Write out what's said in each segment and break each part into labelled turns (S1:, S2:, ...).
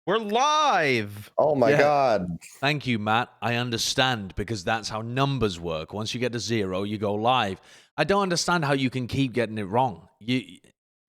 S1: We're live.
S2: Oh my God.
S3: Thank you, Matt. I understand because that's how numbers work. Once you get to 0, you go live. I don't understand how you can keep getting it wrong.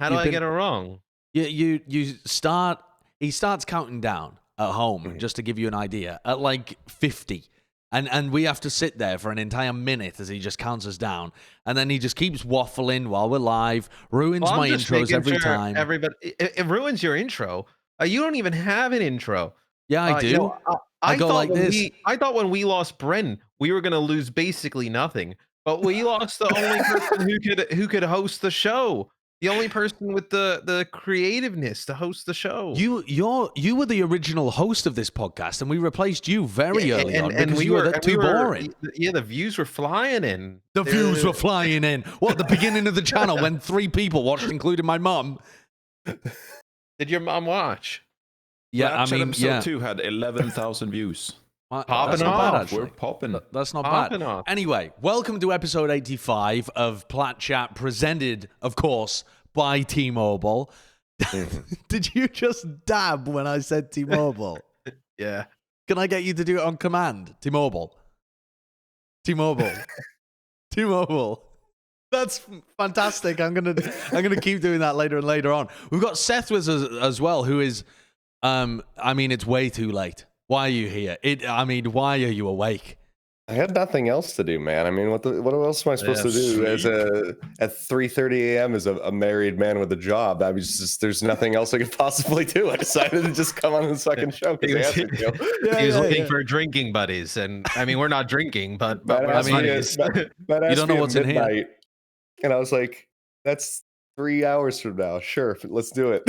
S1: How do I get it wrong?
S3: You start. He starts counting down at home just to give you an idea at like 50. And we have to sit there for an entire minute as he just counts us down. And then he just keeps waffling while we're live, ruins my intros every time.
S1: Everybody, it ruins your intro. You don't even have an intro.
S3: Yeah, I do.
S1: You know,
S3: I go like this.
S1: I thought when we lost Bren, we were going to lose basically nothing. But we lost the only person who could host the show. The only person with the creativeness to host the show.
S3: You were the original host of this podcast, and we replaced you very early on because you were too boring.
S1: Yeah, the views were flying in.
S3: The views were flying in. What, the beginning of the channel when 3 people watched, including my mum?
S1: Did your mom watch?
S3: Yeah, I mean,
S4: episode 2 had 11,000 views.
S1: Popping
S3: off.
S4: We're popping.
S3: That's not bad.
S1: Off.
S3: Anyway, welcome to episode 85 of Plat Chat, presented, of course, by T-Mobile. Did you just dab when I said T-Mobile?
S1: Yeah.
S3: Can I get you to do it on command? T-Mobile. T-Mobile. T-Mobile. That's fantastic. I'm gonna keep doing that later and later on. We've got Seth with us as well, who is, I mean, it's way too late. Why are you here? Why are you awake?
S2: I had nothing else to do, man. I mean, what else am I supposed to do at 3:30 a.m. as a married man with a job? I was just, there's nothing else I could possibly do. I decided to just come on the second show because
S1: he was looking for drinking buddies, and I mean, we're not drinking, but we're buddies.
S3: You don't know what's in here.
S2: And I was like, that's 3 hours from now. Sure, let's do it.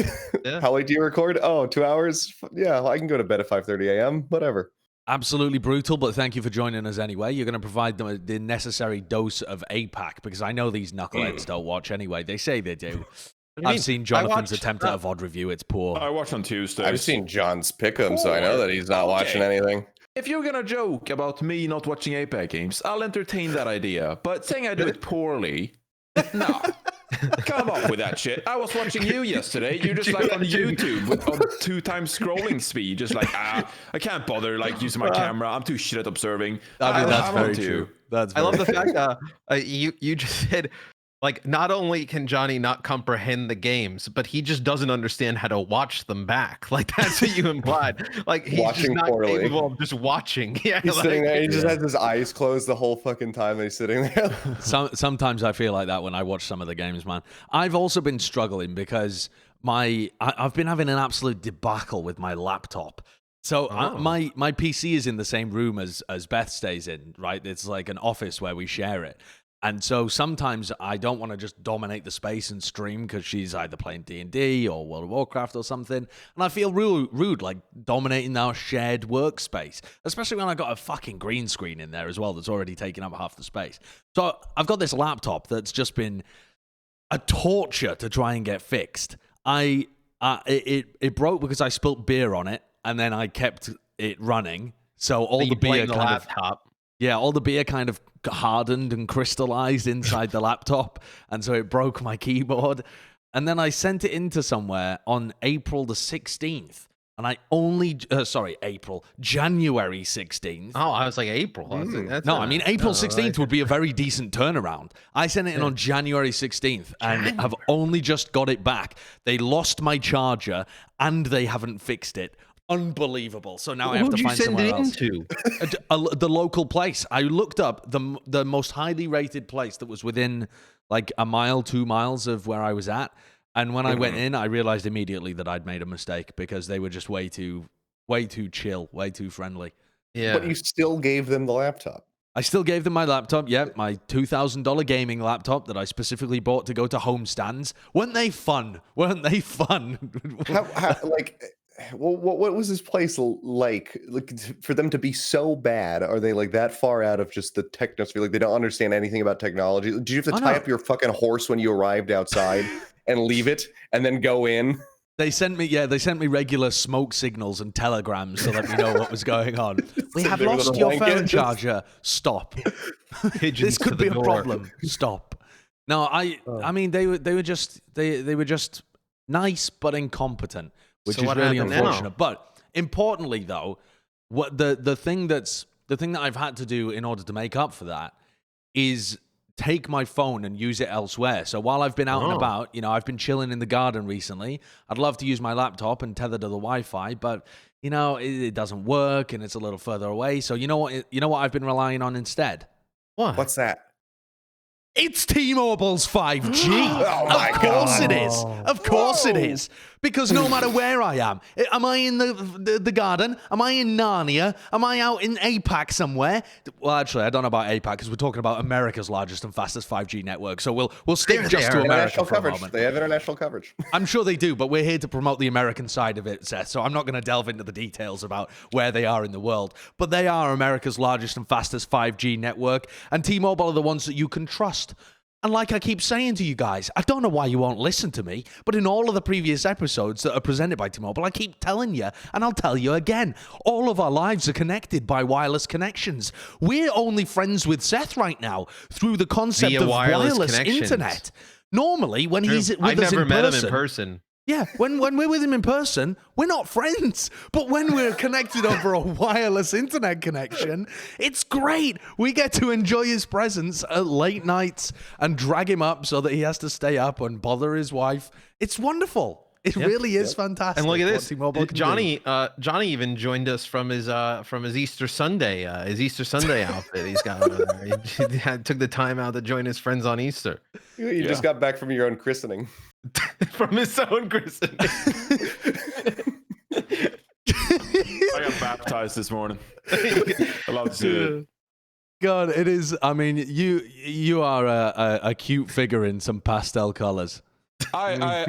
S1: Yeah.
S2: How late do you record? Oh, 2 hours? Yeah, I can go to bed at 5:30 a.m. Whatever.
S3: Absolutely brutal, but thank you for joining us anyway. You're going to provide them the necessary dose of APAC because I know these knuckleheads don't watch anyway. They say they do. I've seen Jonathan's attempt at a VOD review. It's poor.
S4: I watched on Tuesday.
S2: I've seen John's pick'em, so I know that he's not watching anything.
S4: If you're gonna joke about me not watching APAC games, I'll entertain that idea. But saying I do it poorly, no. Come up with that shit. I was watching you yesterday. You're just like on YouTube with on 2 times scrolling speed. Just like, I can't bother like using my camera. I'm too shit at observing.
S3: I mean, that's very true.
S1: I love the fact that you just said, like, not only can Johnny not comprehend the games, but he just doesn't understand how to watch them back. Like, that's what you implied. Like, he's
S2: Watching
S1: just not
S2: poorly.
S1: capable of just watching. Yeah,
S2: He's sitting there. He just has his eyes closed the whole fucking time that he's sitting there.
S3: Sometimes I feel like that when I watch some of the games, man. I've also been struggling because I've been having an absolute debacle with my laptop. So my PC is in the same room as Beth stays in, right? It's like an office where we share it. And so sometimes I don't want to just dominate the space and stream because she's either playing D&D or World of Warcraft or something. And I feel rude, like dominating our shared workspace, especially when I got a fucking green screen in there as well that's already taking up half the space. So I've got this laptop that's just been a torture to try and get fixed. It broke because I spilt beer on it, and then I kept it running. So all the beer all the beer kind of hardened and crystallized inside the laptop, and so it broke my keyboard. And then I sent it into somewhere on April the 16th, and I only January 16th.
S1: Oh, I was like April.
S3: April 16th would be a very decent turnaround. I sent it in on January 16th and have only just got it back. They lost my charger and they haven't fixed it. Unbelievable. So now I have to find somewhere else. The local place. I looked up the most highly rated place that was within like a mile, 2 miles of where I was at. And when I went in, I realized immediately that I'd made a mistake because they were just way too chill, way too friendly.
S1: Yeah.
S2: But you still gave them the laptop.
S3: I still gave them my laptop. Yeah, my $2,000 gaming laptop that I specifically bought to go to home stands. Weren't they fun?
S2: What was this place like for them to be so bad? Are they like that far out of just the technosphere? Like they don't understand anything about technology? Did you have to tie up your fucking horse when you arrived outside and leave it and then go in?
S3: They sent me regular smoke signals and telegrams to let me know what was going on. We have lost your phone charger. Stop. This could be a problem. Stop. No, I mean they were just nice but incompetent. Which is really unfortunate. But importantly, though, what the thing that I've had to do in order to make up for that is take my phone and use it elsewhere. So while I've been out and about, I've been chilling in the garden recently. I'd love to use my laptop and tether to the Wi-Fi, but it doesn't work and it's a little further away. So you know what I've been relying on instead?
S1: What?
S2: What's that?
S3: It's T-Mobile's 5G.
S2: Oh
S3: of course it is. Of course it is. Because no matter where I am I in the garden? Am I in Narnia? Am I out in APAC somewhere? Well, actually, I don't know about APAC because we're talking about America's largest and fastest 5G network. So we'll stick just to America for a moment.
S2: They have international coverage.
S3: I'm sure they do, but we're here to promote the American side of it, Seth. So I'm not going to delve into the details about where they are in the world. But they are America's largest and fastest 5G network. And T-Mobile are the ones that you can trust. And like I keep saying to you guys, I don't know why you won't listen to me, but in all of the previous episodes that are presented by T-Mobile, I keep telling you, and I'll tell you again, all of our lives are connected by wireless connections. We're only friends with Seth right now through the concept of wireless internet. Normally, when he's with us in person...
S1: I've never met him in person.
S3: Yeah, when we're with him in person, we're not friends. But when we're connected over a wireless internet connection, it's great. We get to enjoy his presence at late nights and drag him up so that he has to stay up and bother his wife. It's wonderful. It really is fantastic.
S1: And look at this, Johnny even joined us from his Easter Sunday outfit. He's got over there. He took the time out to join his friends on Easter.
S2: You just got back from your own christening.
S1: From his own christening.
S4: I got baptized this morning. I love to see it.
S3: God, it is. I mean, you are a cute figure in some pastel colors.
S4: I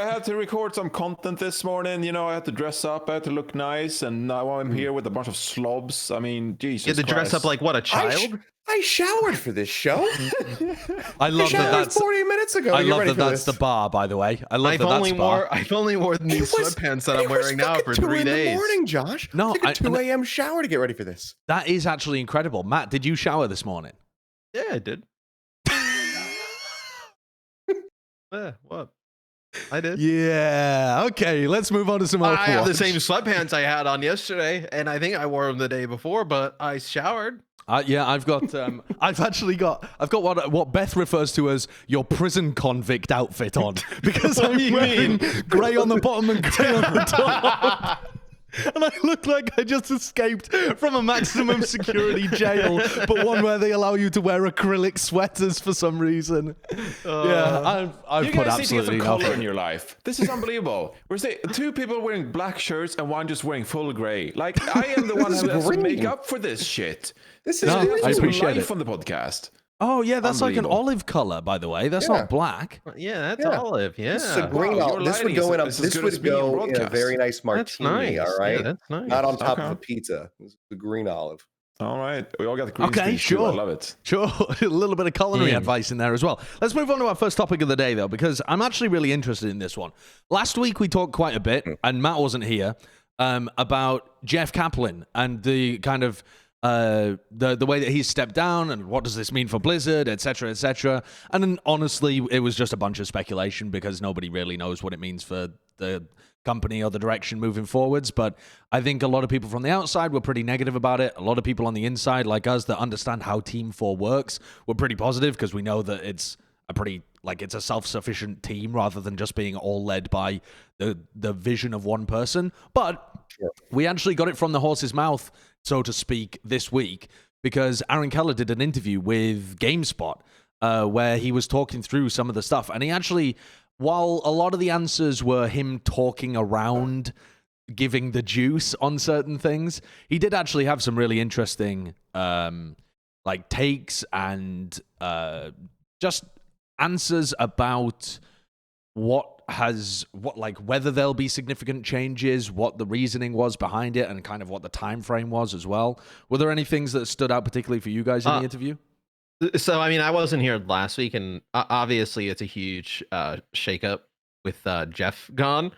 S4: had to record some content this morning. I had to dress up. I had to look nice, and now I'm here with a bunch of slobs. I mean, Jesus.
S1: You had to dress up like what, a child?
S2: I showered for this show.
S3: I love that. That's
S2: 40 minutes ago.
S3: I love that. That's the bar, by the way. I love
S1: I've only worn these sweatpants that I'm wearing now for 3 days. 2 in the morning,
S2: Josh.
S3: No,
S2: I took a 2 a.m. shower to get ready for this.
S3: That is actually incredible. Matt, did you shower this morning?
S1: Yeah, I did. Yeah, what? I did.
S3: Yeah. Okay, let's move on to some Overwatch.
S1: I have the same sweatpants I had on yesterday, and I think I wore them the day before, but I showered.
S3: Yeah, I've got. I've got what Beth refers to as your prison convict outfit on because I'm wearing grey on the bottom and grey on the top. And I look like I just escaped from a maximum security jail, but one where they allow you to wear acrylic sweaters for some reason. Yeah, I've
S4: you
S3: put
S4: guys need to get some
S3: absolutely
S4: color in your life. This is unbelievable. We're saying 2 people wearing black shirts and one just wearing full grey. Like, I am the one who has to make up for this shit.
S2: This is
S3: I appreciate
S4: life
S3: it.
S4: on the podcast.
S3: Oh yeah, that's like an olive color, by the way. That's not black.
S1: Yeah, that's olive. Yeah,
S2: this is a green olive. This would go in a very nice martini.
S1: Nice.
S2: All right,
S1: yeah, that's nice.
S2: Not on top of a pizza. This is the green olive.
S4: All right, we all got the green.
S3: Okay, sure.
S4: I love it.
S3: Sure, a little bit of culinary advice in there as well. Let's move on to our first topic of the day, though, because I'm actually really interested in this one. Last week we talked quite a bit, and Matt wasn't here, about Jeff Kaplan and the kind of the way that he's stepped down and what does this mean for Blizzard, etc., etc. And then honestly, it was just a bunch of speculation because nobody really knows what it means for the company or the direction moving forwards. But I think a lot of people from the outside were pretty negative about it. A lot of people on the inside, like us, that understand how Team 4 works, were pretty positive because we know that it's a self-sufficient team rather than just being all led by the vision of one person. But we actually got it from the horse's mouth, so to speak, this week, because Aaron Keller did an interview with GameSpot where he was talking through some of the stuff. And he actually, while a lot of the answers were him talking around giving the juice on certain things, he did actually have some really interesting takes and just answers about whether there'll be significant changes, what the reasoning was behind it, and kind of what the time frame was as well. Were there any things that stood out particularly for you guys in the interview?
S1: So, I mean, I wasn't here last week, and obviously it's a huge shakeup with Jeff gone.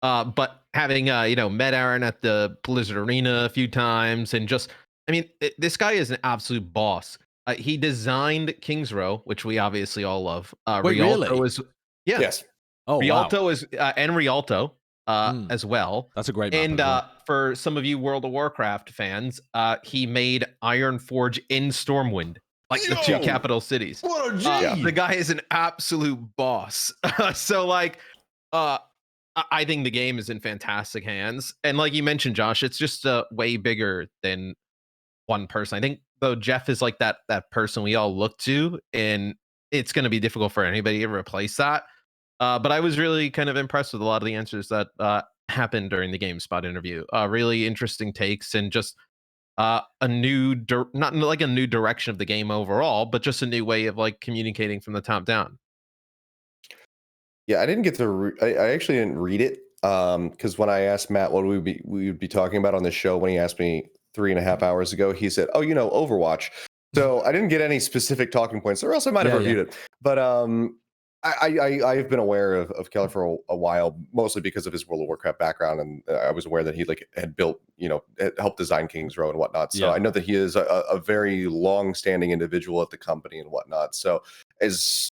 S1: But having met Aaron at the Blizzard Arena a few times, and just, I mean, this guy is an absolute boss. He designed Kings Row, which we obviously all love.
S3: Wait,
S1: Rialto
S3: really?
S1: is, yes.
S3: Oh,
S1: Rialto is and Rialto as well.
S3: That's a great map.
S1: And for some of you World of Warcraft fans, he made Ironforge in Stormwind, like the two capital cities.
S4: What a G!
S1: The guy is an absolute boss. So like, I think the game is in fantastic hands. And like you mentioned, Josh, it's just way bigger than one person. I think though Jeff is like that person we all look to, and it's going to be difficult for anybody to replace that. But I was really kind of impressed with a lot of the answers that happened during the GameSpot interview. Really interesting takes and just a new, not like a new direction of the game overall, but just a new way of like communicating from the top down.
S2: Yeah, I didn't get to. I actually didn't read it because when I asked Matt what we would be talking about on the show, when he asked me 3.5 hours ago, he said, "Oh, Overwatch." So I didn't get any specific talking points, or else I might have reviewed it. But I've been aware of Keller for a while, mostly because of his World of Warcraft background, and I was aware that he had built, had helped design Kings Row and whatnot. So I know that he is a very long-standing individual at the company and whatnot. So as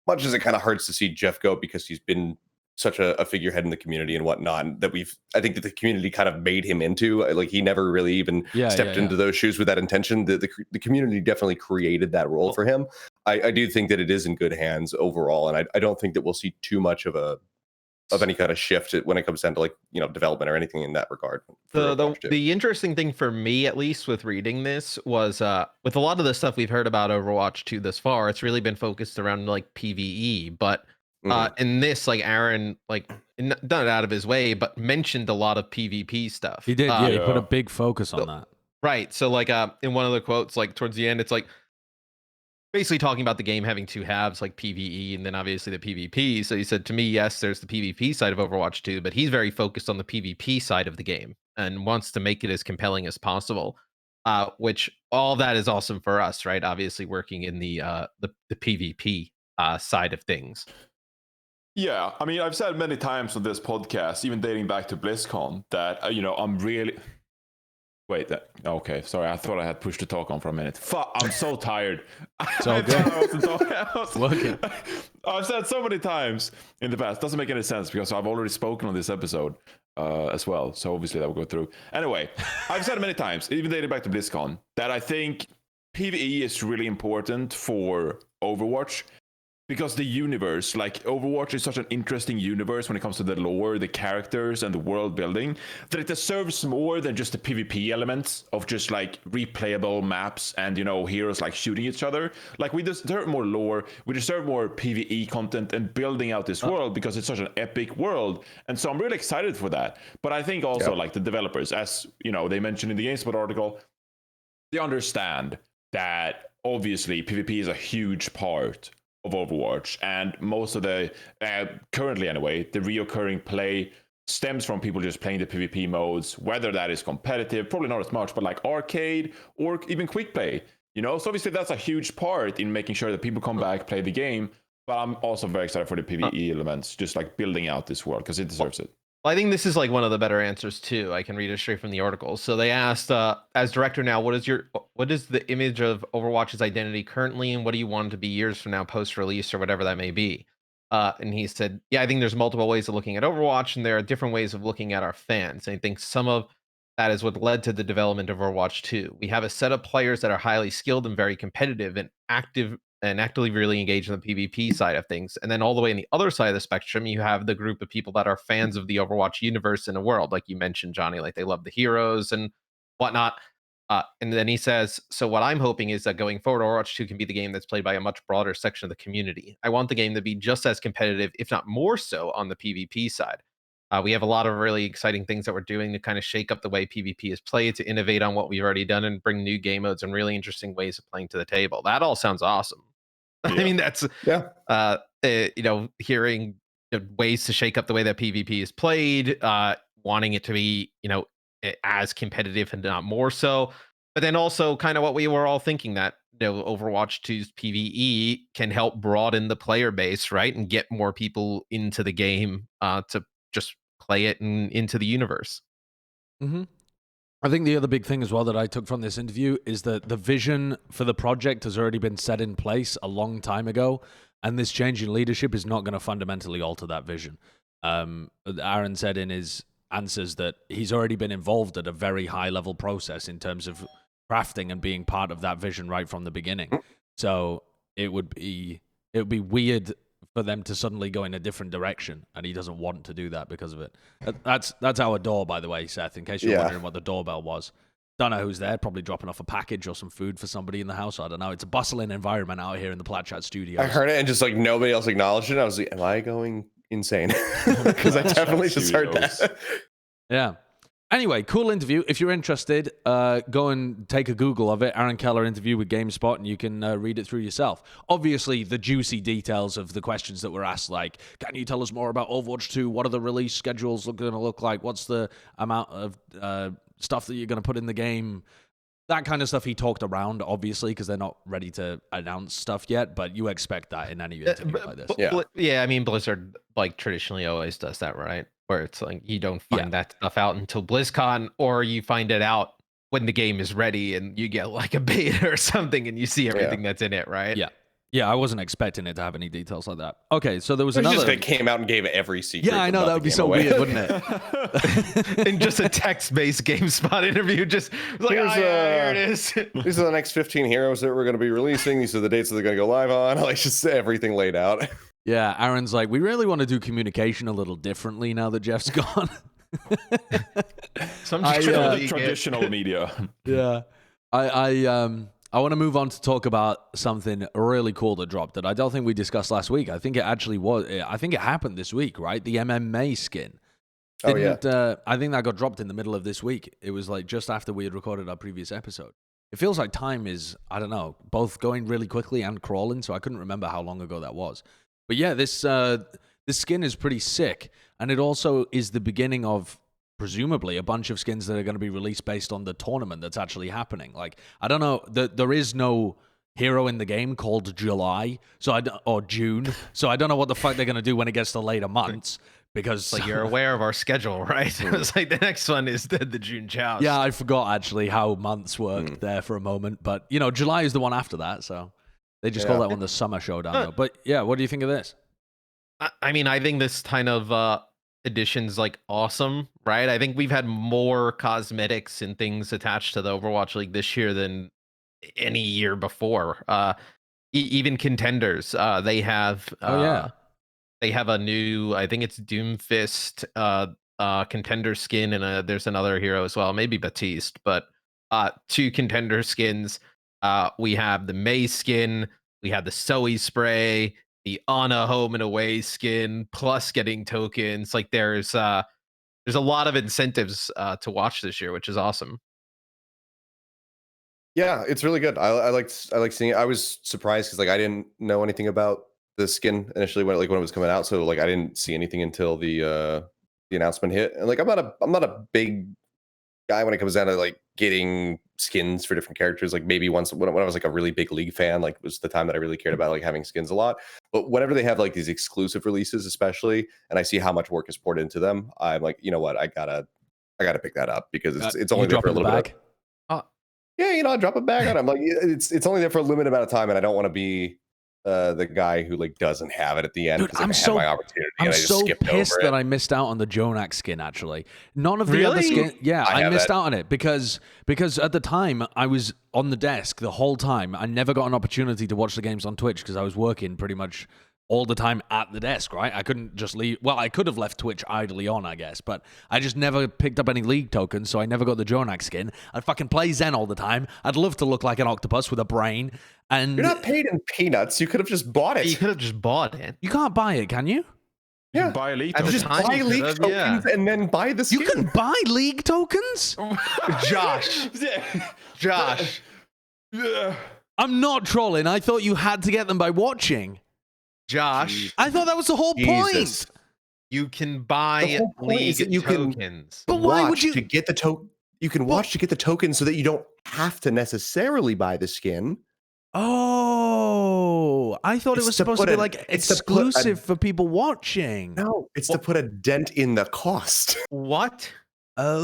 S2: much as it kind of hurts to see Jeff go because he's been such a figurehead in the community and whatnot, and that I think that the community kind of made him into, like, he never really even stepped into those shoes with that intention. The community definitely created that role for him. I do think that it is in good hands overall, and I don't think that we'll see too much of any kind of shift when it comes down to like development or anything in that regard.
S1: The interesting thing for me, at least with reading this, was with a lot of the stuff we've heard about Overwatch 2 thus far, it's really been focused around like PvE, but in this, like, Aaron, like, done it out of his way, but mentioned a lot of PvP stuff.
S3: He did, he put a big focus on that.
S1: Right. So like in one of the quotes, like towards the end, it's like basically talking about the game having two halves, like PvE and then obviously the PvP. So he said, to me, yes, there's the PvP side of Overwatch 2, but he's very focused on the PvP side of the game and wants to make it as compelling as possible. Which all that is awesome for us, right? Obviously working in the PvP side of things.
S4: Yeah, I mean, I've said many times on this podcast, even dating back to BlizzCon, that I'm really. Wait, okay, sorry, I thought I had pushed the talk on for a minute. Fuck, I'm so tired.
S3: It's all good.
S4: I've said so many times in the past, doesn't make any sense because I've already spoken on this episode as well, so obviously that will go through. Anyway, I've said many times, even dating back to BlizzCon, that I think PvE is really important for Overwatch. Because the universe, like Overwatch is such an interesting universe when it comes to the lore, the characters, and the world building, that it deserves more than just the PvP elements of just like replayable maps and, heroes like shooting each other. Like, we deserve more lore, we deserve more PvE content and building out this world because it's such an epic world. And so I'm really excited for that. But I think also like the developers, as they mentioned in the GameSpot article, they understand that obviously PvP is a huge part of Overwatch, and most of the currently anyway, the reoccurring play stems from people just playing the PvP modes, whether that is competitive, probably not as much, but like arcade or even quick play, so obviously that's a huge part in making sure that people come back, play the game. But I'm also very excited for the PvE elements, just like building out this world because it deserves it.
S1: Well, I think this is like one of the better answers too. I can read it straight from the article. So they asked, as director now, what is the image of Overwatch's identity currently, and what do you want it to be years from now, post-release or whatever that may be? And he said, yeah, I think there's multiple ways of looking at Overwatch, and there are different ways of looking at our fans. And I think some of that is what led to the development of Overwatch 2. We have a set of players that are highly skilled and very competitive and actively really engaged in the PvP side of things. And then all the way on the other side of the spectrum, you have the group of people that are fans of the Overwatch universe and the world, like you mentioned, Johnny, like they love the heroes and whatnot. And then he says, so what I'm hoping is that going forward, Overwatch 2 can be the game that's played by a much broader section of the community. I want the game to be just as competitive, if not more so, on the PvP side. We have a lot of really exciting things that we're doing to kind of shake up the way PvP is played, to innovate on what we've already done and bring new game modes and really interesting ways of playing to the table. That all sounds awesome. Yeah. I mean, that's, hearing ways to shake up the way that PvP is played, wanting it to be, as competitive and not more so. But then also kind of what we were all thinking, that Overwatch 2's PvE can help broaden the player base, right? And get more people into the game to just play it and into the universe.
S3: Mm-hmm. I think the other big thing as well that I took from this interview is that the vision for the project has already been set in place a long time ago, and this change in leadership is not going to fundamentally alter that vision. Aaron said in his answers that he's already been involved at a very high level process in terms of crafting and being part of that vision right from the beginning. So it would be weird for them to suddenly go in a different direction, and he doesn't want to do that because of it. That's our door, by the way, Seth, in case you're wondering what the doorbell was. Don't know who's there, probably dropping off a package or some food for somebody in the house. I don't know. It's a bustling environment out here in the Plat Chat studio.
S2: I heard it and just like nobody else acknowledged it. I was like, am I going insane? Because I definitely just heard that.
S3: Yeah. Anyway, cool interview. If you're interested, go and take a Google of it. Aaron Keller interview with GameSpot, and you can read it through yourself. Obviously, the juicy details of the questions that were asked, like, can you tell us more about Overwatch 2? What are the release schedules going to look like? What's the amount of stuff that you're going to put in the game? That kind of stuff he talked around, obviously, because they're not ready to announce stuff yet, but you expect that in any interview like this.
S1: Yeah, I mean, Blizzard, like, traditionally always does that, right? Where it's like you don't find that stuff out until BlizzCon, or you find it out when the game is ready and you get like a beta or something and you see everything that's in it, right?
S3: Yeah, I wasn't expecting it to have any details like that. Okay, so there was another...
S2: just that came out and gave every secret.
S3: Yeah, I know, that would be so weird, wouldn't it?
S1: In just a text-based GameSpot interview, just like, here it is.
S2: These are the next 15 heroes that we're going to be releasing. These are the dates that they're going to go live on. Like, just everything laid out.
S3: Yeah, Aaron's like, we really want to do communication a little differently now that Jeff's gone.
S4: Some traditional media.
S3: Yeah. I want to move on to talk about something really cool that dropped that I don't think we discussed last week. I think it actually was. I think it happened this week, right? The MM-Mei skin. I think that got dropped in the middle of this week. It was like just after we had recorded our previous episode. It feels like time is, I don't know, both going really quickly and crawling, so I couldn't remember how long ago that was. But yeah, this skin is pretty sick, and it also is the beginning of presumably a bunch of skins that are going to be released based on the tournament that's actually happening. Like, I don't know, there is no hero in the game called July, or June, so I don't know what the fuck they're going to do when it gets to later months. Because
S1: like you're aware of our schedule, right? It was like the next one is the June Joust.
S3: Yeah, I forgot actually how months worked there for a moment, but you know, July is the one after that, so they just call that one the summer showdown. Though. But yeah, what do you think of this?
S1: I mean, I think this kind of edition's like awesome, right? I think we've had more cosmetics and things attached to the Overwatch League this year than any year before. Even contenders, they have. They have a new, I think it's Doomfist contender skin, and there's another hero as well, maybe Baptiste, but 2 contender skins. We have the Mei skin, we have the Zoe spray, the Ana home and away skin, plus getting tokens. Like there's a lot of incentives to watch this year, which is awesome.
S2: Yeah, it's really good. I like seeing it. I was surprised because like I didn't know anything about the skin initially when it was coming out, so like I didn't see anything until the announcement hit. And like I'm not a big guy when it comes down to like getting skins for different characters. Like maybe once when I was like a really big League fan, like was the time that I really cared about like having skins a lot. But whenever they have like these exclusive releases, especially, and I see how much work is poured into them, I'm like, you know what, I gotta pick that up because it's only there for a little bit. Yeah, you know, I drop a bag on it. I'm like, it's only there for a limited amount of time, and I don't want to be the guy who like doesn't have it at the end.
S3: Dude, I'm so my opportunity I'm so pissed that I missed out on the Jonak skin. Actually, none of the other skin. Yeah, I missed out on it because at the time I was on the desk the whole time. I never got an opportunity to watch the games on Twitch because I was working pretty much all the time at the desk, right? I couldn't just leave. Well, I could have left Twitch idly on, I guess, but I just never picked up any League tokens, so I never got the Jonak skin. I'd fucking play Zen all the time. I'd love to look like an octopus with a brain. And
S2: you're not paid in peanuts. You could have just bought it.
S1: You could have just bought it.
S3: You can't buy it, can you?
S2: Yeah,
S4: buy League tokens.
S2: Just buy League tokens and then buy the skin.
S3: You can buy League tokens?
S1: Josh.
S3: I'm not trolling. I thought you had to get them by watching.
S1: Josh,
S3: I thought that was the whole point.
S1: You can buy League tokens.
S3: But why would you
S2: to get the token? You can watch to get the tokens so that you don't have to necessarily buy the skin.
S3: Oh, I thought it was supposed to be like exclusive for people watching.
S2: No, it's to put a dent in the cost.
S1: What?
S3: Oh,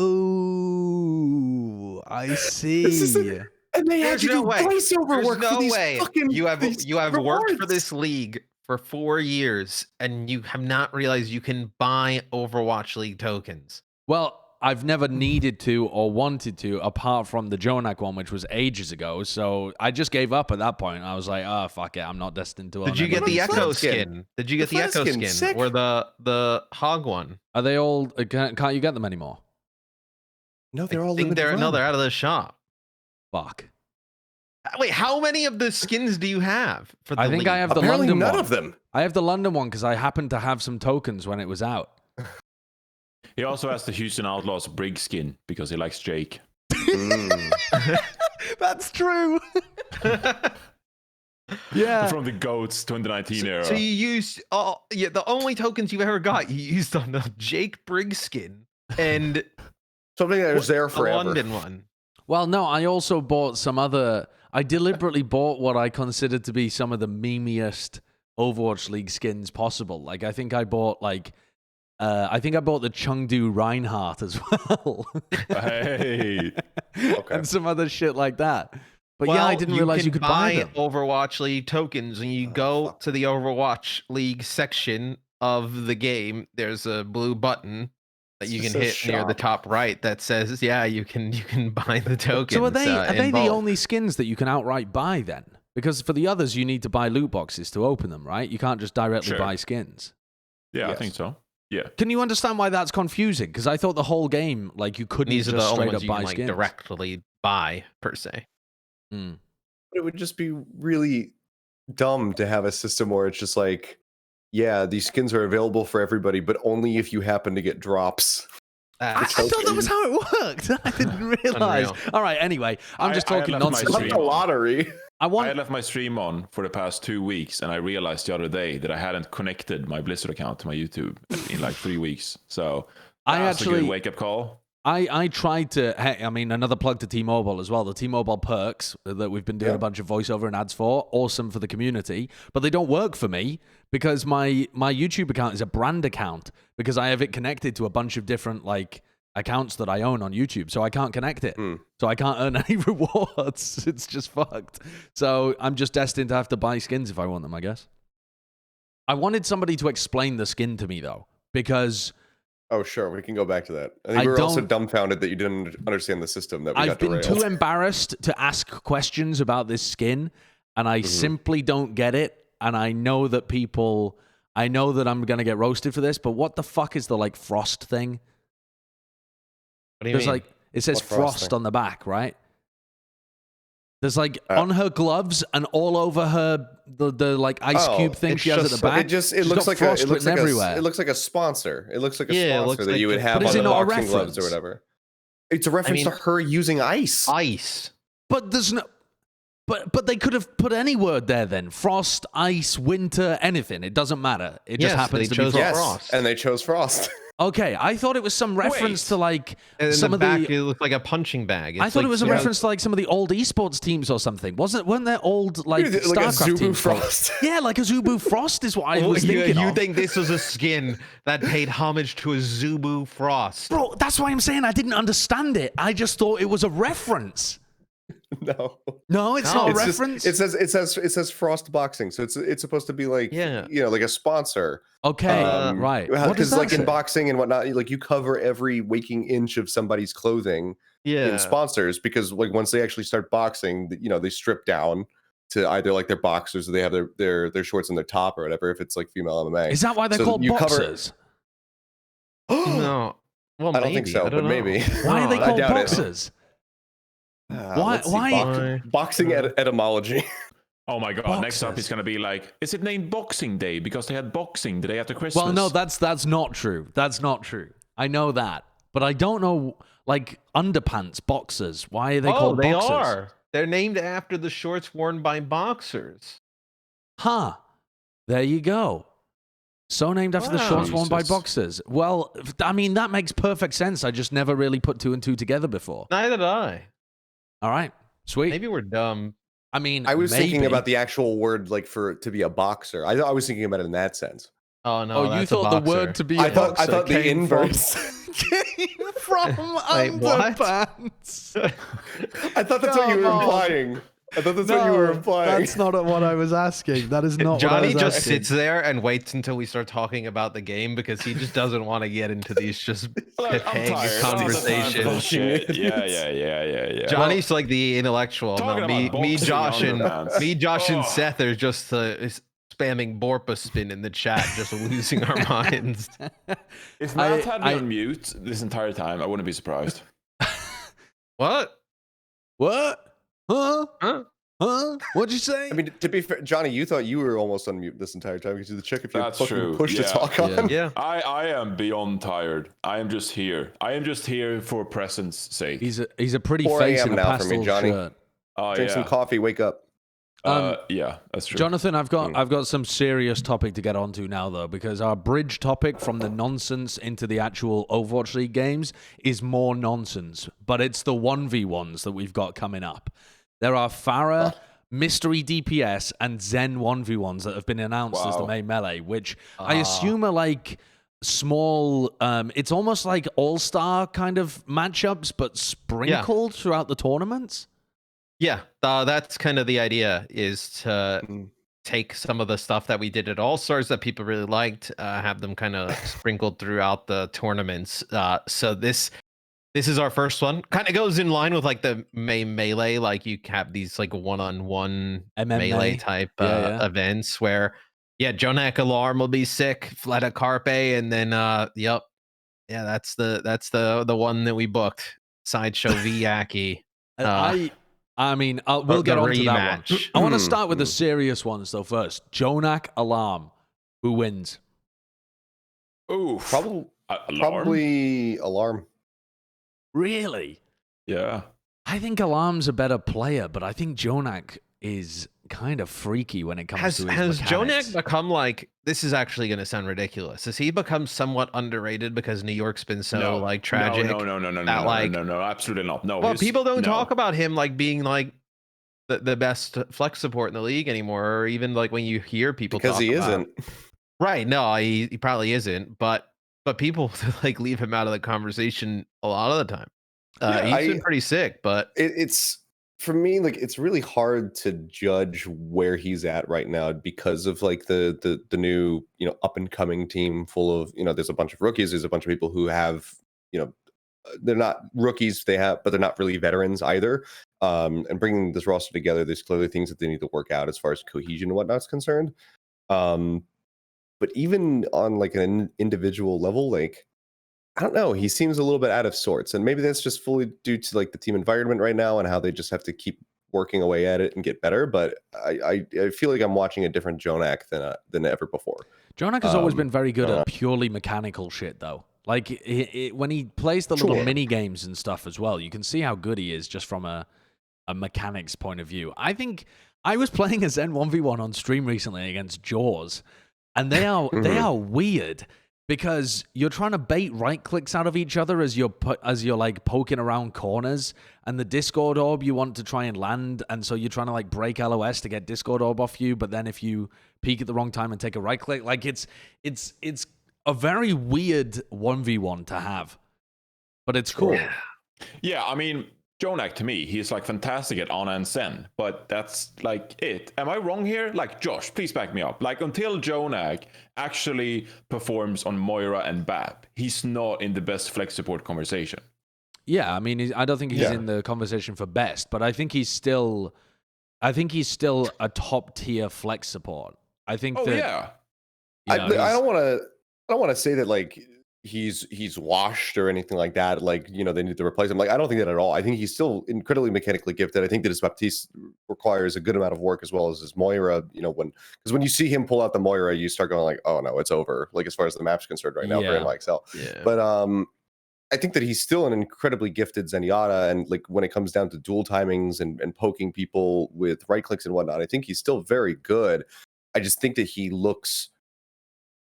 S3: I see.
S2: And they had to do voiceover work for these fucking
S1: you have worked for this league for 4 years and you have not realized you can buy Overwatch League tokens?
S3: Well, I've never needed to or wanted to, apart from the Jonak one, which was ages ago. So I just gave up at that point. I was like, oh, fuck it. I'm not destined to own
S1: Did you get
S3: any
S1: the
S3: of these
S1: Echo
S3: things.
S1: skin? Did you get the Echo skin?
S2: Sick.
S1: Or the Hog one?
S3: Are they all... Can't you get them anymore?
S2: No, they're
S1: I
S2: all
S1: think
S2: limited
S1: they're
S2: run.
S1: out of the shop.
S3: Fuck.
S1: Wait, how many of the skins do you have for the
S3: I think
S1: league?
S3: I have the
S2: Apparently
S3: London
S2: none
S3: one.
S2: of them.
S3: I have the London one because I happened to have some tokens when it was out.
S4: He also has the Houston Outlaws Brig skin because he likes Jake.
S3: That's true. Yeah.
S4: From the GOATs 2019 era.
S1: So you used the only tokens you've ever got you used on the Jake Briggs skin and
S2: Something that was there
S1: the
S2: forever.
S1: London one.
S3: Well, no, I also bought some other... I deliberately bought what I considered to be some of the memeiest Overwatch League skins possible. Like, I think I bought, like... I think I bought the Chengdu Reinhardt as well.
S4: Hey.
S2: Okay.
S3: And some other shit like that. But yeah, I didn't realize you could buy them.
S1: Overwatch League tokens and you go to the Overwatch League section of the game. There's a blue button that you can hit near the top right that says, "Yeah, you can buy the tokens."
S3: So are they the
S1: bulk.
S3: only skins that you can outright buy then? Because for the others, you need to buy loot boxes to open them, right? You can't just directly buy skins.
S4: Yeah,
S2: Yes.
S4: I think so. Yeah.
S3: Can you understand why that's confusing? Because I thought the whole game, like, you couldn't
S1: These are the
S3: just
S1: only
S3: straight
S1: ones
S3: up
S1: you
S3: buy
S1: can like
S3: skins.
S1: directly buy per se.
S3: Mm.
S2: But it would just be really dumb to have a system where it's just like, yeah, these skins are available for everybody, but only if you happen to get drops.
S3: I thought that was how it worked. I didn't realize.
S1: Unreal.
S3: All right, anyway, I'm just talking
S4: I left my
S3: nonsense.
S2: It's like
S4: stream
S2: the
S4: on.
S2: lottery.
S3: I
S4: I
S3: want.
S4: had left my stream on for the past 2 weeks, and I realized the other day that I hadn't connected my Blizzard account to my YouTube in like 3 weeks. So
S3: I
S4: that was a
S3: actually-
S4: good wake-up call.
S3: I tried to. Hey, I mean, another plug to T-Mobile as well. The T-Mobile perks that we've been doing a bunch of voiceover and ads for, awesome for the community, but they don't work for me because my YouTube account is a brand account because I have it connected to a bunch of different like accounts that I own on YouTube, so I can't connect it. So I can't earn any rewards. It's just fucked. So I'm just destined to have to buy skins if I want them, I guess. I wanted somebody to explain the skin to me though, because
S2: Oh, sure. We can go back to that. I think
S3: I
S2: we were also
S3: don't-
S2: dumbfounded that you didn't understand the system that we
S3: I've
S2: got
S3: been
S2: derailed.
S3: too embarrassed to ask questions about this skin, and I simply don't get it. And I know that I know that I'm gonna get roasted for this, but what the fuck is the like frost thing?
S1: What do you
S3: There's
S1: mean?
S3: like it says
S2: What frost
S3: frost
S2: thing?
S3: on the back, right? There's like on her gloves and all over her the like ice cube thing
S1: it's
S3: she has at the
S1: just-
S3: back.
S2: It
S3: She's
S2: looks
S3: got
S2: like
S3: frost
S2: it looks
S3: written
S2: like
S3: everywhere.
S2: it looks like a sponsor. It looks like a
S1: Yeah, it
S2: sponsor
S1: looks
S2: that
S1: like
S2: you would
S1: the-
S2: have
S3: But is
S2: on
S3: it
S2: the
S3: not a
S2: boxing gloves or
S3: reference?
S2: whatever. It's a reference
S1: mean-
S2: to her using ice.
S1: Ice.
S3: But there's no. But they could have put any word there then. Frost, ice, winter, anything. It doesn't matter. It just
S1: Yes,
S3: happens
S1: they
S3: to be
S1: chose
S3: frost.
S2: Yes,
S1: Frost.
S2: and they chose Frost.
S3: Okay, I thought it was some reference to like
S1: And in
S3: some
S1: the
S3: of
S1: back,
S3: the.
S1: it looked like a punching bag.
S3: I
S1: It's
S3: thought
S1: like
S3: it was a
S1: some-
S3: reference to like some of the old esports teams or something. Weren't there old like
S2: Like a
S3: StarCraft
S2: Zubu
S3: teams?
S2: Frost.
S3: Yeah, like a Zubu Frost is what I was
S1: you
S3: thinking
S1: you
S3: of.
S1: think this was a skin that paid homage to a Zubu Frost?
S3: Bro, that's why I'm saying I didn't understand it. I just thought it was a reference.
S2: No.
S3: No, it's
S1: No,
S3: not a
S2: It's just-
S3: reference.
S2: it says Frost Boxing, so it's supposed to be like
S1: Yeah.
S2: like a sponsor.
S3: Okay, right. What does
S2: Because
S3: that
S2: like in
S3: say?
S2: boxing and whatnot, like you cover every waking inch of somebody's clothing
S1: Yeah.
S2: in sponsors because like once they actually start boxing, they strip down to either like their boxers or they have their shorts on their top or whatever. If it's like female MMA,
S3: Is that why they're
S2: So
S3: called
S2: you cover-
S3: boxers?
S1: No. Well,
S2: I don't think so,
S1: I don't
S2: but maybe.
S1: know.
S3: Why are they
S1: No,
S2: I
S3: called
S2: doubt it.
S3: boxers? Why-
S2: Let's see,
S3: why-
S2: boxing etymology?
S4: Oh my god! Next up,
S3: Boxers.
S4: it's gonna be like, is it named Boxing Day because they had boxing the day after Christmas?
S3: Well, no, that's not true. That's not true. I know that, but I don't know like underpants boxers. Why are they called
S1: they
S3: boxers?
S1: are. They're named after the shorts worn by boxers.
S3: Huh. There you go. So named after the
S1: Wow.
S3: shorts worn by
S4: Jesus.
S3: boxers. Well, I mean, that makes perfect sense. I just never really put two and two together before.
S1: Neither did I.
S3: All right. Sweet.
S1: Maybe we're dumb.
S3: I mean,
S2: I was thinking
S3: maybe.
S2: about the actual word like for to be a boxer. I was thinking about it in that sense.
S1: Oh no!
S3: Oh, you
S1: that's a
S3: thought the
S1: boxer.
S3: word to be
S2: I
S3: a
S2: thought
S3: boxer
S2: the
S3: came from-
S2: inverse.
S3: came from
S1: Wait, what?
S3: underpants.
S2: I thought that's what you were
S1: Come on.
S2: implying. I thought that's what you were implying.
S3: That's not what I was asking. That is not
S1: Johnny
S3: what I was
S1: just
S3: asking.
S1: sits there and waits until we start talking about the game because he just doesn't want to get into these just
S4: Look, I'm
S1: peg
S4: tired.
S1: conversations.
S4: Yeah.
S1: Johnny's like the intellectual.
S4: Talking
S1: No,
S4: about
S1: me,
S4: boxing
S1: Josh, and
S4: underpants.
S1: Seth are just spamming Borpa spin in the chat, just losing our minds.
S4: If Matt had me on mute this entire time, I wouldn't be surprised.
S1: What?
S3: What? Huh?
S1: Huh?
S3: Huh? What'd you say?
S2: I mean, to be fair, Johnny, you thought you were almost on mute this entire time because you had to check if you're
S4: That's
S2: fucking
S4: true.
S2: push to talk on.
S1: Yeah.
S4: I am beyond tired. I am just here. I am just here for presence sake.
S3: He's a pretty
S2: 4
S3: face
S2: a.m.
S3: in a
S2: now for me,
S3: pastel
S2: Johnny.
S3: shirt.
S4: Oh,
S2: Drink some coffee, wake up.
S4: Yeah, that's true.
S3: Jonathan, I've got some serious topic to get onto now though, because our bridge topic from the nonsense into the actual Overwatch League games is more nonsense, but it's the 1v1s that we've got coming up. There are Pharah, Mystery DPS, and Zen 1v1s that have been announced as the main melee, which I assume are like small, it's almost like all-star kind of matchups, but sprinkled throughout the tournaments.
S1: Yeah, that's kind of the idea, is to take some of the stuff that we did at All Stars that people really liked, have them kind of sprinkled throughout the tournaments. So this is our first one. Kind of goes in line with like the melee, like you have these like one-on-one melee type events where, Jonak Alarm will be sick, Fleta Carpe, and then that's the one that we booked, Sideshow v Yaki.
S3: I mean, we'll get on to that one. I want to start with the serious ones, though, first. Jonak Alarm. Who wins?
S4: Ooh,
S2: probably Alarm.
S3: Really?
S4: Yeah.
S3: I think Alarm's a better player, but I think Jonak is kind of freaky when it comes to his
S1: Has
S3: mechanics.
S1: Jonak become like, this is actually going to sound ridiculous, has he become somewhat underrated because New York's been so like tragic?
S4: No, absolutely not. No,
S1: well, people don't talk about him like being like the best flex support in the league anymore, or even like when you hear people
S2: because
S1: talk
S2: he
S1: about
S2: isn't.
S1: Right? No, he probably isn't, but people like leave him out of the conversation a lot of the time. He's been pretty sick, but
S2: it's for me, like, it's really hard to judge where he's at right now because of like the new, up and coming team full of, there's a bunch of rookies, there's a bunch of people who have, they're not rookies, but they're not really veterans either. And bringing this roster together, there's clearly things that they need to work out as far as cohesion and whatnot's concerned. But even on like an individual level, like, I don't know, he seems a little bit out of sorts, and maybe that's just fully due to like the team environment right now and how they just have to keep working away at it and get better. But I feel like I'm watching a different Jonak than ever before.
S3: Jonak has always been very good at purely mechanical shit, though. Like when he plays the little mini games and stuff as well, you can see how good he is just from a mechanics point of view. I think I was playing a Zen 1v1 on stream recently against Jaws, and they are weird. Because you're trying to bait right clicks out of each other as you're like poking around corners, and the Discord orb you want to try and land, and so you're trying to like break LOS to get Discord orb off you. But then if you peek at the wrong time and take a right click, like it's a very weird 1v1 to have, but it's cool.
S4: Yeah, I mean, Jonak, to me, he's like fantastic at Ana and Zen, but that's like it. Am I wrong here? Like, Josh, please back me up. Like, until Jonak actually performs on Moira and Bab, he's not in the best flex support conversation.
S3: Yeah, I mean, I don't think he's in the conversation for best, but I think he's still a top tier flex support. I think.
S2: I don't want to say that like he's washed or anything like that. Like, they need to replace him. Like, I don't think that at all. I think he's still incredibly mechanically gifted. I think that his Baptiste requires a good amount of work as well as his Moira. Because when you see him pull out the Moira, you start going like, oh no, it's over. Like, as far as the map's concerned right now for NYXL.
S1: Yeah.
S2: But I think that he's still an incredibly gifted Zenyatta, and like when it comes down to dual timings and poking people with right clicks and whatnot, I think he's still very good. I just think that he looks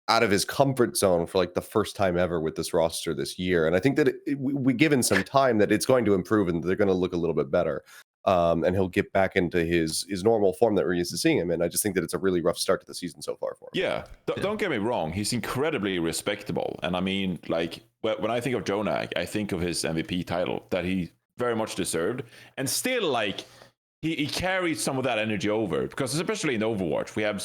S2: out of his comfort zone for like the first time ever with this roster this year. And I think that we given some time that it's going to improve and they're going to look a little bit better. And he'll get back into his normal form that we're used to seeing him in. I just think that it's a really rough start to the season so far for him.
S4: Yeah, don't get me wrong. He's incredibly respectable. And I mean, like, when I think of Jonak, I think of his MVP title that he very much deserved. And still, like, he carried some of that energy over, because especially in Overwatch, we have,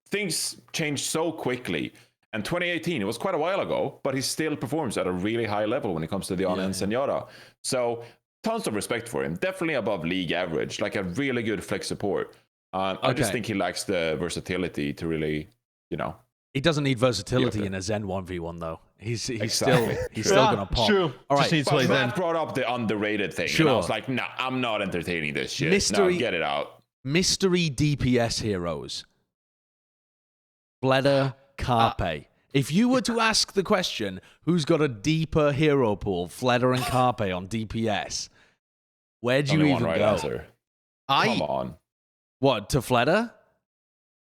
S4: things change so quickly. And 2018, it was quite a while ago, but he still performs at a really high level when it comes to the on and Senora. So tons of respect for him. Definitely above league average, like a really good flex support. I just think he lacks the versatility to really,
S3: He doesn't need versatility in a Zen 1v1 though. He's still gonna pop.
S1: True.
S3: All
S1: Just
S3: right.
S1: needs to play Zen.
S4: Matt brought up the underrated thing.
S3: Sure.
S4: And I was like, nah, I'm not entertaining this shit. No, get it out.
S3: Mystery DPS heroes. Fleder, Carpe. If you were to ask the question, who's got a deeper hero pool, Fleder and Carpe on DPS, where'd you even
S4: right
S3: go?
S4: Answer. Come on.
S3: What, to Fleder?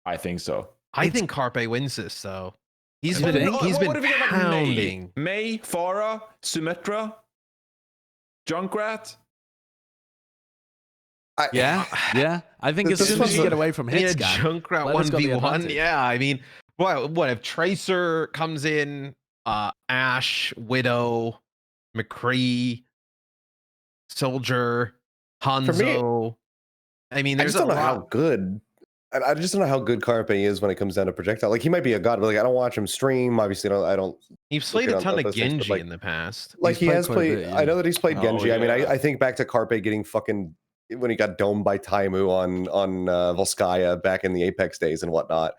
S4: I think so.
S1: I think Carpe wins this, though. He's
S4: What
S1: been
S4: if you get, like,
S1: pounding.
S4: Mei, Pharah, Symmetra, Junkrat.
S3: Yeah. I think as
S2: This
S3: soon as you
S2: one's
S3: get away from
S1: Yeah,
S3: Hitscan,
S1: Junkrat
S3: Fleder's got the
S1: 1v1.
S3: advantage.
S1: Yeah, I mean, what if Tracer comes in, Ash, Widow, McCree, Soldier, Hanzo. I mean,
S2: I
S1: there's
S2: just don't know
S1: lot.
S2: how good. I just don't know how good Carpe is when it comes down to projectile. Like, he might be a god, but like, I don't watch him stream. Obviously, I don't.
S1: He's played
S2: looking
S1: a
S2: on
S1: ton of
S2: those things, but,
S1: Genji
S2: like-
S1: in the past.
S2: Like, he
S3: played
S2: has
S3: quite a
S2: played.
S3: bit, yeah.
S2: I know that he's played
S4: Oh,
S2: Genji. I mean,
S4: yeah.
S2: I think back to Carpe getting fucking when he got domed by Taimu on Volskaya back in the Apex days and whatnot.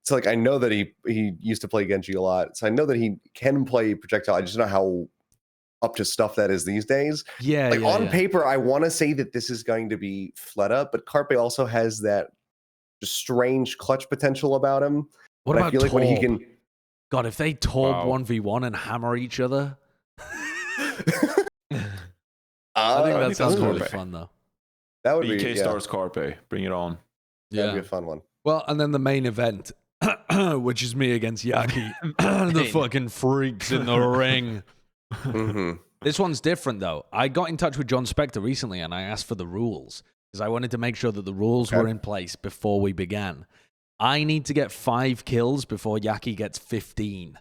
S2: So like, I know that he used to play Genji a lot. So I know that he can play projectile. I just don't know how up to stuff that is these days.
S3: Yeah,
S2: Like, on
S3: yeah.
S2: paper, I want to say that this is going to be Fleta, but Carpe also has that just strange clutch potential about him.
S3: What
S2: But
S3: about
S2: I feel like when he
S3: Torb?
S2: can.
S3: God, if they Torb
S4: Wow.
S3: 1v1 and hammer each other,
S2: I
S3: I think that
S4: think
S3: sounds
S4: that's
S3: really
S4: Carpe.
S3: fun, though.
S2: that would be
S4: BK
S2: yeah,
S4: Stars Carpe. Bring it on.
S2: that'd be a fun one.
S3: Well, and then the main event, which is me against Yaki, the fucking freaks in the ring.
S2: hmm
S3: This one's different, though. I got in touch with John Spector recently, and I asked for the rules because I wanted to make sure that the rules were in place before we began. I need to get 5 kills before Yaki gets 15.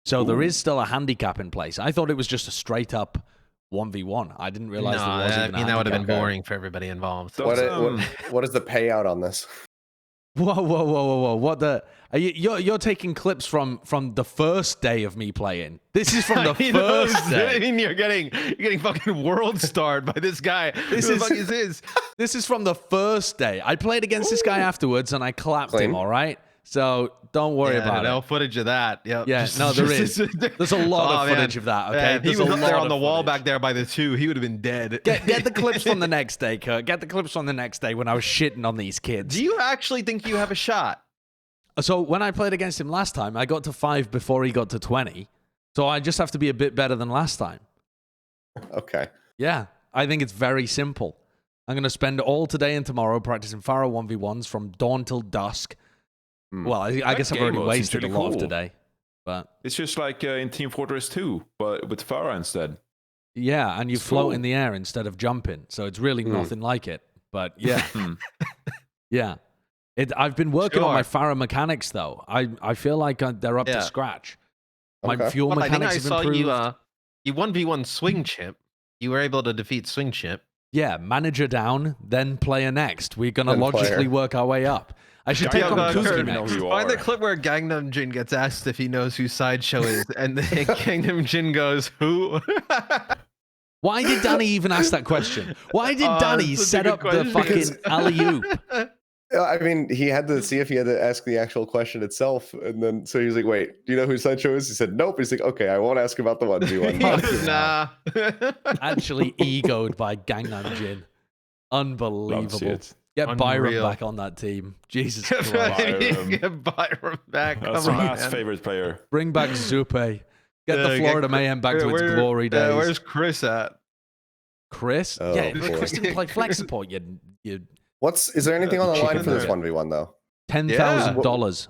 S3: So there is still a handicap in place. I thought it was just a straight up 1v1. I didn't realize there was even a
S1: that would have been
S3: handicap.
S1: boring for everybody involved.
S4: Does,
S2: What is the payout on this?
S3: Whoa! What the? You're taking clips from the first day of me playing. This is from the first
S1: I
S3: day.
S1: mean, you're getting fucking world starred by this guy.
S3: This
S1: Who
S3: is-
S1: the fuck is this?
S3: This is from the first day. I played against this guy afterwards, and I clapped
S2: Clean.
S3: him. All right, so don't worry about
S1: no
S3: it.
S1: footage of that. Yep.
S3: Yeah, no, there is. There's a lot of footage of that. Okay,
S1: Man, he
S3: There's
S1: was
S3: a
S1: up there
S3: lot
S1: on the
S3: of
S1: wall
S3: footage.
S1: back there by the 2. He would have been dead.
S3: Get the clips from the next day, Kurt. Get the clips from the next day when I was shitting on these kids.
S1: Do you actually think you have a shot?
S3: So when I played against him last time, I got to 5 before he got to 20. So I just have to be a bit better than last time.
S2: Okay.
S3: Yeah, I think it's very simple. I'm going to spend all today and tomorrow practicing Pharah 1v1s from dawn till dusk. Well, I guess I've
S4: game
S3: already
S4: mode seems
S3: wasted
S4: really
S3: a lot of
S4: cool.
S3: today. But
S4: It's just like in Team Fortress 2, but with Pharah instead.
S3: yeah, and you
S4: It's
S3: float
S4: cool.
S3: in the air instead of jumping. So it's really nothing like it. But yeah, yeah. I've been working on my Pharah mechanics, though. I feel like they're up to
S1: Yeah.
S3: scratch. My
S2: Okay.
S3: fuel
S1: Well, I think
S3: mechanics
S1: I
S3: have
S1: saw
S3: improved.
S1: you 1v1 swing chip. You were able to defeat swing chip.
S3: Yeah, manager down, then player next. We're going to
S2: Then
S3: logically
S2: player.
S3: work our way up. I should
S4: Yeah,
S3: take on
S4: yeah,
S3: Kuki
S4: Kurt,
S3: next.
S4: you
S1: Find the
S4: are.
S1: clip where Gangnam Jin gets asked if he knows who Sideshow is, and then Gangnam Jin goes, "Who?"
S3: Why did Danny even ask that question? Why did Danny
S1: that's such a
S3: set
S1: good
S3: up the
S1: question.
S3: fucking alley-oop?
S2: I mean, he had to see if he had to ask the actual question itself, and then so he was like, "Wait, do you know who Sideshow is?" He said, "Nope." He's like, "Okay, I won't ask about the 1v1."
S3: Fucking
S1: nah.
S3: Actually egoed by Gangnam Jin.
S4: Loves
S3: Unbelievable.
S4: it.
S3: Get Byron
S1: Unreal.
S3: back on that team. Jesus Christ.
S1: Get Byron back.
S4: That's
S1: Come on,
S4: Matt's
S1: man.
S4: favorite player.
S3: Bring back Zupe. Get the
S1: Get
S3: Florida Mayhem back to its glory days.
S1: Where's Chris at?
S3: Chris?
S2: Oh,
S3: yeah,
S2: boy.
S3: Chris didn't play flex support. You
S2: Is there anything on the line
S3: Chicken
S2: for this
S3: nugget.
S2: 1v1 though?
S3: $10,000.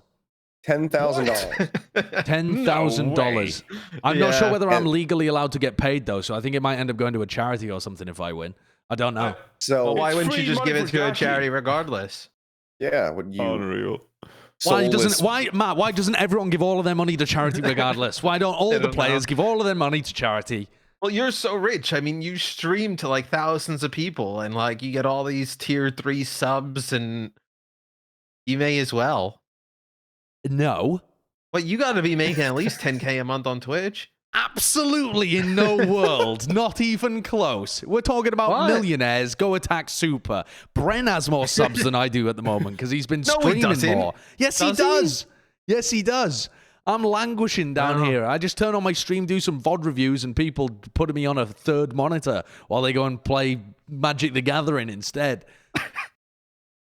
S2: $10,000.
S3: $10,000. I'm not sure
S1: Yeah.
S3: whether I'm
S2: And-
S3: legally allowed to get paid though, so I think it might end up going to a charity or something if I win. I don't know.
S2: So
S1: Well, why
S4: It's
S1: wouldn't you
S4: free
S1: just give
S4: money
S1: it
S4: for
S1: to a
S4: Jackie.
S1: charity regardless?
S2: yeah, would you?
S4: Unreal.
S2: soulless-
S3: Why doesn't everyone give all of their money to charity regardless? Why don't all
S1: I
S3: the
S1: don't
S3: players
S1: know.
S3: give all of their money to charity?
S1: Well, you're so rich. I mean, you stream to like thousands of people, and like you get all these tier 3 subs, and you may as well.
S3: No.
S1: But you got to be making at least 10K a month on Twitch.
S3: Absolutely in no world. Not even close. We're talking about millionaires. Go attack Super. Bren has more subs than I do at the moment because he's been streaming more. Yes, he does. Yes, he does. I'm languishing down here. I just turn on my stream, do some VOD reviews, and people putting me on a third monitor while they go and play Magic the Gathering instead.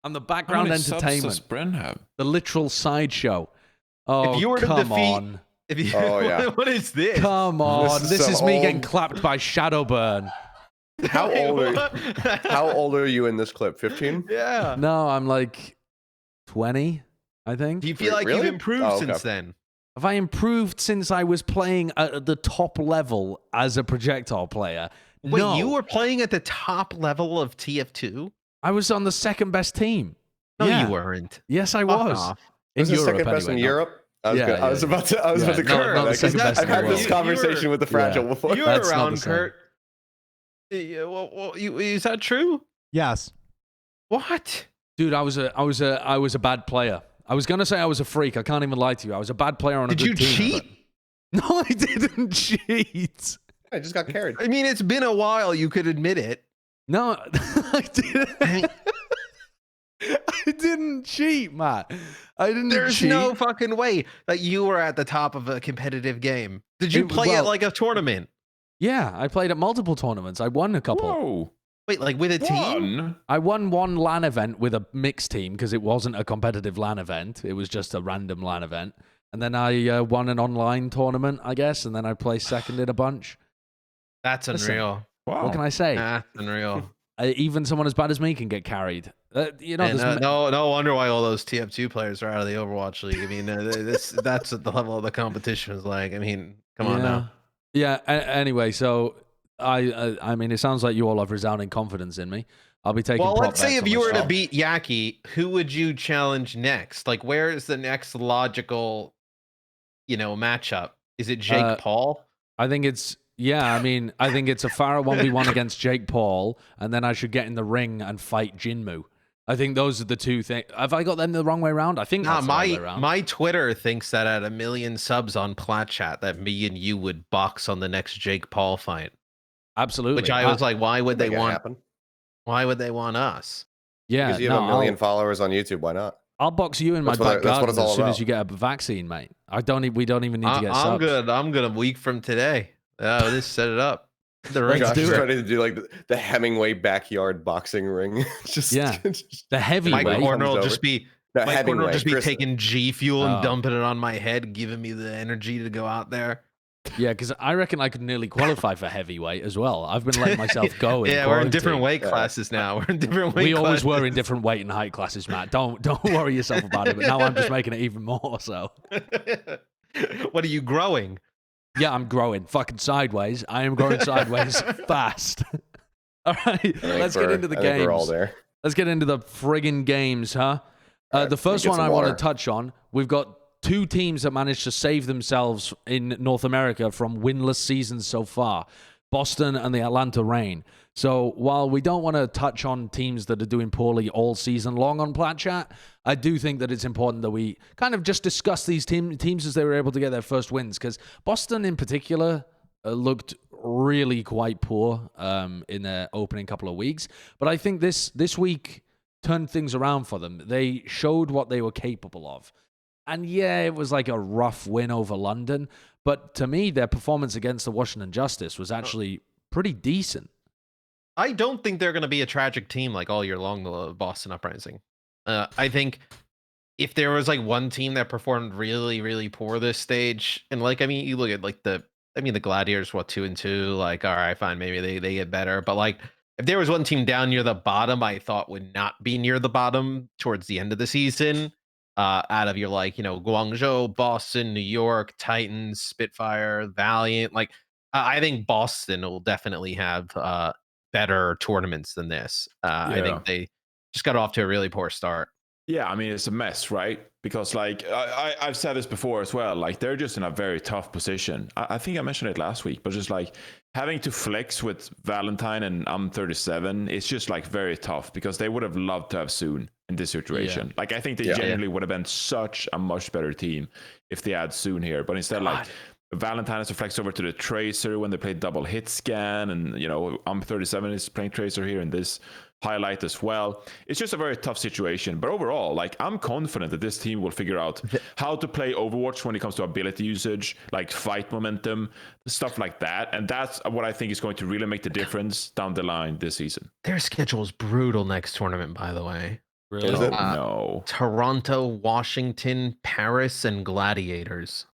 S3: I'm the background entertainment.
S4: Subs does Bren have?
S3: The literal sideshow. Oh,
S1: if you were to
S3: come
S1: defeat,
S3: on.
S1: If you,
S2: yeah.
S1: What is this?
S3: Come on. This is me getting clapped by Shadowburn.
S2: How old are you in this clip? 15?
S1: Yeah.
S3: No, I'm like 20, I think.
S1: Do you feel like you've improved since then?
S3: Have I improved since I was playing at the top level as a projectile player?
S1: Wait,
S3: no.
S1: you were playing at the top level of TF2?
S3: I was on the second best team.
S1: No, you weren't.
S3: Yes, I was.
S2: Was the second best in Europe? I was about to Kurt. I've had this conversation with the Fragile before.
S1: You were around, Kurt. Is that true?
S5: Yes.
S1: What?
S3: Dude, I was a bad player. I was gonna say I was a freak. I can't even lie to you. I was a bad player on a good team.
S1: Did you cheat?
S3: No, I didn't cheat.
S2: I just got carried.
S1: I mean, it's been a while. You could admit it.
S3: No, I didn't. I didn't cheat, Matt. I didn't
S1: There's
S3: cheat.
S1: no fucking way that you were at the top of a competitive game. Did you play at like a tournament?
S3: Yeah, I played at multiple tournaments. I won a couple.
S4: Whoa.
S1: Wait, like with a team?
S3: I won one LAN event with a mixed team because it wasn't a competitive LAN event. It was just a random LAN event. And then I won an online tournament, I guess, and then I placed second in a bunch.
S1: That's unreal.
S3: Wow. What can I say?
S1: That's unreal.
S3: Even someone as bad as me can get carried.
S1: No wonder why all those TF2 players are out of the Overwatch League. I mean, that's what the level of the competition is like. I mean, come on now.
S3: Yeah. Anyway, so I mean, it sounds like you all have resounding confidence in me. I'll be taking.
S1: Well, let's say if you were to beat Yaki, who would you challenge next? Like, where is the next logical, matchup? Is it Jake Paul?
S3: I think it's. Yeah, I mean, I think it's a Pharah 1v1 against Jake Paul, and then I should get in the ring and fight Jinmu. I think those are the two things. Have I got them the wrong way around? I think that's the wrong way around.
S1: My Twitter thinks that at 1 million subs on Plat chat, that me and you would box on the next Jake Paul fight.
S3: Absolutely.
S1: Which I was like, why would they want us?
S2: Yeah, because you have 1 million followers on YouTube. Why not?
S3: I'll box you in my back garden as soon as you get a vaccine, mate. We don't even need to get subs.
S1: I'm good. I'm good a week from today. Oh, this set it up.
S2: Josh is ready to do like the Hemingway backyard boxing ring.
S3: The heavyweight.
S1: My corner will just be
S2: Chris,
S1: taking G Fuel and dumping it on my head, giving me the energy to go out there.
S3: Yeah, because I reckon I could nearly qualify for heavyweight as well. I've been letting myself go.
S1: We're in different weight classes now. We're in different weight classes.
S3: We always were in different weight and height classes, Matt. Don't worry yourself about it. But now I'm just making it even more so.
S1: What are you growing?
S3: Yeah, I'm growing fucking sideways. I am growing sideways fast. All right, let's get into the games.
S2: We're all there.
S3: Let's get into the friggin' games, huh? The first one I want to touch on, we've got two teams that managed to save themselves in North America from winless seasons so far, Boston and the Atlanta Reign. So while we don't want to touch on teams that are doing poorly all season long on Plat Chat, I do think that it's important that we kind of just discuss these teams as they were able to get their first wins, because Boston in particular looked really quite poor in their opening couple of weeks. But I think this week turned things around for them. They showed what they were capable of. And yeah, it was like a rough win over London. But to me, their performance against the Washington Justice was actually pretty decent.
S1: I don't think they're going to be a tragic team like all year long, the Boston Uprising. I think if there was like one team that performed really, really poor this stage, and like, I mean, you look at like the Gladiators, 2-2, like, all right, fine, maybe they get better. But like, if there was one team down near the bottom, I thought would not be near the bottom towards the end of the season, out of your like, Guangzhou, Boston, New York, Titans, Spitfire, Valiant, like, I think Boston will definitely have better tournaments than this. I think they just got off to a really poor start.
S4: Yeah, I mean, it's a mess, right? because like I've said this before as well, like they're just in a very tough position. I think I mentioned it last week, but just like having to flex with Valentine and I'm37, it's just like very tough because they would have loved to have Soon in this situation. Like I think they genuinely would have been such a much better team if they had Soon here, but instead like Valentine has to flex over to the Tracer when they play double hit scan, and you know I'm37 is playing Tracer here in this highlight as well. It's just a very tough situation, but overall, like I'm confident that this team will figure out how to play Overwatch when it comes to ability usage, like fight momentum, stuff like that, and that's what I think is going to really make the difference down the line this season.
S1: Their schedule is brutal next tournament, by the way.
S3: Really?
S2: Is it?
S4: No.
S1: Toronto, Washington, Paris, and Gladiators.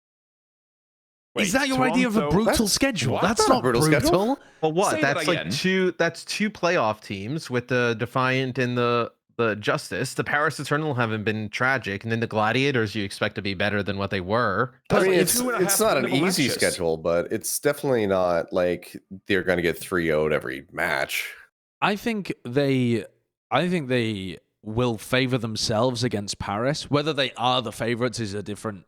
S4: Wait,
S3: is that your idea of a brutal schedule?
S4: what?
S3: That's not brutal.
S1: Well, what?
S4: Say that
S1: That's like
S4: again.
S1: That's two playoff teams with the Defiant and the Justice. The Paris Eternal haven't been tragic, and then the Gladiators you expect to be better than what they were.
S2: I mean,
S4: It's
S2: it's not an
S4: winnable
S2: easy
S4: matches.
S2: schedule, but it's definitely not like they're going to get 3-0'd every match.
S3: I think they will favor themselves against Paris. Whether they are the favorites is a different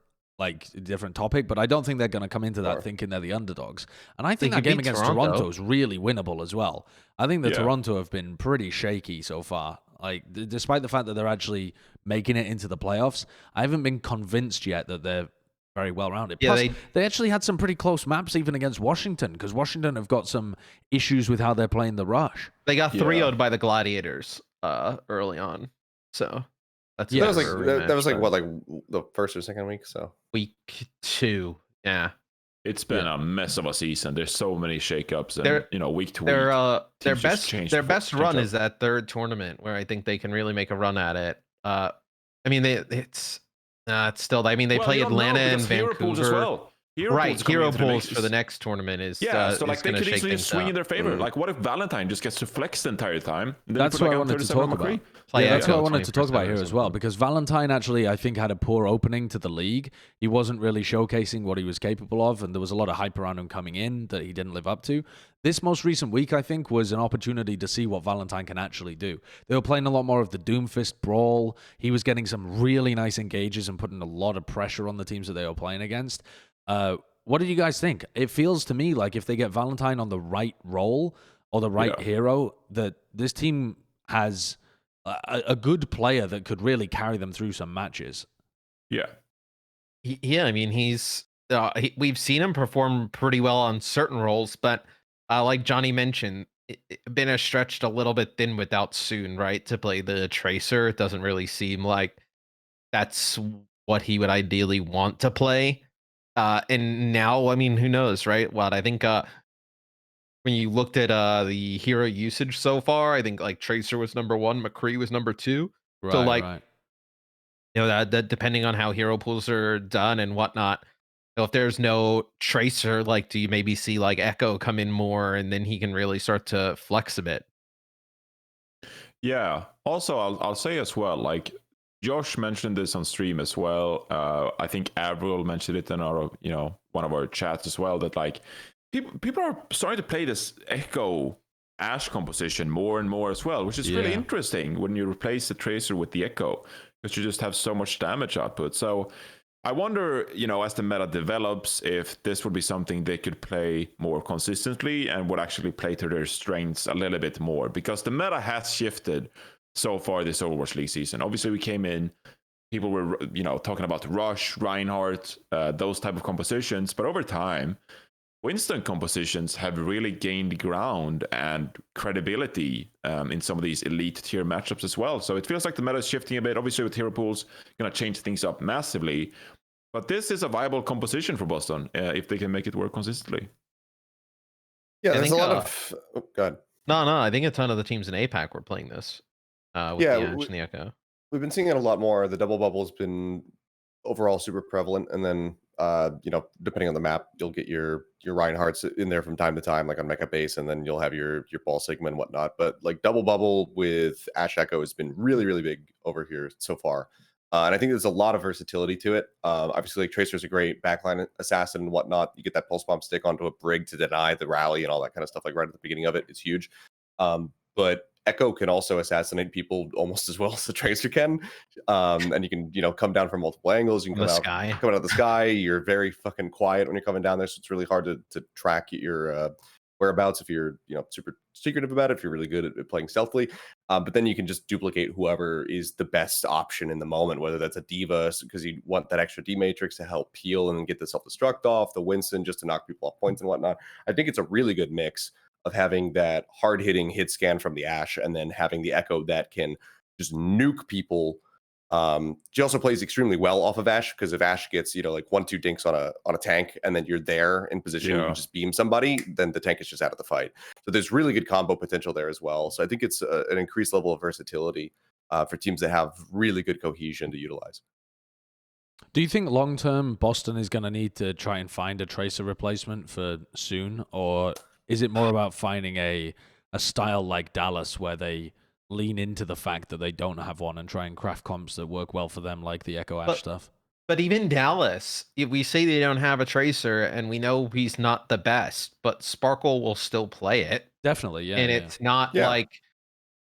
S3: topic, but I don't think they're going to come into that thinking they're the underdogs. And I think
S1: They
S3: that
S1: could
S3: game
S1: beat
S3: against Toronto is really winnable as well. I think that Toronto have been pretty shaky so far. Like, despite the fact that they're actually making it into the playoffs, I haven't been convinced yet that they're very well-rounded.
S1: Yeah,
S3: Plus, they actually had some pretty close maps even against Washington, because Washington have got some issues with how they're playing the rush.
S1: They got 3-0'd by the Gladiators early on, so that's
S2: that was like what, like the first or second week? So
S1: week 2, yeah.
S4: It's been a mess of a season. There's so many shakeups, and week to week.
S1: Their best run is that third tournament where I think they can really make a run at it. I mean, it's still. I mean, they play Atlanta and Vancouver
S4: as well.
S1: Hero pools for the next tournament is
S4: so like they could easily swing in their favor.
S1: Mm-hmm.
S4: Like, what if Valentine just gets to flex the entire time?
S3: That's what I wanted to talk about. That's what I wanted to talk about here as well, because Valentine actually, I think, had a poor opening to the league. He wasn't really showcasing what he was capable of, and there was a lot of hype around him coming in that he didn't live up to. This most recent week, I think, was an opportunity to see what Valentine can actually do. They were playing a lot more of the Doomfist brawl. He was getting some really nice engages and putting a lot of pressure on the teams that they were playing against. What do you guys think? It feels to me like if they get Valentine on the right role or the right hero, that this team has a good player that could really carry them through some matches.
S1: Yeah, I mean, we've seen him perform pretty well on certain roles, but like Johnny mentioned, been stretched a little bit thin without Soon, right? To play the Tracer, it doesn't really seem like that's what he would ideally want to play. And now, I mean, who knows, right? What I think when you looked at the hero usage so far, I think like Tracer was number 1, McCree was number 2.
S3: Right,
S1: so like, that depending on how hero pools are done and whatnot, if there's no Tracer, like, do you maybe see like Echo come in more, and then he can really start to flex a bit?
S4: Yeah. Also, I'll say as well, like, Josh mentioned this on stream as well. I think Avril mentioned it in our, one of our chats as well, that like people are starting to play this Echo Ashe composition more and more as well, which is really interesting when you replace the Tracer with the Echo, because you just have so much damage output. So I wonder, as the meta develops, if this would be something they could play more consistently and would actually play to their strengths a little bit more, because the meta has shifted so far this Overwatch League season. Obviously, we came in, people were, talking about Rush, Reinhardt, those type of compositions. But over time, Winston compositions have really gained ground and credibility in some of these elite tier matchups as well. So it feels like the meta is shifting a bit. Obviously, with hero pools, going to change things up massively. But this is a viable composition for Boston if they can make it work consistently.
S2: Yeah, there's a lot of... Oh, go ahead.
S1: No, I think a ton of the teams in APAC were playing this. With the Ashe and the Echo.
S2: We've been seeing it a lot more. The double bubble has been overall super prevalent, and then depending on the map, you'll get your Reinhardts in there from time to time, like on Mecha Base, and then you'll have your Ball Sigma and whatnot. But like double bubble with Ashe Echo has been really, really big over here so far. And I think there's a lot of versatility to it. Obviously, like Tracer's a great backline assassin and whatnot. You get that pulse bomb stick onto a Brig to deny the rally and all that kind of stuff. Like right at the beginning of it, it's huge. But Echo can also assassinate people almost as well as the Tracer can. And you can, come down from multiple angles. You can come out of the sky. You're very fucking quiet when you're coming down there, so it's really hard to track your whereabouts if you're, super secretive about it, if you're really good at playing stealthily. But then you can just duplicate whoever is the best option in the moment, whether that's a Diva because you want that extra D matrix to help peel and get the self-destruct off, the Winston just to knock people off points and whatnot. I think it's a really good mix of having that hard-hitting hit scan from the Ashe and then having the Echo that can just nuke people. She also plays extremely well off of Ashe because if Ashe gets, like 1-2 dinks on a tank and then you're there in position, you can just beam somebody, then the tank is just out of the fight. So there's really good combo potential there as well. So I think it's an increased level of versatility for teams that have really good cohesion to utilize.
S3: Do you think long-term Boston is going to need to try and find a Tracer replacement for soon, or is it more about finding a style like Dallas where they lean into the fact that they don't have one and try and craft comps that work well for them, like the Echo Ashe stuff?
S1: But even Dallas, if we say they don't have a Tracer and we know he's not the best, but Sparkle will still play it.
S3: Definitely, yeah.
S1: And it's not like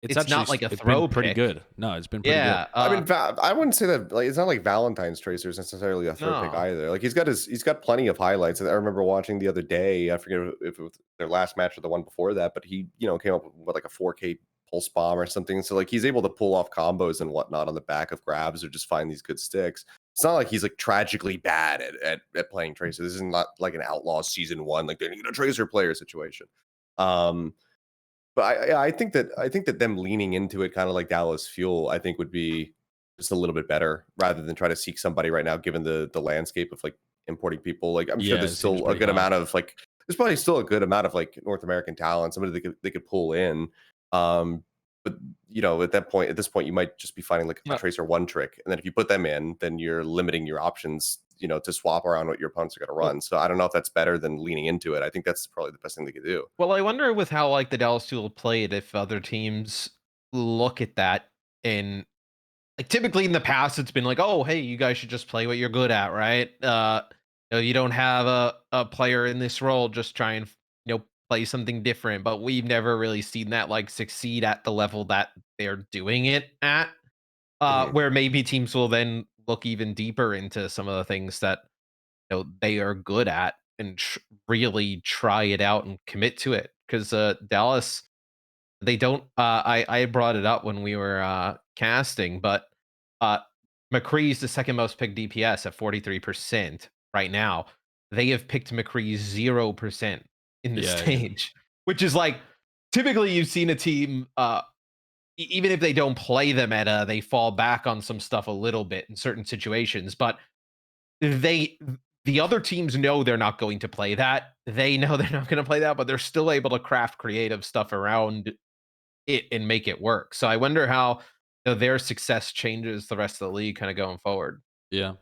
S1: it's not like a throw
S3: been pretty good. No, it's been pretty good.
S2: I mean, I wouldn't say that. Like, it's not like Valentine's Tracer is necessarily a throw pick either. Like, he's got plenty of highlights. I remember watching the other day. I forget if it was their last match or the one before that, but he, came up with like a 4K pulse bomb or something. So like, he's able to pull off combos and whatnot on the back of grabs or just find these good sticks. It's not like he's like tragically bad at playing Tracer. This is not like an Outlaws season 1, like they need a Tracer player situation. But I think that them leaning into it, kind of like Dallas Fuel, I think would be just a little bit better rather than try to seek somebody right now, given the landscape of like importing people. Like I'm sure there's still a good amount of like, there's probably still a good amount of like North American talent, somebody they could pull in. But at this point, you might just be finding like a Tracer one trick, and then if you put them in, then you're limiting your options, to swap around what your opponents are going to run. So I don't know if that's better than leaning into it. I think that's probably the best thing they could do.
S1: Well, I wonder with how like the Dallas Fuel played, if other teams look at that and like typically in the past, it's been like, oh, hey, you guys should just play what you're good at, right? You don't have a player in this role, just try and play something different. But we've never really seen that like succeed at the level that they're doing it at. Where maybe teams will then look even deeper into some of the things that they are good at and really try it out and commit to it. Because Dallas, they don't. I brought it up when we were casting, but McCree's the second most picked DPS at 43% right now. They have picked McCree 0% in the stage, which is like typically you've seen a team. Even if they don't play the meta, they fall back on some stuff a little bit in certain situations. But the other teams know they're not going to play that. They know they're not going to play that, but they're still able to craft creative stuff around it and make it work. So I wonder how their success changes the rest of the league kind of going forward.
S3: Yeah,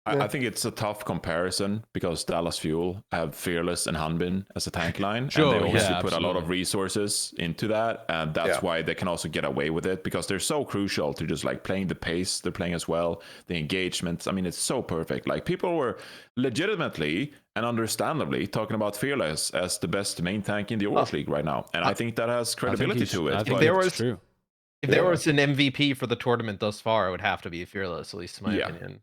S4: I think it's a tough comparison because Dallas Fuel have Fearless and Hanbin as a tank line. And they obviously put a lot of resources into that. And that's why they can also get away with it, because they're so crucial to just like playing the pace they're playing as well. The engagements. I mean, it's so perfect. Like people were legitimately and understandably talking about Fearless as the best main tank in the Overwatch League right now. And I think that has credibility to it.
S3: I think it's true.
S1: If there was an MVP for the tournament thus far, it would have to be Fearless, at least in my opinion.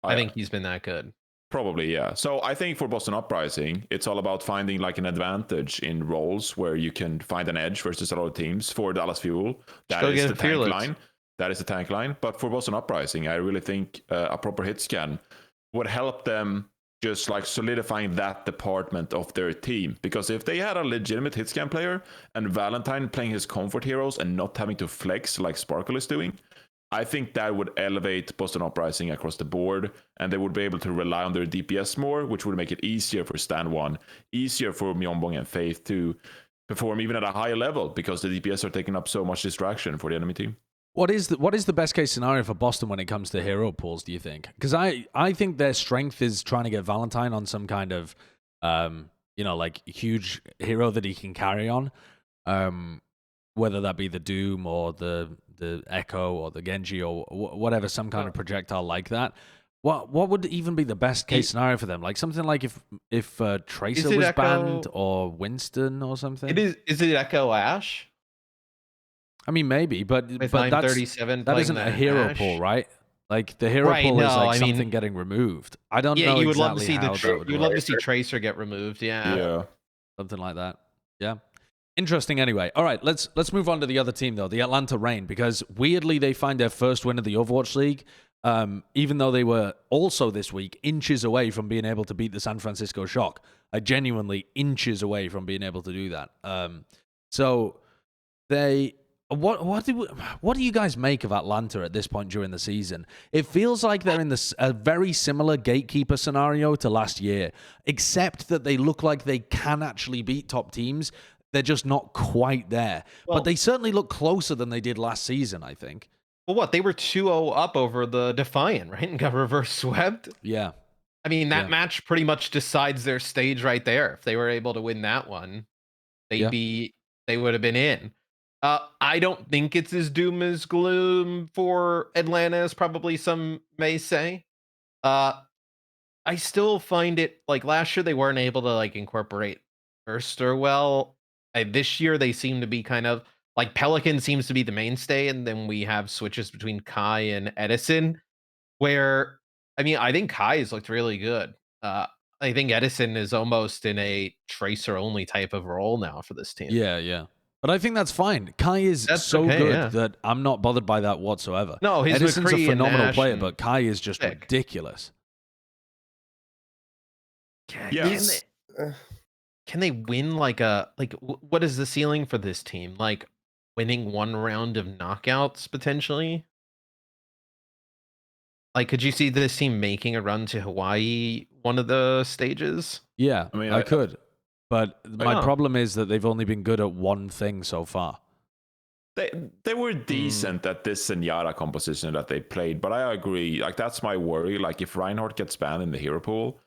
S1: I think he's been that good.
S4: Probably, yeah. So I think for Boston Uprising, it's all about finding like an advantage in roles where you can find an edge versus a lot of teams. For Dallas Fuel, that is the tank line. That is the tank line. But for Boston Uprising, I really think a proper hit scan would help them just like solidifying that department of their team. Because if they had a legitimate hit scan player and Valentine playing his comfort heroes and not having to flex like Sparkle is doing, I think that would elevate Boston Uprising across the board, and they would be able to rely on their DPS more, which would make it easier for Stan One, easier for Myeongbong and Faith to perform even at a higher level, because the DPS are taking up so much distraction for the enemy team.
S3: What is the best case scenario for Boston when it comes to hero pools, do you think? Because I think their strength is trying to get Valentine on some kind of like huge hero that he can carry on, whether that be the Doom or the Echo or the Genji or whatever, some kind of projectile like that. What would even be the best case scenario for them? Like something like if Tracer was banned or Winston or something?
S1: Is it Echo Ashe?
S3: I mean, maybe, but
S1: With
S3: that
S1: 937
S3: isn't a hero pool, right? Like the hero pool is like something getting removed. I don't know
S1: you would
S3: exactly
S1: love to see
S3: how that would
S1: you would
S3: work.
S1: love to see Tracer get removed.
S4: Yeah.
S3: Something like that. Yeah. Interesting anyway. All right, let's move on to the other team though, the Atlanta Reign, because weirdly they find their first win of the Overwatch League, even though they were also this week inches away from being able to beat the San Francisco Shock. Genuinely inches away from being able to do that. So they what do you guys make of Atlanta at this point during the season? It feels like they're in a very similar gatekeeper scenario to last year, except that they look like they can actually beat top teams. They're just not quite there. But they certainly look closer than they did last season, I think.
S1: Well, what? They were 2-0 up over the Defiant, right? And got reverse swept.
S3: Yeah.
S1: I mean, that match pretty much decides their stage right there. If they were able to win that one, they would have been in. I don't think it's as doom as gloom for Atlanta as probably some may say. I still find it like last year they weren't able to like incorporate Erster well. This year they seem to be kind of like Pelican seems to be the mainstay, and then we have switches between Kai and Edison, where I mean I think Kai has looked really good. I think Edison is almost in a tracer only type of role now for this team.
S3: Yeah. But I think that's fine. Kai is good that I'm not bothered by that whatsoever.
S1: No, he's
S3: Edison's a phenomenal player,
S1: but
S3: Kai is just ridiculous.
S1: Yes. Can they win what is the ceiling for this team? Like winning one round of knockouts potentially? Like, could you see this team making a run to Hawaii one of the stages?
S3: Yeah, I mean, I could. But my problem is that they've only been good at one thing so far.
S4: They were decent at this Zenyatta composition that they played, but I agree. Like, that's my worry. Like, if Reinhardt gets banned in the hero pool,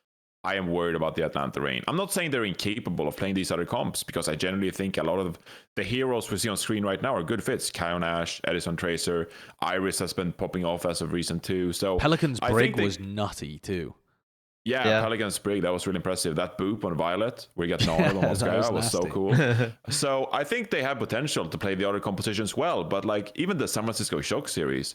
S4: I am worried about the Atlanta Reign. I'm not saying they're incapable of playing these other comps, because I generally think a lot of the heroes we see on screen right now are good fits. Kion Ash, Edison Tracer, Iris has been popping off as of recent too. So
S3: Pelican's Brig was nutty too.
S4: Yeah, Pelican's Brig, that was really impressive. That boop on Violet, where you get Gnarl on Moscow, was so cool. So I think they have potential to play the other compositions well, but like even the San Francisco Shock series,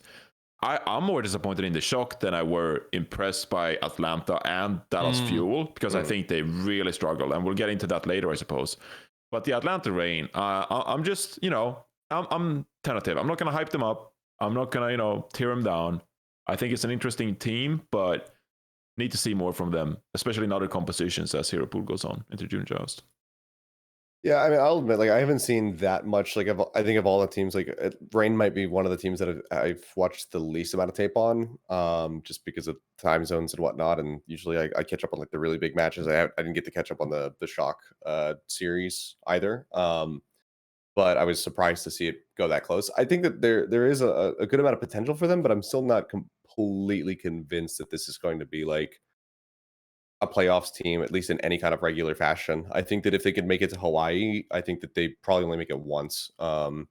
S4: I'm more disappointed in the Shock than I were impressed by Atlanta and Dallas Fuel, because I think they really struggle, and we'll get into that later, I suppose. But the Atlanta Reign, I'm just, I'm tentative. I'm not going to hype them up. I'm not going to, tear them down. I think it's an interesting team, but need to see more from them, especially in other compositions as Hero Pool goes on into June Joust.
S2: Yeah, I mean, I'll admit, like, I haven't seen that much. Like, I think of all the teams, like, Rain might be one of the teams that I've watched the least amount of tape on, just because of time zones and whatnot. And usually, I catch up on like the really big matches. I didn't get to catch up on the Shock series either. But I was surprised to see it go that close. I think that there is a good amount of potential for them, but I'm still not completely convinced that this is going to be like a playoffs team, at least in any kind of regular fashion. I think that if they could make it to Hawaii, I think that they probably only make it once. And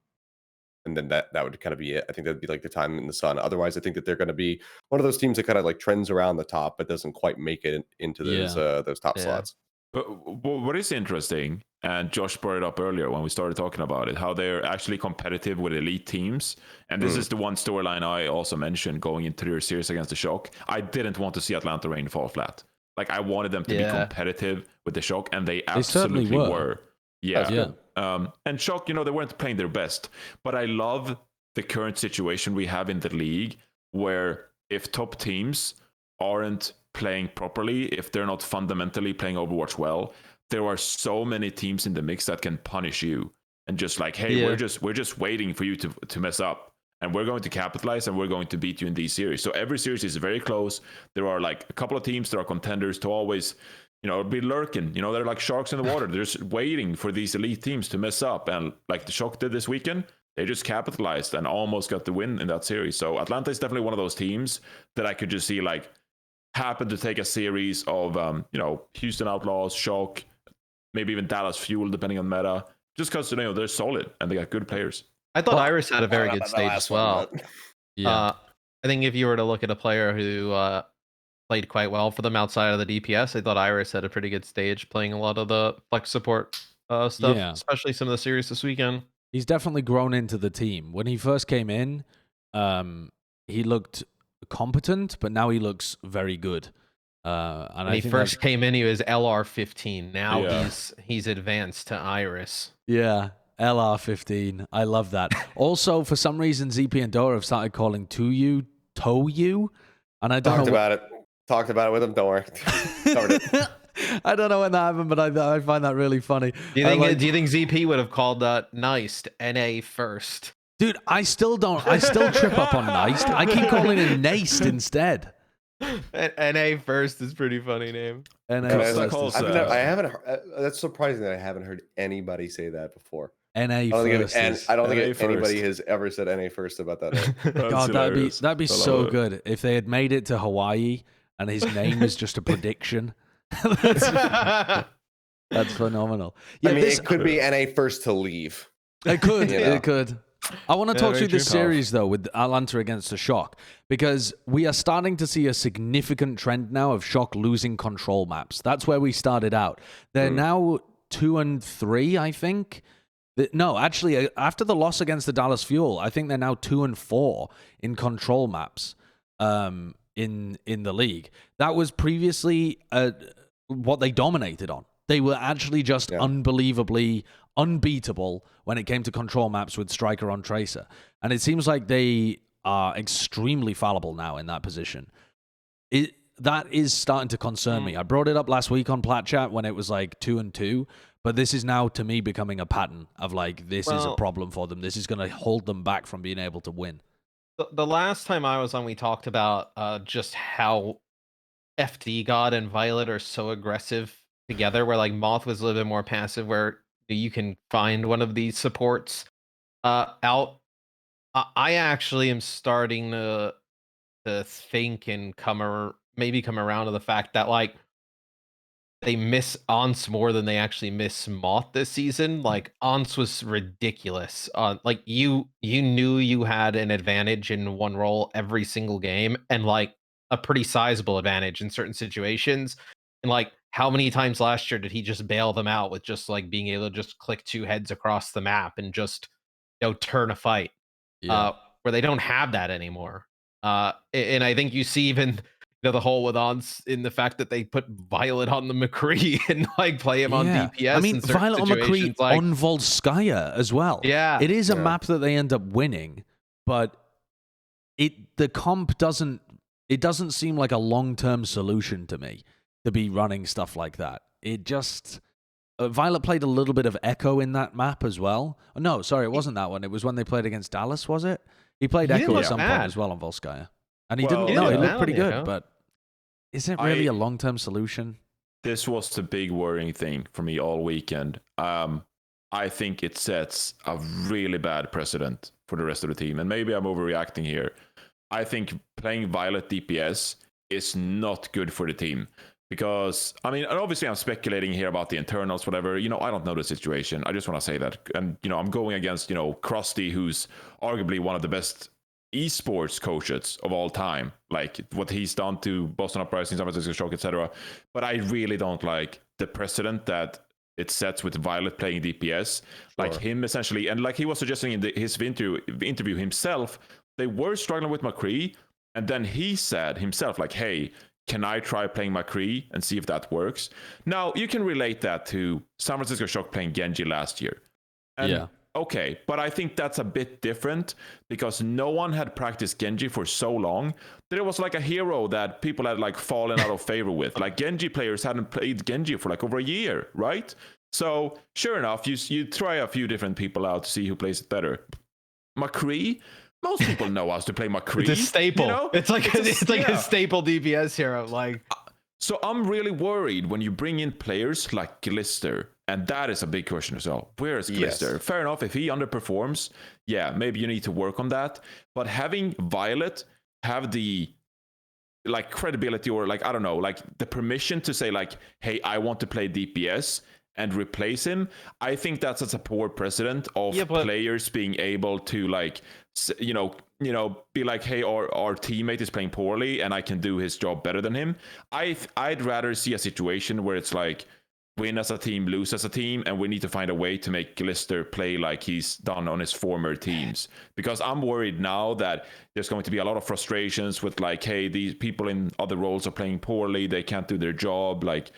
S2: then that would kind of be it. I think that'd be like the time in the sun. Otherwise, I think that they're going to be one of those teams that kind of like trends around the top, but doesn't quite make it into those top slots.
S4: But what is interesting, and Josh brought it up earlier when we started talking about it, how they're actually competitive with elite teams. And this is the one storyline I also mentioned going into their series against the Shock. I didn't want to see Atlanta Reign fall flat. Like, I wanted them to be competitive with the Shock, and they absolutely were. Yeah. And Shock, they weren't playing their best. But I love the current situation we have in the league, where if top teams aren't playing properly, if they're not fundamentally playing Overwatch well, there are so many teams in the mix that can punish you and just like, hey, we're just waiting for you to mess up, and we're going to capitalize, and we're going to beat you in these series. So every series is very close. There are like a couple of teams that are contenders to always, be lurking. They're like sharks in the water. They're just waiting for these elite teams to mess up, and like the Shock did this weekend, they just capitalized and almost got the win in that series. So Atlanta is definitely one of those teams that I could just see like happen to take a series of Houston Outlaws, Shock, maybe even Dallas Fuel, depending on meta, just because they're solid and they got good players.
S1: I thought Iris had a very good stage as well. I think if you were to look at a player who played quite well for them outside of the DPS, I thought Iris had a pretty good stage, playing a lot of the flex support stuff, especially some of the series this weekend.
S3: He's definitely grown into the team. When he first came in, he looked competent, but now he looks very good. And
S1: when he first came in, he was LR15. Now he's advanced to Iris.
S3: Yeah, LR15. I love that. Also, for some reason, ZP and Dora have started calling Toyu, and I don't know.
S2: Talked about it with him. Don't worry.
S3: I don't know when that happened, but I find that really funny.
S1: Do you think ZP would have called Neist NA first?
S3: Dude, I still trip up on Neist. I keep calling it Neist instead.
S1: NA first is pretty funny name.
S3: NA
S2: first. I haven't. That's surprising that I haven't heard anybody say that before.
S3: NA first.
S2: I don't think anybody has ever said NA first about that name.
S3: God, that'd be so good if they had made it to Hawaii and his name is just a prediction. That's phenomenal. Yeah,
S2: I mean, it could be NA first to leave.
S3: It could. It could. I want to talk through this series, though, with Atlanta against the Shock, because we are starting to see a significant trend now of Shock losing control maps. That's where we started out. They're now 2-3, I think. No, actually, after the loss against the Dallas Fuel, I think they're now 2-4 in control maps in the league. That was previously what they dominated on. They were actually just unbelievably unbeatable when it came to control maps with Striker on Tracer. And it seems like they are extremely fallible now in that position. That is starting to concern me. I brought it up last week on Plat Chat when it was like 2-2, but this is now to me becoming a pattern of like, this is a problem for them. This is going to hold them back from being able to win.
S1: The last time I was on, we talked about just how FD God and Violet are so aggressive together, where like Moth was a little bit more passive, where you can find one of these supports out. I actually am starting to think and come around to the fact that like they miss Once more than they actually miss Moth this season. Like Once was ridiculous. Like you knew you had an advantage in one role every single game, and like a pretty sizable advantage in certain situations. And like, how many times last year did he just bail them out with just like being able to just click two heads across the map and just turn a fight? Where they don't have that anymore. And I think you see even the whole with Ons in the fact that they put Violet on the McCree and like play him on DPS.
S3: I mean, Violet on McCree on Volskaya as well.
S1: Yeah,
S3: it is a map that they end up winning, but the comp doesn't seem like a long-term solution to me to be running stuff like that. It just Violet played a little bit of Echo in that map as well. No, sorry, it wasn't that one. It was when they played against Dallas, was it? He played Echo at some point as well on Volskaya. And he didn't. No, he looked pretty good, but is it really a long-term solution?
S4: This was the big worrying thing for me all weekend. I think it sets a really bad precedent for the rest of the team. And maybe I'm overreacting here. I think playing Violet DPS is not good for the team. Because, I mean, and obviously I'm speculating here about the internals, whatever. I don't know the situation. I just want to say that. And, I'm going against, Krusty, who's arguably one of the best esports coaches of all time. Like, what he's done to Boston Uprising, San Francisco Shock, etc. But I really don't like the precedent that it sets with Violet playing DPS. Sure. Like, him essentially, and like he was suggesting in his interview himself, they were struggling with McCree. And then he said himself, like, hey, can I try playing McCree and see if that works? Now, you can relate that to San Francisco Shock playing Genji last year. And, okay, but I think that's a bit different because no one had practiced Genji for so long that it was like a hero that people had like fallen out of favor with. Like Genji players hadn't played Genji for like over a year, right? So sure enough, you try a few different people out to see who plays it better. McCree? Most people know how to play McCree.
S1: It's a staple. It's like a staple DPS hero. Like,
S4: so I'm really worried when you bring in players like Glister, and that is a big question as well. Where is Glister? Fair enough, if he underperforms, maybe you need to work on that. But having Violet have the like credibility or like I don't know, like the permission to say like, hey, I want to play DPS and replace him, I think that's a poor precedent of players being able to like, be like, hey, our teammate is playing poorly and I can do his job better than him. I'd rather see a situation where it's like, win as a team, lose as a team, and we need to find a way to make Glister play like he's done on his former teams. Because I'm worried now that there's going to be a lot of frustrations with like, hey, these people in other roles are playing poorly, they can't do their job, like,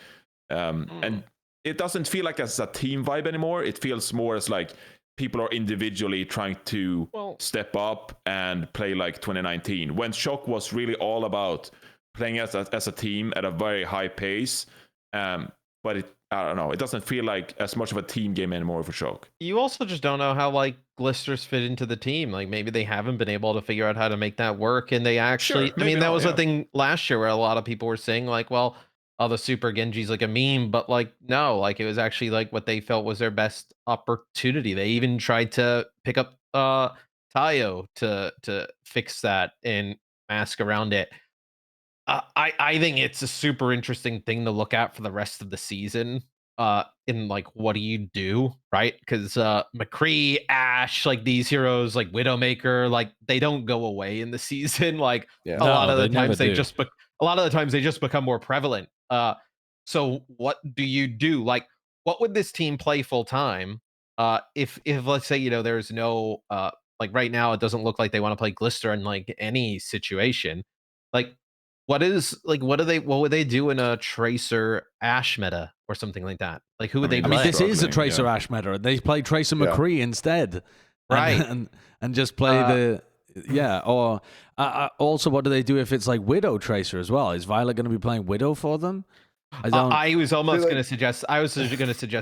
S4: and it doesn't feel like as a team vibe anymore. It feels more as like people are individually trying to step up and play like 2019, when Shock was really all about playing as a team at a very high pace. But I don't know. It doesn't feel like as much of a team game anymore for Shock.
S1: You also just don't know how like Glisters fit into the team. Like maybe they haven't been able to figure out how to make that work, and they actually. I mean, that was a thing last year where a lot of people were saying like, well, oh, the Super Genji's like a meme, but like no, like it was actually like what they felt was their best opportunity. They even tried to pick up Tayo to fix that and mask around it. I think it's a super interesting thing to look at for the rest of the season. In like, what do you do, right? Because McCree, Ash, like these heroes, like Widowmaker, like they don't go away in the season. Like a lot of the times they just become more prevalent. So what do you do? Like, what would this team play full time? If let's say there's no like right now it doesn't look like they want to play Glister in like any situation. Like what would they do in a Tracer Ash meta or something like that? Like who would they play?
S3: I mean, this is a Tracer Ash meta. They play Tracer McCree instead.
S1: Right.
S3: And just play or also what do they do if it's like Widow Tracer as well? Is Violet going to be playing Widow for them?
S1: I was almost going to suggest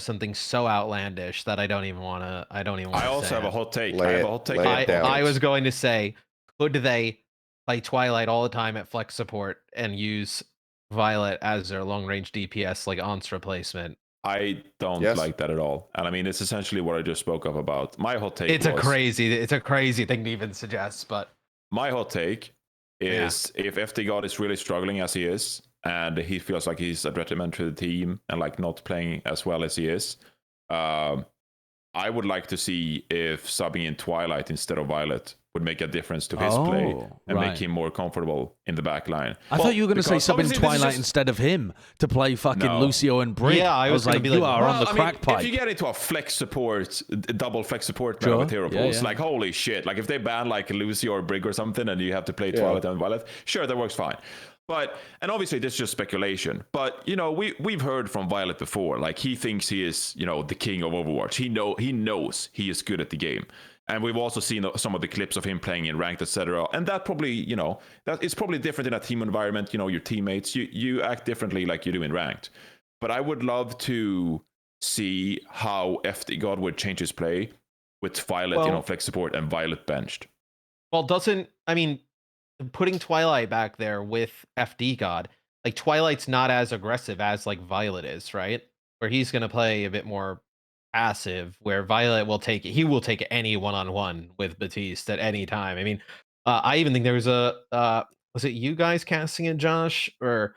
S1: something so outlandish that I don't even want to
S4: I also have a hot take.
S1: I was going to say, could they play Twilight all the time at flex support and use Violet as their long range DPS like On's replacement?
S4: I don't like that at all. And I mean, it's essentially what I just spoke of about. My hot take
S1: it's a crazy thing to even suggest, but
S4: my hot take is if FD God is really struggling as he is, and he feels like he's a detriment to the team and like not playing as well as he is, I would like to see if subbing in Twilight instead of Violet would make a difference to his play and make him more comfortable in the back line.
S3: I thought you were going to say subbing Twilight instead of him to play fucking Lucio and Bren.
S1: Yeah, I was like, you
S3: are on the crack pipe.
S4: If you get into a flex support, double flex support with hero pools, like holy shit. Like if they ban like Lucio or Brig or something and you have to play Twilight and Violet, sure, that works fine. But, and obviously this is just speculation, but we've heard from Violet before, like he thinks he is, the king of Overwatch. He knows he is good at the game. And we've also seen some of the clips of him playing in ranked, etc. And that probably, that it's probably different in a team environment. Your teammates, you act differently like you do in ranked. But I would love to see how FD God would change his play with Violet, flex support and Violet benched.
S1: Well, putting Twilight back there with FD God, like Twilight's not as aggressive as like Violet is, right? Where he's going to play a bit more passive, where Violet will take any one-on-one with Batiste at any time. I mean, I even think there was was it you guys casting it, Josh, or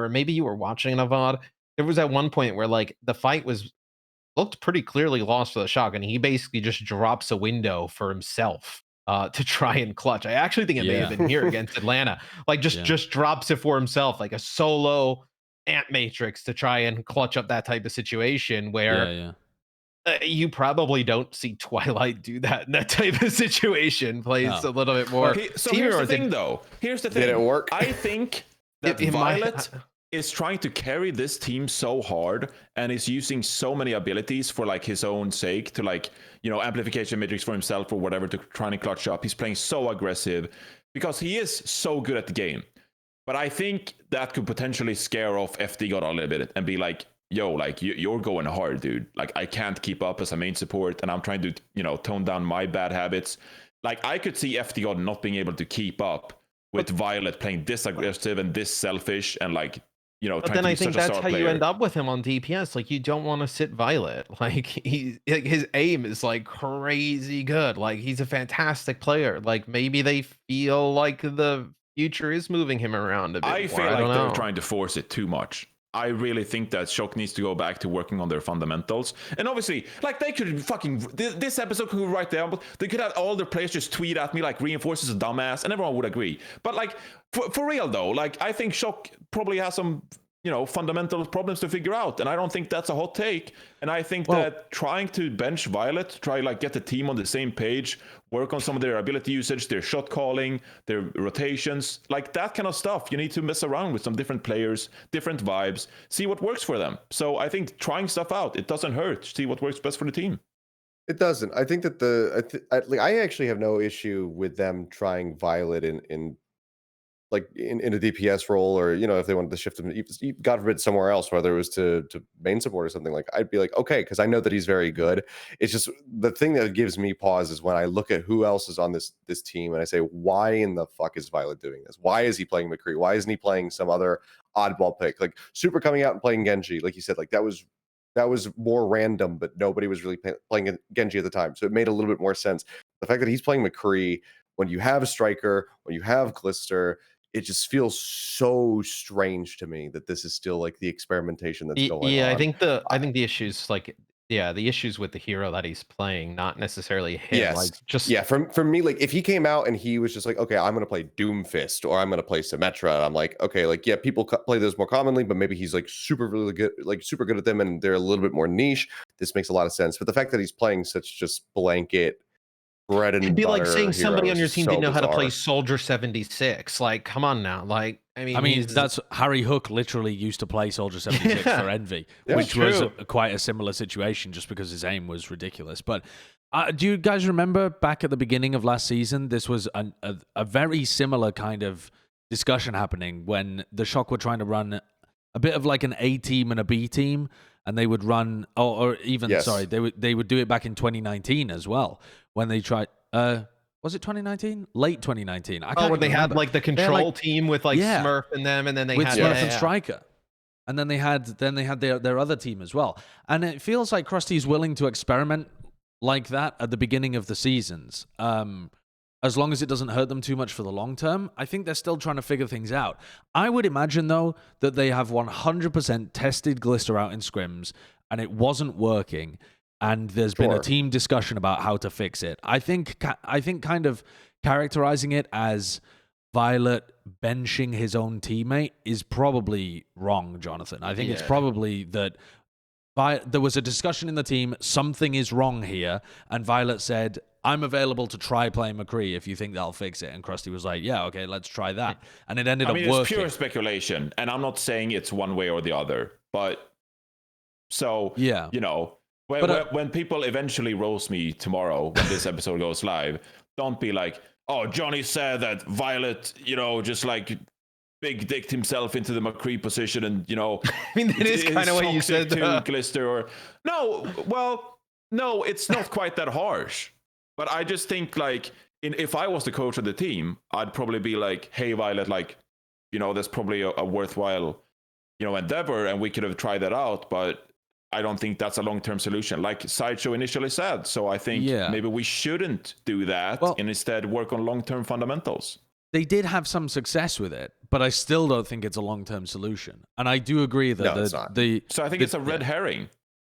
S1: maybe you were watching an VOD? There was at one point where like the fight looked pretty clearly lost for the Shock, and he basically just drops a window for himself to try and clutch. I actually think it may have been here against Atlanta. Like just drops it for himself, like a solo Ant Matrix to try and clutch up that type of situation where you probably don't see Twilight do that in that type of situation. Plays a little bit more.
S4: So here's the thing, though. Here's the thing.
S2: Did it work?
S4: I think that Violet is trying to carry this team so hard and is using so many abilities for like his own sake to like, amplification matrix for himself or whatever to try and clutch up. He's playing so aggressive because he is so good at the game. But I think that could potentially scare off FD God a little bit and be like, yo, like you're going hard, dude. Like I can't keep up as a main support and I'm trying to, tone down my bad habits. Like I could see FD God not being able to keep up with Violet playing this aggressive and this selfish and like,
S1: but then I think that's how you end up with him on DPS. Like you don't want to sit Violet. Like his aim is like crazy good. Like he's a fantastic player. Like maybe they feel like the future is moving him around a bit.
S4: I feel like they're trying to force it too much. I really think that Shock needs to go back to working on their fundamentals. And obviously, like they could this episode could go right there. They could have all their players just tweet at me like Reinforces a dumbass and everyone would agree. But like for real though, like I think Shock probably has some, fundamental problems to figure out. And I don't think that's a hot take. And I think that trying to bench Violet, get the team on the same page, work on some of their ability usage, their shot calling, their rotations, like that kind of stuff. You need to mess around with some different players, different vibes, see what works for them. So I think trying stuff out, it doesn't hurt. See what works best for the team.
S2: It doesn't. I think that I actually have no issue with them trying Violet in a DPS role, or if they wanted to shift him, God forbid, somewhere else, whether it was to main support or something. Like, I'd be like, okay, because I know that he's very good. It's just the thing that gives me pause is when I look at who else is on this team and I say, why in the fuck is Violet doing this? Why is he playing McCree? Why isn't he playing some other oddball pick, like Super coming out and playing Genji? Like you said, like that was more random, but nobody was really playing Genji at the time, so it made a little bit more sense. The fact that he's playing McCree when you have a striker, when you have Glister, it just feels so strange to me that this is still like the experimentation that's going on.
S1: Yeah, I think the issues the issues with the hero that he's playing, not necessarily him.
S2: Yes. For me, like if he came out and he was just like, okay, I'm gonna play Doomfist or I'm gonna play Symmetra, and I'm like, okay, like people play those more commonly, but maybe he's like super good at them and they're a little bit more niche. This makes a lot of sense. But the fact that he's playing such just blanket bread and butter,
S1: it'd be like saying somebody on your team didn't know how to play
S2: bizarre.
S1: Soldier 76. Like, come on now. Like, I mean,
S3: that's Harry Hook literally used to play Soldier 76 for Envy,
S2: Yeah,
S3: which was quite a similar situation just because his aim was ridiculous. But do you guys remember back at the beginning of last season, this was a very similar kind of discussion happening when the Shock were trying to run a bit of like an A team and a B team, and they would run, they would do it back in 2019 as well when they tried. Was it 2019? Late 2019.
S1: Where they had like the control team with like Smurf and them, and then they had
S3: Smurf and Striker, and then they had their other team as well. And it feels like Krusty's willing to experiment like that at the beginning of the seasons, as long as it doesn't hurt them too much for the long term. I think they're still trying to figure things out. I would imagine though that they have 100% tested Glister out in scrims, and it wasn't working. And there's been a team discussion about how to fix it. I think kind of characterizing it as Violet benching his own teammate is probably wrong, Jonathan. I think it's probably that there was a discussion in the team, something is wrong here, and Violet said, I'm available to try playing McCree if you think that'll fix it. And Krusty was like, yeah, okay, let's try that. And it ended up working.
S4: It's pure speculation, and I'm not saying it's one way or the other, but when people eventually roast me tomorrow when this episode goes live, don't be like, oh, Johnny said that Violet, just like big dicked himself into the McCree position, and
S1: I mean, that is kind of what you said
S4: to Glister. Or no, it's not quite that harsh. But I just think like if I was the coach of the team, I'd probably be like, hey, Violet, like, that's probably a worthwhile, endeavor, and we could have tried that out, but I don't think that's a long-term solution, like Sideshow initially said. So I think maybe we shouldn't do that and instead work on long-term fundamentals.
S3: They did have some success with it, but I still don't think it's a long-term solution. And I do agree that
S2: it's not.
S4: So I think it's a red herring.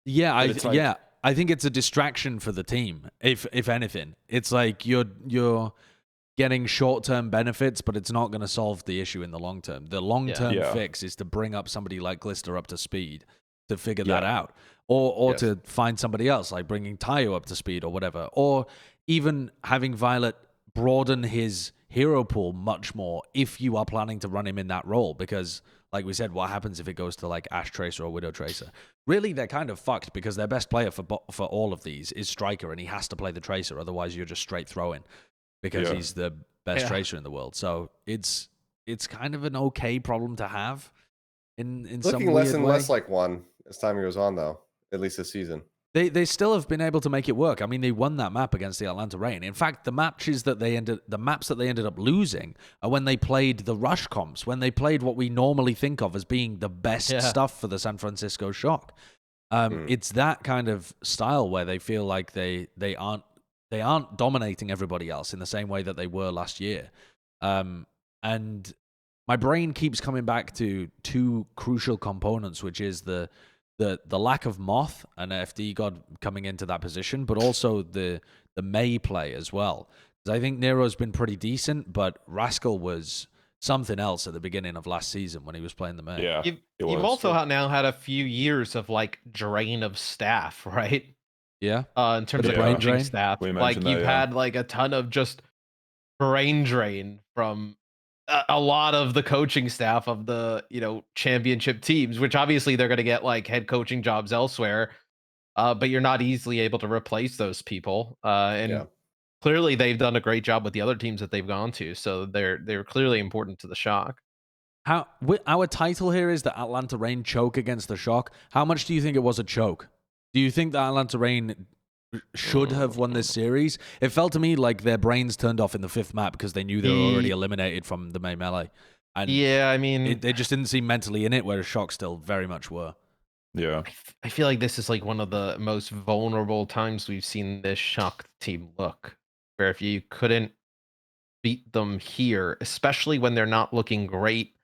S3: Yeah, I think it's a distraction for the team. If anything, it's like you're getting short-term benefits, but it's not going to solve the issue in the long term. The long-term fix is to bring up somebody like Glister up to speed to figure that out, or to find somebody else, like bringing Tayo up to speed or whatever, or even having Violet broaden his hero pool much more if you are planning to run him in that role, because like we said, what happens if it goes to like Ashe Tracer or Widow Tracer? Really, they're kind of fucked because their best player for all of these is Striker, and he has to play the Tracer, otherwise you're just straight throwing because he's the best Tracer in the world. So it's kind of an okay problem to have in some
S2: looking
S3: weird
S2: less and
S3: way.
S2: less like one as time goes on, though, at least this season.
S3: They still have been able to make it work. I mean, they won that map against the Atlanta Reign. In fact, the maps that they ended up losing are when they played the rush comps, when they played what we normally think of as being the best stuff for the San Francisco Shock. It's that kind of style where they feel like they aren't dominating everybody else in the same way that they were last year. And my brain keeps coming back to two crucial components, which is the lack of Moth and FD God coming into that position, but also the Mei play as well. Because I think Nero's been pretty decent, but Rascal was something else at the beginning of last season when he was playing the Mei.
S4: Yeah,
S1: You've also now had a few years of like drain of staff, right?
S3: Yeah.
S1: In terms of
S3: brain
S1: coaching
S3: drain?
S1: staff,
S4: We
S1: like
S4: mentioned
S1: you've
S4: that, yeah.
S1: had like a ton of just brain drain from a lot of the coaching staff of the championship teams, which obviously they're going to get like head coaching jobs elsewhere, but you're not easily able to replace those people. And clearly they've done a great job with the other teams that they've gone to, so they're clearly important to the Shock.
S3: Our title here is the Atlanta Reign choke against the Shock. How much do you think it was a choke? Do you think that Atlanta Reign should have won this series? It felt to me like their brains turned off in the 5th map because they knew they were already eliminated from the Mei Melee. And
S1: yeah, I mean,
S3: they just didn't seem mentally in it, whereas Shock still very much were.
S4: Yeah.
S1: I feel like this is like one of the most vulnerable times we've seen this Shock team look, where if you couldn't beat them here, especially when they're not looking great,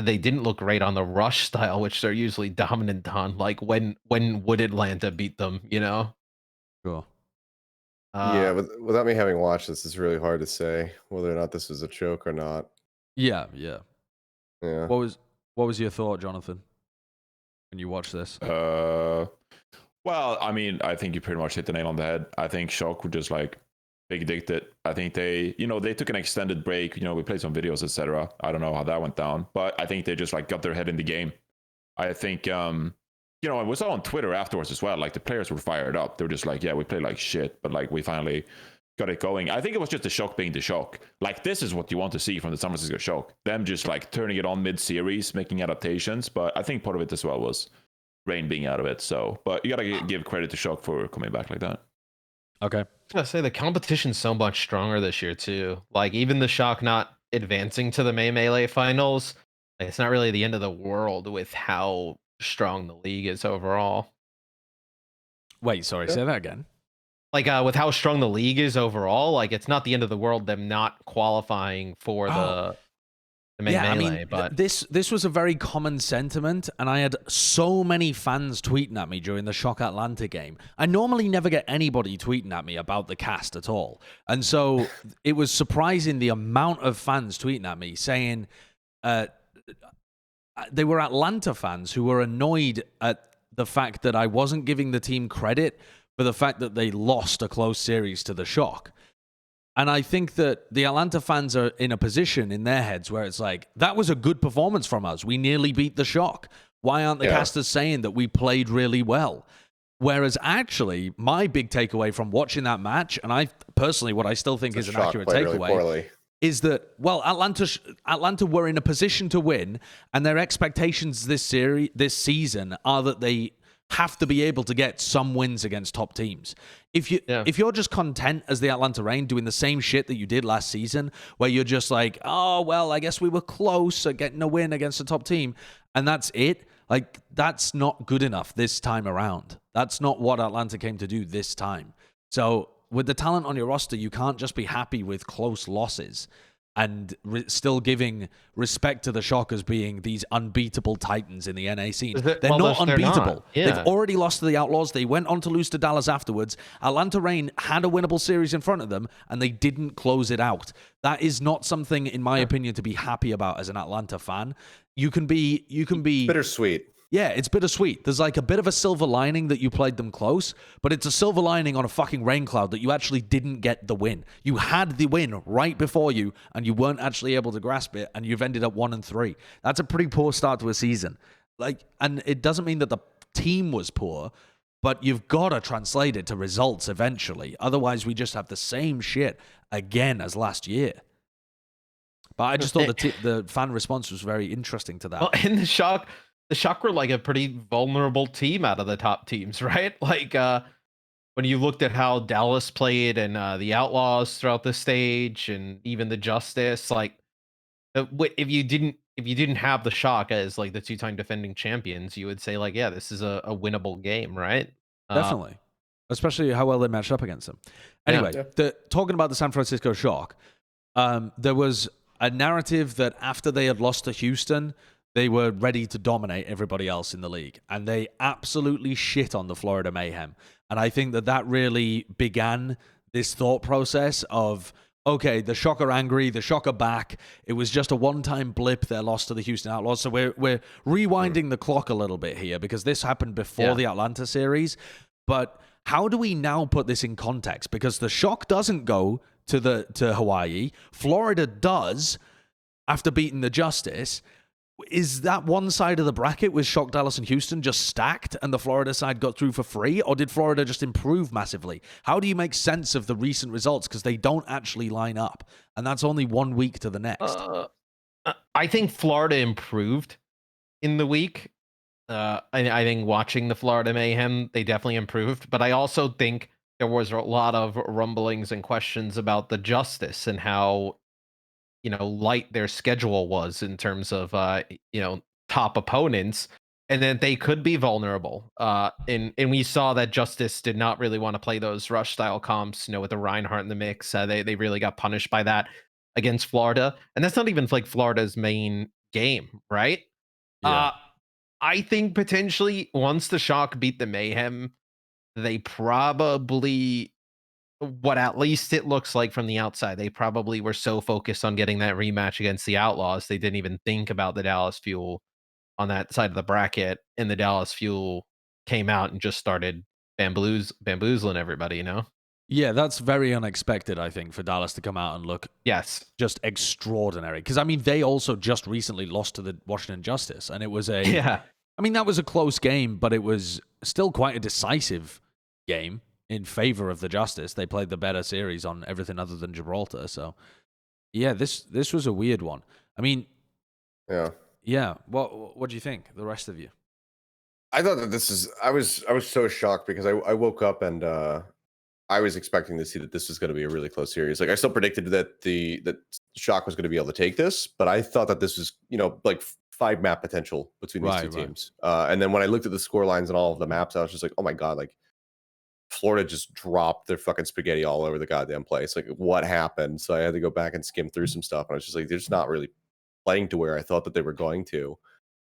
S1: they didn't look great on the rush style, which they're usually dominant on. Like when would Atlanta beat them,
S3: Sure.
S2: Yeah, without me having watched this, it's really hard to say whether or not this was a choke or not.
S3: Yeah.
S2: Yeah.
S3: What was your thought, Jonathan, when you watched this?
S4: Well, I mean, I think you pretty much hit the nail on the head. I think Shock would just like big addicted. I think they took an extended break. We played some videos, etc. I don't know how that went down, but I think they just like got their head in the game. I think, and we saw on Twitter afterwards as well. Like the players were fired up. They were just like, yeah, we played like shit, but like we finally got it going. I think it was just the Shock being the Shock. Like this is what you want to see from the San Francisco Shock. Them just like turning it on mid-series, making adaptations. But I think part of it as well was Reign being out of it. So, but you gotta give credit to Shock for coming back like that.
S3: Okay.
S1: I was gonna say the competition's so much stronger this year too. Like even the Shock not advancing to the Mei Melee finals, like, it's not really the end of the world with how strong the league is overall.
S3: Wait, sorry, say that again.
S1: Like with how strong the league is overall, like it's not the end of the world them not qualifying for the Mei Melee.
S3: I mean,
S1: but
S3: this was a very common sentiment, and I had so many fans tweeting at me during the Shock Atlanta game. I normally never get anybody tweeting at me about the cast at all, and so it was surprising the amount of fans tweeting at me saying they were Atlanta fans who were annoyed at the fact that I wasn't giving the team credit for the fact that they lost a close series to the Shock. And I think that the Atlanta fans are in a position in their heads where it's like, that was a good performance from us. We nearly beat the Shock. Why aren't the casters saying that we played really well? Whereas actually, my big takeaway from watching that match, and I personally, what I still think is an accurate takeaway,
S2: really
S3: is that, well, Atlanta were in a position to win, and their expectations this season are that they have to be able to get some wins against top teams. If you're just content as the Atlanta Reign doing the same shit that you did last season, where you're just like, oh, well, I guess we were close at getting a win against a top team, and that's it, like, that's not good enough this time around. That's not what Atlanta came to do this time. So with the talent on your roster, you can't just be happy with close losses and still giving respect to the Shock as being these unbeatable titans in the NA scene. They're not unbeatable.
S1: Yeah.
S3: They've already lost to the Outlaws. They went on to lose to Dallas afterwards. Atlanta Reign had a winnable series in front of them, and they didn't close it out. That is not something, in my opinion, to be happy about as an Atlanta fan. You can be
S2: bittersweet.
S3: Yeah, it's bittersweet. There's like a bit of a silver lining that you played them close, but it's a silver lining on a fucking rain cloud that you actually didn't get the win. You had the win right before you, and you weren't actually able to grasp it, and you've ended up 1-3. That's a pretty poor start to a season. Like, and it doesn't mean that the team was poor, but you've got to translate it to results eventually. Otherwise, we just have the same shit again as last year. But I just thought the fan response was very interesting to that.
S1: Well, in the Shock were like a pretty vulnerable team out of the top teams, right? Like when you looked at how Dallas played and the Outlaws throughout the stage, and even the Justice, like if you didn't have the Shock as like the 2-time defending champions, you would say like, yeah, this is a winnable game, right?
S3: Definitely, especially how well they matched up against them. Anyway, talking about the San Francisco Shock, there was a narrative that after they had lost to Houston, they were ready to dominate everybody else in the league, and they absolutely shit on the Florida Mayhem. And I think that really began this thought process of, okay, the Shock are angry, the Shock are back. It was just a one-time blip, their loss to the Houston Outlaws. So we're rewinding the clock a little bit here because this happened before the Atlanta series. But how do we now put this in context? Because the Shock doesn't go to Hawaii. Florida does after beating the Justice. Is that one side of the bracket with Shock, Dallas, and Houston just stacked and the Florida side got through for free? Or did Florida just improve massively? How do you make sense of the recent results? Because they don't actually line up. And that's only 1 week to the next.
S1: I think Florida improved in the week. I think watching the Florida Mayhem, they definitely improved. But I also think there was a lot of rumblings and questions about the Justice and how light their schedule was in terms of top opponents, and then they could be vulnerable. And we saw that Justice did not really want to play those rush style comps, with the Reinhardt in the mix. They really got punished by that against Florida, and that's not even like Florida's main game, right?
S3: Yeah.
S1: I think potentially once the Shock beat the Mayhem, they probably, what at least it looks like from the outside, they probably were so focused on getting that rematch against the Outlaws, they didn't even think about the Dallas Fuel on that side of the bracket, and the Dallas Fuel came out and just started bamboozling everybody,
S3: Yeah, that's very unexpected, I think, for Dallas to come out and look just extraordinary. Because, they also just recently lost to the Washington Justice, and it was that was a close game, but it was still quite a decisive game in favor of the Justice. They played the better series on everything other than Gibraltar. So, yeah, this was a weird one. Yeah. What do you think, the rest of you?
S2: I thought that I was so shocked because I woke up and I was expecting to see that this was going to be a really close series. Like I still predicted that Shock was going to be able to take this, but I thought that this was, like 5 map potential between these two teams. And then when I looked at the score lines and all of the maps, I was just like, oh my God, like Florida just dropped their fucking spaghetti all over the goddamn place. Like, what happened? So I had to go back and skim through some stuff. And I was just like, they're just not really playing to where I thought that they were going to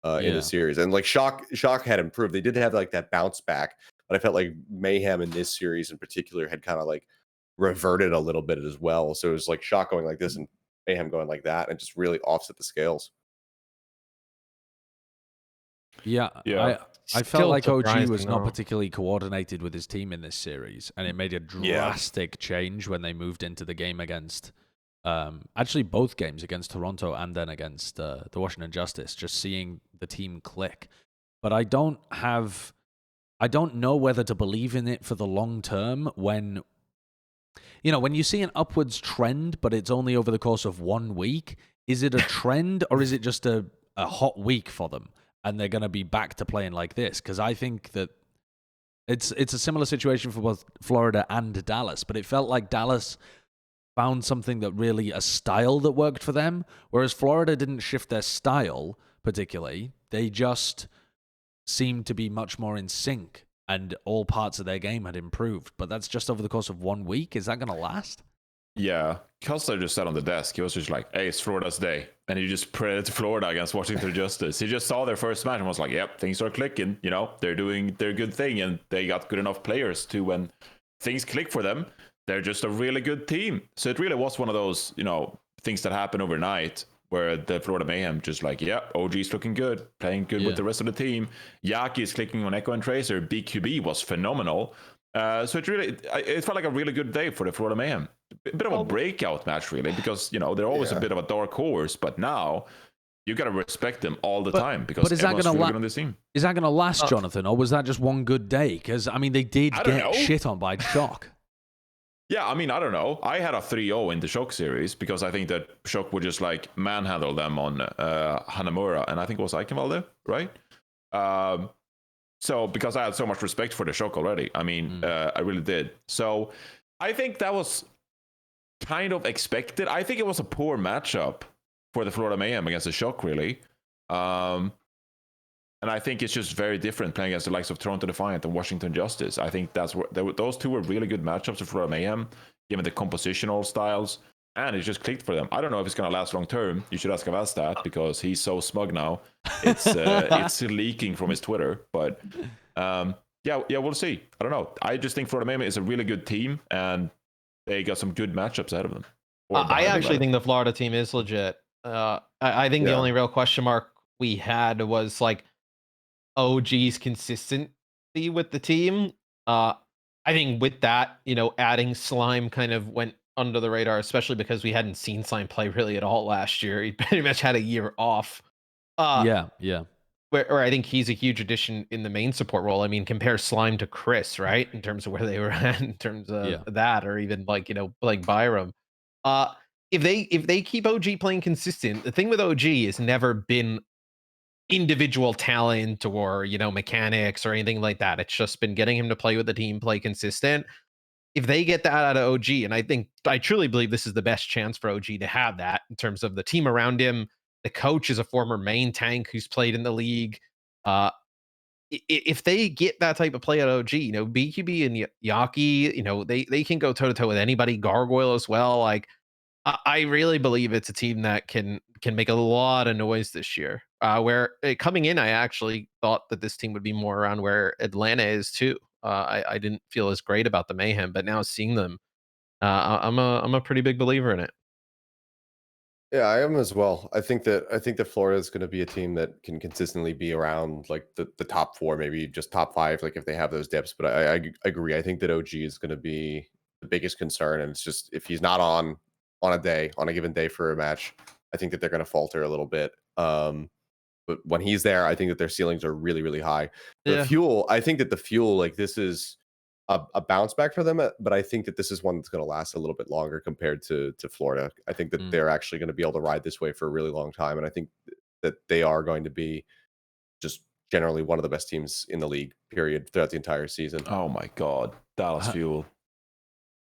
S2: in the series. And like Shock had improved. They did have like that bounce back, but I felt like Mayhem in this series in particular had kind of like reverted a little bit as well. So it was like Shock going like this and Mayhem going like that, and just really offset the scales.
S3: Yeah. I felt like OG was not particularly coordinated with his team in this series, and it made a drastic change when they moved into the game against, actually both games against Toronto and then against the Washington Justice, just seeing the team click. But I don't know whether to believe in it for the long term when you see an upwards trend, but it's only over the course of 1 week. Is it a trend or is it just a hot week for them? And they're going to be back to playing like this? Because I think that it's a similar situation for both Florida and Dallas, but it felt like Dallas found something a style that worked for them, whereas Florida didn't shift their style particularly. They just seemed to be much more in sync, and all parts of their game had improved. But that's just over the course of 1 week. Is that going to last?
S4: Yeah, Kessler just sat on the desk. He was just like, hey, it's Florida's day. And he just prayed to Florida against Washington Justice. He just saw their first match and was like, yep, things are clicking. They're doing their good thing. And they got good enough players to, when things click for them, they're just a really good team. So it really was one of those, things that happen overnight where the Florida Mayhem just like, yeah, OG's looking good, playing good with the rest of the team. Yaki is clicking on Echo and Tracer. BQB was phenomenal. So it felt like a really good day for the Florida Mayhem. A bit of a breakout match, really, because, they're always a bit of a dark horse, but now you got to respect them all the time because everyone's really good on this team.
S3: Is that going to last, Jonathan, or was that just one good day? Because, they did get shit on by Shock.
S4: Yeah, I don't know. I had a 3-0 in the Shock series because I think that Shock would just like manhandle them on Hanamura, and I think it was Eichenwalde, right? So because I had so much respect for the Shock already, I really did. So I think that was kind of expected. I think it was a poor matchup for the Florida Mayhem against the Shock, really. And I think it's just very different playing against the likes of Toronto Defiant and Washington Justice. I think that's where those two were really good matchups for Florida Mayhem, given the compositional styles, and it just clicked for them. I don't know if it's going to last long term. You should ask Avastat because he's so smug now. It's leaking from his Twitter. But yeah, we'll see. I don't know. I just think Florida Mayhem is a really good team, and they got some good matchups ahead of them.
S1: I actually think the Florida team is legit. I think the only real question mark we had was like OG's consistency with the team. I think with that, adding Slime kind of went under the radar, especially because we hadn't seen Slime play really at all last year. He pretty much had a year off.
S3: Yeah.
S1: Where I think he's a huge addition in the main support role. I mean, compare Slime to Chris, right? In terms of where they were at, in terms of that, or even like Byram. If they keep OG playing consistent, the thing with OG has never been individual talent or mechanics or anything like that. It's just been getting him to play with the team, play consistent. If they get that out of OG, and I truly believe this is the best chance for OG to have that in terms of the team around him. The coach is a former main tank who's played in the league. If they get that type of play at OG, BQB and Yaki, they can go toe to toe with anybody. Gargoyle as well. Like I really believe it's a team that can make a lot of noise this year. Where coming in, I actually thought that this team would be more around where Atlanta is too. I didn't feel as great about the Mayhem, but now seeing them, I'm a pretty big believer in it.
S2: Yeah, I am as well. I think that Florida is going to be a team that can consistently be around like the top four, maybe just top five, like if they have those dips. But I agree. I think that OG is going to be the biggest concern, and it's just if he's not on a given day for a match, I think that they're going to falter a little bit. But when he's there, I think that their ceilings are really, really high. The fuel, I think that the fuel, like this is a bounce back for them, but I think that this is one that's going to last a little bit longer compared to Florida. I think that they're actually going to be able to ride this way for a really long time, and I think that they are going to be just generally one of the best teams in the league, period, throughout the entire season.
S4: Oh my God, Dallas Fuel.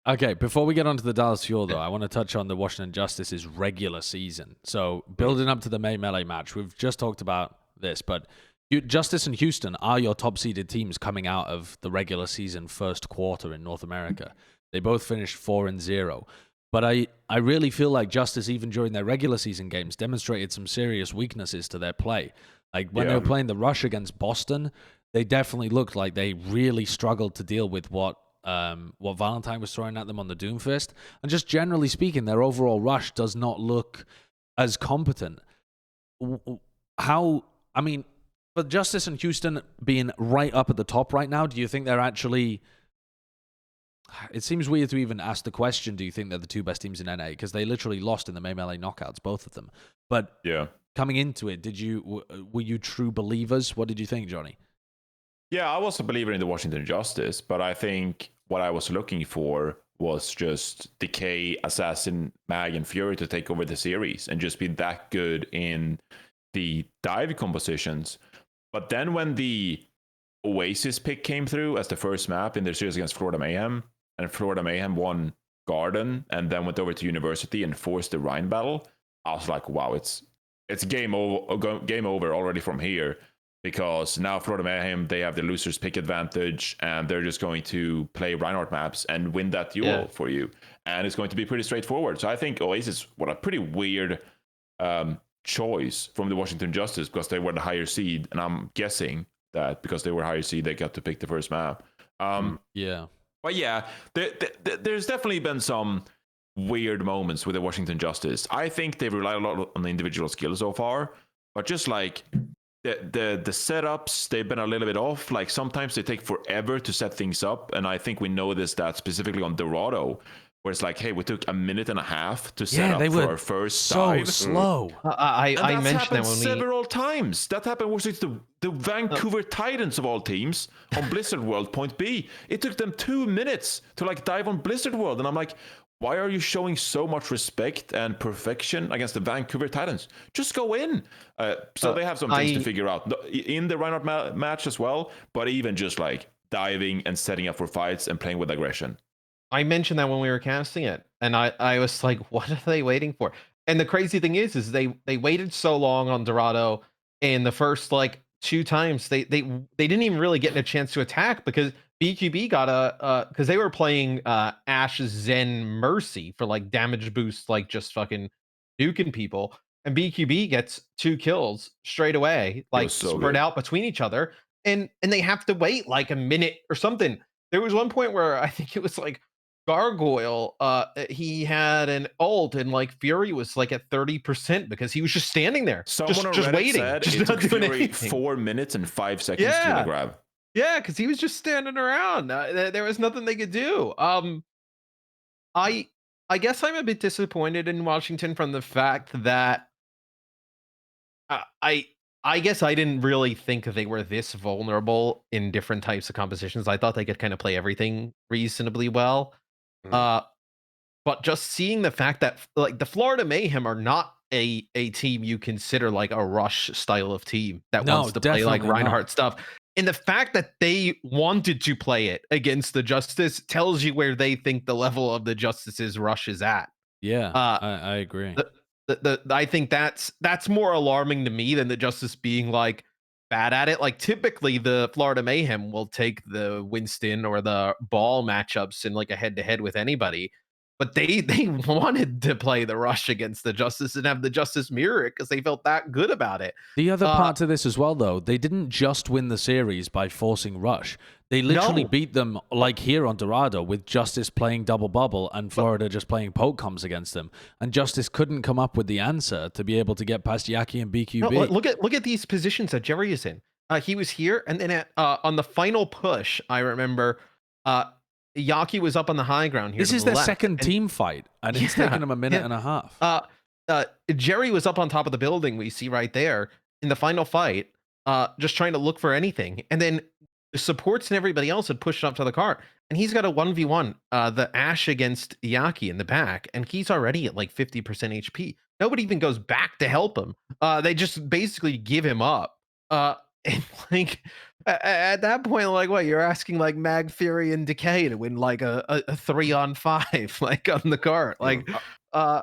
S3: Okay, before we get on to the Dallas Fuel, though, I want to touch on the Washington Justice's regular season. So, building up to the May Melee match, we've just talked about this, but Justice and Houston are your top-seeded teams coming out of the regular season first quarter in North America. They both finished 4-0. But I really feel like Justice, even during their regular season games, demonstrated some serious weaknesses to their play. Like, when they were playing the Rush against Boston, they definitely looked like they really struggled to deal with what Valentine was throwing at them on the Doomfist. And just generally speaking, their overall rush does not look as competent. But Justice and Houston being right up at the top right now, do you think they're actually... It seems weird to even ask the question, do you think they're the two best teams in NA? Because they literally lost in the May Melee knockouts, both of them. But coming into it, were you true believers? What did you think, Johnny?
S4: Yeah, I was a believer in the Washington Justice, but I think what I was looking for was just Decay, Assassin, Mag, and Fury to take over the series and just be that good in the dive compositions. But then when the Oasis pick came through as the first map in their series against Florida Mayhem, and Florida Mayhem won Garden and then went over to University and forced the Rhine battle, I was like, wow, it's game over already from here, because now Florida Mayhem, they have the loser's pick advantage and they're just going to play Reinhardt maps and win that duel for you. And it's going to be pretty straightforward. So I think Oasis were a pretty weird choice from the Washington Justice because they were the higher seed, and I'm guessing that because they were higher seed, they got to pick the first map. But there's definitely been some weird moments with the Washington Justice. I think they've relied a lot on the individual skill so far, but just like the setups, they've been a little bit off. Like sometimes they take forever to set things up, and I think we noticed that specifically on Dorado, where it's like, hey, we took a minute and a half to set up for our first dive.
S3: So slow.
S1: I mentioned that
S4: several times. That happened with the Vancouver Titans of all teams on Blizzard World Point B. It took them 2 minutes to like dive on Blizzard World, and I'm like, why are you showing so much respect and perfection against the Vancouver Titans? Just go in. So they have some things to figure out in the Reinhardt match as well, but even just like diving and setting up for fights and playing with aggression.
S1: I mentioned that when we were casting it, and I was like, what are they waiting for? And the crazy thing is they waited so long on Dorado, and the first like 2 times they didn't even really get a chance to attack because BQB got because they were playing Ash, Zen, Mercy for like damage boost, like just fucking duking people, and BQB gets 2 kills straight away, like spread out between each other, and they have to wait like a minute or something. There was one point where I think it was like Gargoyle, he had an ult, and like Fury was like at 30% because he was just standing there,
S4: Someone on
S1: just
S4: Reddit
S1: waiting,
S4: said
S1: just
S4: it
S1: not
S4: took
S1: doing
S4: Fury
S1: anything.
S4: 4 minutes and 5 seconds to do the grab.
S1: Yeah, because he was just standing around. There was nothing they could do. I guess I'm a bit disappointed in Washington from the fact that I guess I didn't really think they were this vulnerable in different types of compositions. I thought they could kind of play everything reasonably well.
S2: Mm.
S1: But just seeing the fact that like the Florida Mayhem are not a team you consider like a rush style of team that wants to play like Reinhardt stuff. And the fact that they wanted to play it against the Justice tells you where they think the level of the Justice's rush is at.
S3: Yeah, I agree.
S1: I think that's more alarming to me than the Justice being like bad at it. Like typically the Florida Mayhem will take the Winston or the Ball matchups in like a head to head with anybody. But they wanted to play the rush against the Justice and have the Justice mirror it because they felt that good about it.
S3: The other part to this as well, though, they didn't just win the series by forcing rush. They literally beat them, like here on Dorado, with Justice playing double bubble and Florida just playing poke comms against them. And Justice couldn't come up with the answer to be able to get past Yaki and BQB.
S1: No, look at these positions that Jerry is in. He was here, and then on the final push, I remember Yaki was up on the high ground here.
S3: This is their second team fight, and it's taken them a minute and a half.
S1: Jerry was up on top of the building we see right there in the final fight, just trying to look for anything. And then the supports and everybody else had pushed up to the car. And he's got a 1v1, the Ashe against Yaki in the back, and he's already at like 50% HP. Nobody even goes back to help him. They just basically give him up. And like at that point, like what you're asking like Mag Fury and Decay to win like a 3-on-5 like on the cart. Like
S4: I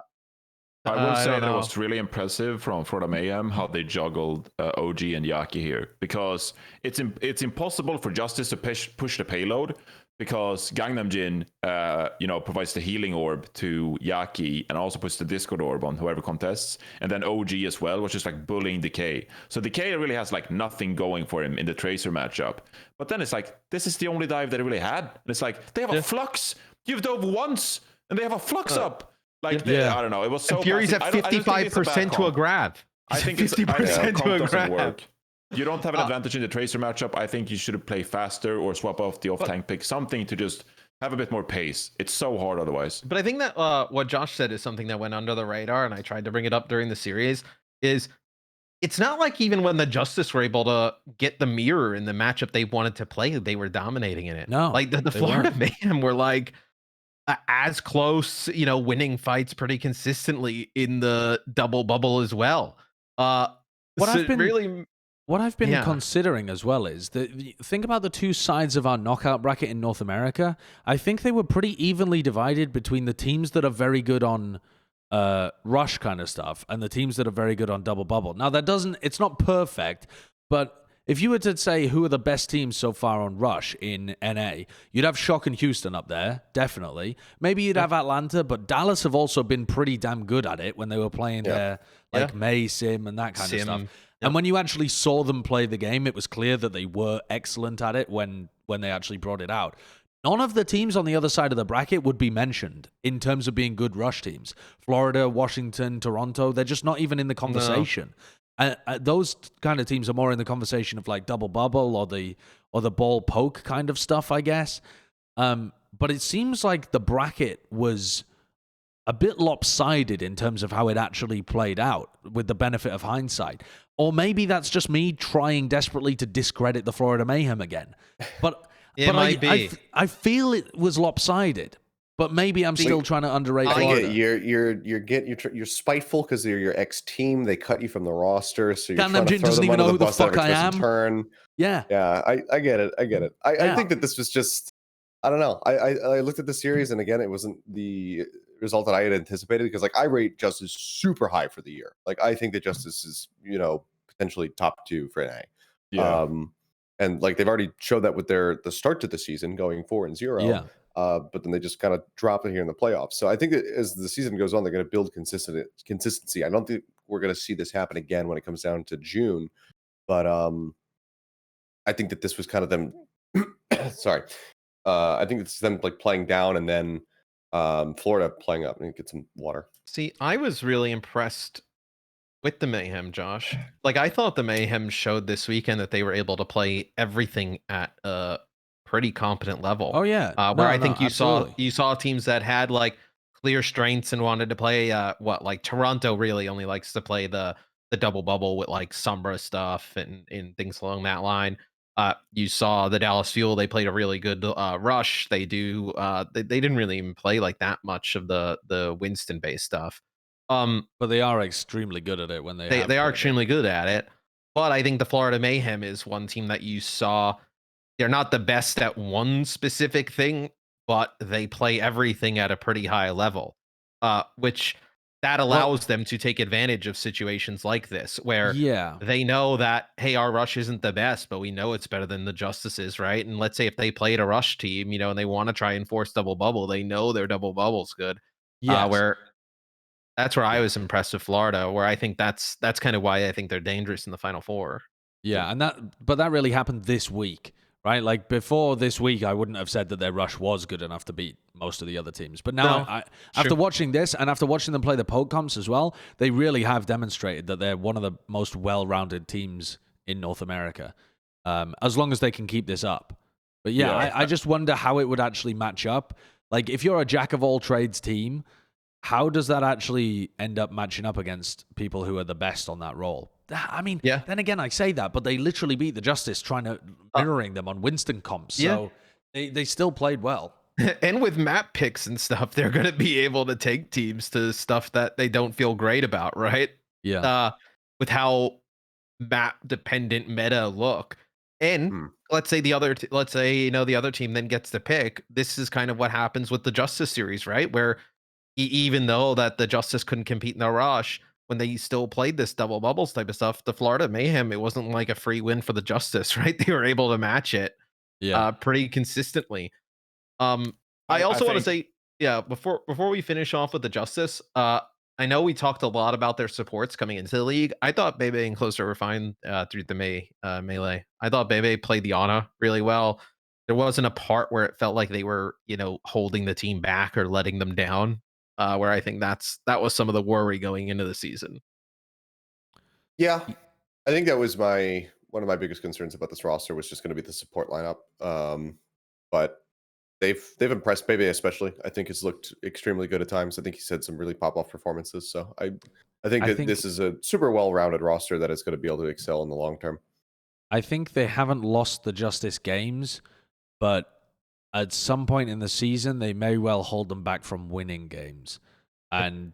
S4: will say that it was really impressive from Florida Mayhem how they juggled OG and Yaki here, because it's impossible for Justice to push the payload, because Gangnam Jin provides the healing orb to Yaki and also puts the Discord orb on whoever contests, and then OG as well, which is like bullying Decay. So Decay really has like nothing going for him in the Tracer matchup. But then it's like, this is the only dive that he really had. And it's like, they have a flux. You've dove once and they have a flux up. Like, I don't know. It was so.
S1: And Fury's at 55% to a grab.
S4: I think 50% to a grab. Work. You don't have an advantage in the Tracer matchup. I think you should play faster or swap off the off-tank pick, something to just have a bit more pace. It's so hard otherwise.
S1: But I think that what Josh said is something that went under the radar, and I tried to bring it up during the series, is it's not like even when the Justice were able to get the mirror in the matchup they wanted to play, they were dominating in it.
S3: No.
S1: Like the Florida Mayhem were like as close, winning fights pretty consistently in the double bubble as well. What
S3: I've been considering as well is that think about the two sides of our knockout bracket in North America. I think they were pretty evenly divided between the teams that are very good on rush kind of stuff and the teams that are very good on double bubble. Now it's not perfect, but if you were to say who are the best teams so far on rush in NA, you'd have Shock and Houston up there, definitely. Maybe you'd have Atlanta, but Dallas have also been pretty damn good at it when they were playing their Mei sim and that kind of stuff. And when you actually saw them play the game, it was clear that they were excellent at it when they actually brought it out. None of the teams on the other side of the bracket would be mentioned in terms of being good rush teams. Florida, Washington, Toronto, they're just not even in the conversation. No. Those kind of teams are more in the conversation of like double bubble or the ball poke kind of stuff, I guess. But it seems like the bracket was a bit lopsided in terms of how it actually played out, with the benefit of hindsight. Or maybe that's just me trying desperately to discredit the Florida Mayhem again. But I feel it was lopsided. But maybe I'm still trying to underrate Florida.
S2: You're spiteful because they're your ex team. They cut you from the roster, so you're
S3: trying to throw them under the bus every twist and
S2: turn.
S3: Yeah,
S2: I get it. I think that this was just, I don't know. I looked at the series, and again, it wasn't the result that I had anticipated, because like I rate Justice super high for the year. Like I think that Justice is potentially top 2 for NA.
S4: Yeah.
S2: And like they've already showed that with the start to the season going 4-0.
S3: Yeah.
S2: But then they just kind of drop it here in the playoffs. So I think that as the season goes on, they're going to build consistency. I don't think we're going to see this happen again when it comes down to June. But I think that this was kind of them. Sorry. I think it's them like playing down and then Florida playing up and get some water.
S1: See, I was really impressed with the Mayhem, Josh. Like, I thought the Mayhem showed this weekend that they were able to play everything at a pretty competent level.
S3: Oh yeah,
S1: where I think you
S3: absolutely.
S1: saw teams that had like clear strengths and wanted to play like Toronto really only likes to play the double bubble with like Sombra stuff and things along that line. You saw the Dallas Fuel, they played a really good rush. They didn't really even play like that much of the Winston based stuff.
S3: But they are extremely good at it when
S1: they are extremely good at it. But I think the Florida Mayhem is one team that you saw. They're not the best at one specific thing, but they play everything at a pretty high level, which that allows them to take advantage of situations like this, where they know that, hey, our rush isn't the best, but we know it's better than the Justices, right? And let's say if they played a rush team, and they want to try and force double bubble, they know their double bubble's good. Where that's where I was impressed with Florida, where I think that's kind of why I think they're dangerous in the Final Four.
S3: Yeah, and that really happened this week. Right, like before this week, I wouldn't have said that their rush was good enough to beat most of the other teams. But now, after watching this and after watching them play the poke comps as well, they really have demonstrated that they're one of the most well-rounded teams in North America, as long as they can keep this up. But I just wonder how it would actually match up. Like, if you're a jack-of-all-trades team, how does that actually end up matching up against people who are the best on that role? I mean, then again, I say that, but they literally beat the Justice trying to mirroring them on Winston comps. So they still played well.
S1: And with map picks and stuff, they're going to be able to take teams to stuff that they don't feel great about, right?
S3: Yeah.
S1: With how map dependent meta look. And let's say the other team then gets the pick. This is kind of what happens with the Justice series, right? Where even though that the Justice couldn't compete in the rush, when they still played this double bubbles type of stuff, the Florida Mayhem, it wasn't like a free win for the Justice, right? They were able to match it pretty consistently. I also want to say, before we finish off with the Justice, I know we talked a lot about their supports coming into the league. I thought Bebe and Closer were fine through the melee. I thought Bebe played the Ana really well. There wasn't a part where it felt like they were, holding the team back or letting them down. Where I think that was some of the worry going into the season.
S2: Yeah, I think that was one of my biggest concerns about this roster was just going to be the support lineup. But they've impressed Bebe especially. I think he's looked extremely good at times. I think he's had some really pop off performances. So I think this is a super well rounded roster that is going to be able to excel in the long term.
S3: I think they haven't lost the Justice games, but at some point in the season, they may well hold them back from winning games. And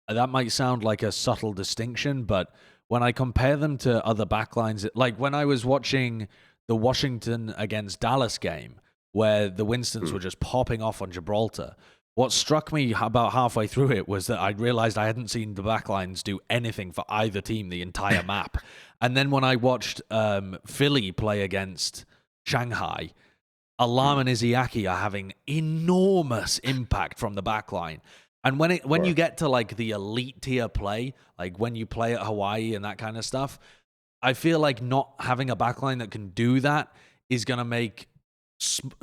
S3: that might sound like a subtle distinction, but when I compare them to other backlines, like when I was watching the Washington against Dallas game, where the Winstons were just popping off on Gibraltar, what struck me about halfway through it was that I realized I hadn't seen the backlines do anything for either team the entire map. And then when I watched Philly play against Shanghai, Alarm and Izzyaki are having enormous impact from the backline. And when you get to like the elite tier play, like when you play at Hawaii and that kind of stuff, I feel like not having a backline that can do that is going to make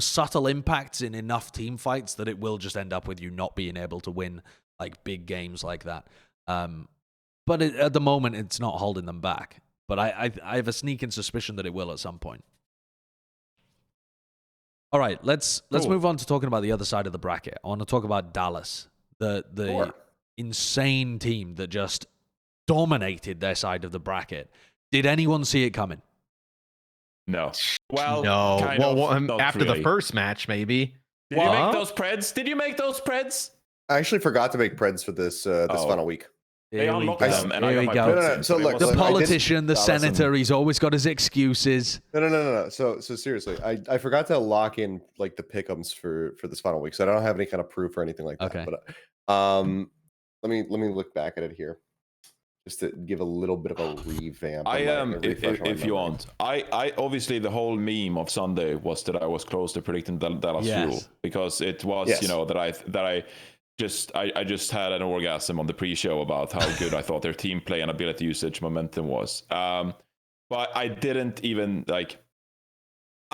S3: subtle impacts in enough team fights that it will just end up with you not being able to win like big games like that. But at the moment, it's not holding them back. But I have a sneaking suspicion that it will at some point. All right, let's move on to talking about the other side of the bracket. I want to talk about Dallas, the insane team that just dominated their side of the bracket. Did anyone see it coming?
S4: No. Well,
S1: no. After the first match, maybe.
S4: Did you make those Preds? Did you make those Preds?
S2: I actually forgot to make Preds for this final week.
S3: Here we go.
S4: Here we
S3: go.
S2: No. So look,
S3: the politician, the senator, he's always got his excuses.
S2: No. So seriously, I forgot to lock in like the pick'ems for this final week, so I don't have any kind of proof or anything like that.
S3: Okay.
S2: But let me look back at it here, just to give a little bit of a revamp.
S4: If you want, I obviously the whole meme of Sunday was that I was close to predicting Dallas Fuel because it was that I just had an orgasm on the pre-show about how good I thought their team play and ability usage momentum was. But I didn't even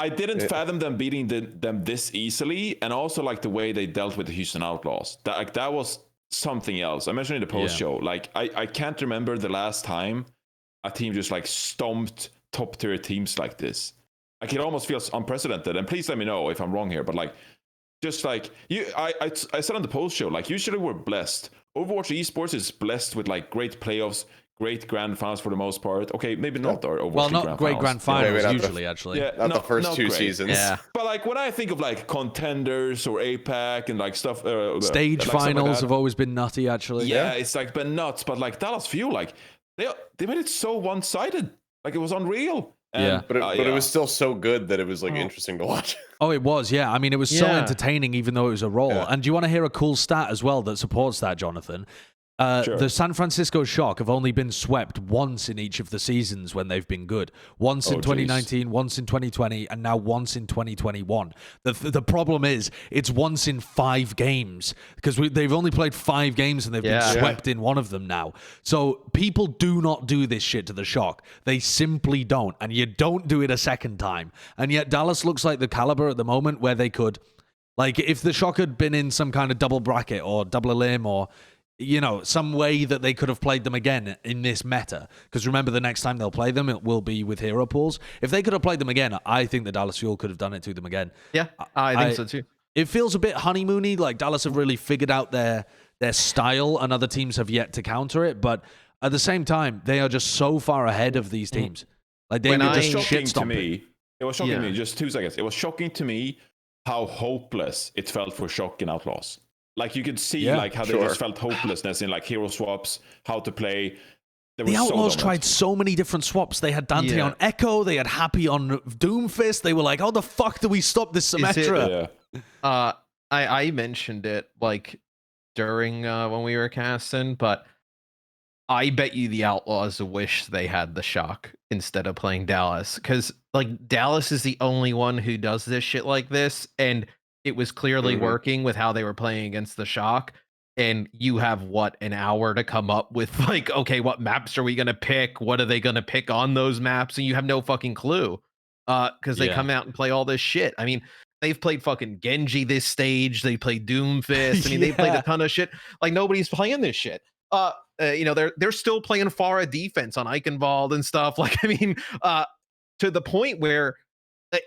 S4: I didn't fathom them beating them this easily, and also like the way they dealt with the Houston Outlaws. That was something else. I mentioned in the post show. Like I can't remember the last time a team just like stomped top tier teams like this. Like it almost feels unprecedented. And please let me know if I'm wrong here, but like just like I said on the post show, like usually we're blessed. Overwatch Esports is blessed with like great playoffs, great grand finals for the most part. Okay, maybe not our Overwatch.
S3: Well, not great grand finals usually,
S2: actually. Yeah, not the first two seasons.
S1: Yeah.
S4: But like when I think of like contenders or APAC and like stuff,
S3: stage
S4: like
S3: finals
S4: like
S3: have always been nutty. Actually,
S4: yeah, it's like been nuts. But like Dallas Fuel, like they made it so one-sided. Like it was unreal. And,
S2: but it was still so good that it was like interesting to watch.
S3: Oh, it was, yeah. I mean, it was so entertaining, even though it was a role. Yeah. And do you want to hear a cool stat as well that supports that, Jonathan? Sure. The San Francisco Shock have only been swept once in each of the seasons when they've been good. Once in 2019, once in 2020, and now once in 2021. The problem is it's once in 5 games because they've only played 5 games and they've been swept in one of them now. So people do not do this shit to the Shock. They simply don't. And you don't do it a second time. And yet Dallas looks like the caliber at the moment where they could, like if the Shock had been in some kind of double bracket or double elim or some way that they could have played them again in this meta. Because remember, the next time they'll play them, it will be with hero pools. If they could have played them again, I think the Dallas Fuel could have done it to them again.
S1: Yeah, I think so too.
S3: It feels a bit honeymoony, like Dallas have really figured out their style and other teams have yet to counter it. But at the same time, they are just so far ahead of these teams. Like they were just shit stomping.
S4: It was shocking to me, just 2 seconds. It was shocking to me how hopeless it felt for Shock and Outlaws. Like you could see like how they just felt hopelessness in like hero swaps, how to play.
S3: The Outlaws tried so many different swaps. They had Dante on Echo, they had Happy on Doomfist. They were like, how the fuck do we stop this Symmetra?
S1: I mentioned it like during when we were casting, but I bet you the Outlaws wish they had the Shock instead of playing Dallas. Because like Dallas is the only one who does this shit like this, and it was clearly working with how they were playing against the Shock. And you have an hour to come up with like, okay, what maps are we going to pick? What are they going to pick on those maps? And you have no fucking clue. Because they come out and play all this shit. I mean, they've played fucking Genji this stage. They played Doomfist. I mean, they played a ton of shit. Like nobody's playing this shit. They're still playing Pharah defense on Eichenwald and stuff. Like, I mean, to the point where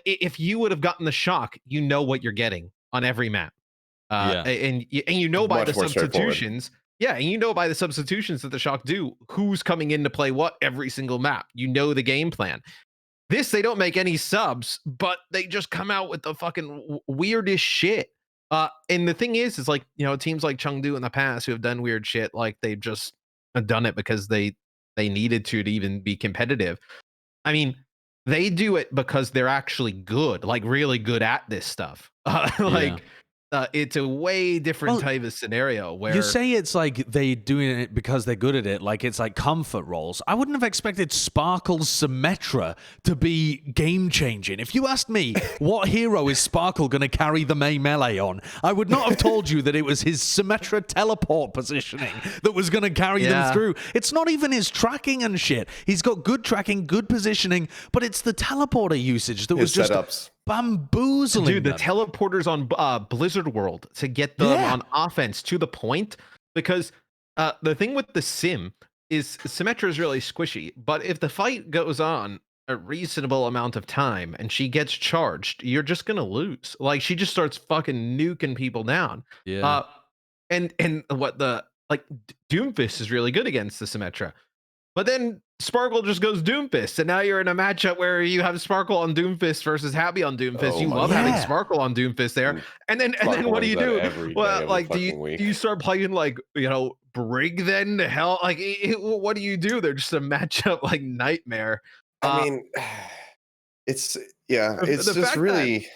S1: if you would have gotten the Shock, you know what you're getting on every map. And you know by the substitutions. Yeah, and you know by the substitutions that the Shock do who's coming in to play what every single map. You know the game plan. This, they don't make any subs, but they just come out with the fucking weirdest shit. And the thing is like, teams like Chengdu in the past who have done weird shit, like they've just done it because they needed to even be competitive. I mean, they do it because they're actually good, like really good at this stuff. It's a way different type of scenario where
S3: you say it's like they doing it because they're good at it, like it's like comfort roles. I wouldn't have expected Sparkle's Symmetra to be game changing. If you asked me what hero is Sparkle going to carry the Mei melee on, I would not have told you that it was his Symmetra teleport positioning that was going to carry them through. It's not even his tracking and shit. He's got good tracking, good positioning, but it's the teleporter usage that was just
S2: setups.
S3: Bamboozling.
S1: Dude, the teleporters on Blizzard World to get them on offense to the point, because the thing with the sim is Symmetra is really squishy, but if the fight goes on a reasonable amount of time and she gets charged, you're just gonna lose. Like she just starts fucking nuking people down. And what the like Doomfist is really good against the Symmetra. But then Sparkle just goes Doomfist, and now you're in a matchup where you have Sparkle on Doomfist versus Happy on Doomfist. You love having Sparkle on Doomfist there, and then what do you do? Well, like do you start playing like Brig then to hell? Like what do you do? They're just a matchup like nightmare.
S2: I mean, it's just really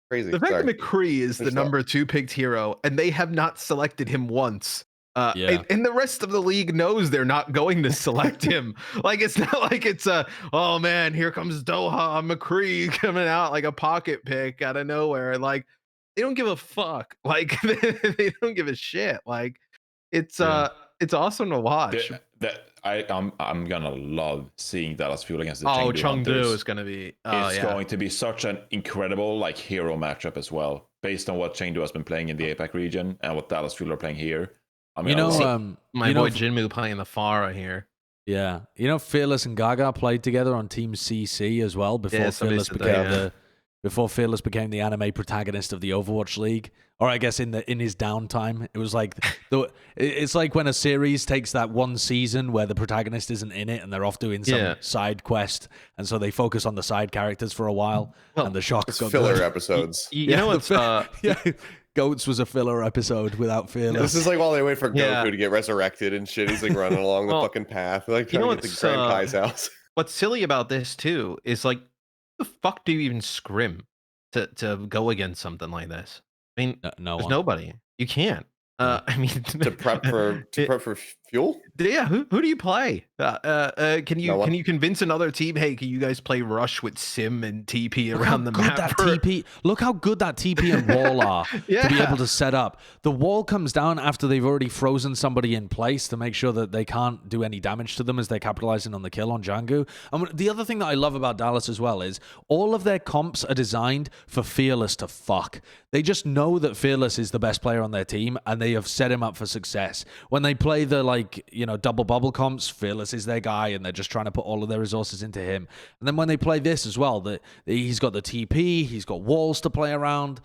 S2: crazy.
S1: The fact that McCree is the number 2 picked hero, and they have not selected him once. And the rest of the league knows they're not going to select him. Like it's not like it's oh man, here comes Doha McCree coming out like a pocket pick out of nowhere. Like they don't give a fuck. Like they don't give a shit. Like it's it's awesome to watch.
S4: I'm gonna love seeing Dallas Fuel against the
S1: Chengdu
S4: Chengdu Hunters.
S1: is gonna be.
S4: It's going to be such an incredible like hero matchup as well, based on what Chengdu has been playing in the APAC region and what Dallas Fuel are playing here. I mean,
S1: my boy Jinmu playing the Pharah here.
S3: Yeah, Fearless and Gaga played together on Team CC as well before Fearless became the anime protagonist of the Overwatch League, or I guess in his downtime. It was like it's like when a series takes that one season where the protagonist isn't in it and they're off doing some side quest, and so they focus on the side characters for a while, and the shock got
S2: filler
S3: good.
S2: episodes.
S1: You know what's
S3: Goats was a filler episode without Fearless.
S2: This is like while they wait for Goku to get resurrected and shit. He's like running along the fucking path, like trying to get to Grand Kai's house.
S1: What's silly about this too is like, the fuck do you even scrim to go against something like this? I mean, there's nobody. You can't. I mean,
S2: to prep for fuel.
S1: Yeah, who do you play? Can you convince another team? Hey, can you guys play Rush with Sim and TP around the map?
S3: Look how good that TP and wall are to be able to set up. The wall comes down after they've already frozen somebody in place to make sure that they can't do any damage to them as they're capitalizing on the kill on Django. And the other thing that I love about Dallas as well is all of their comps are designed for Fearless to fuck. They just know that Fearless is the best player on their team, and they have set him up for success. When they play the double bubble comps, Fearless is their guy, and they're just trying to put all of their resources into him. And then when they play this as well, he's got the TP, he's got walls to play around,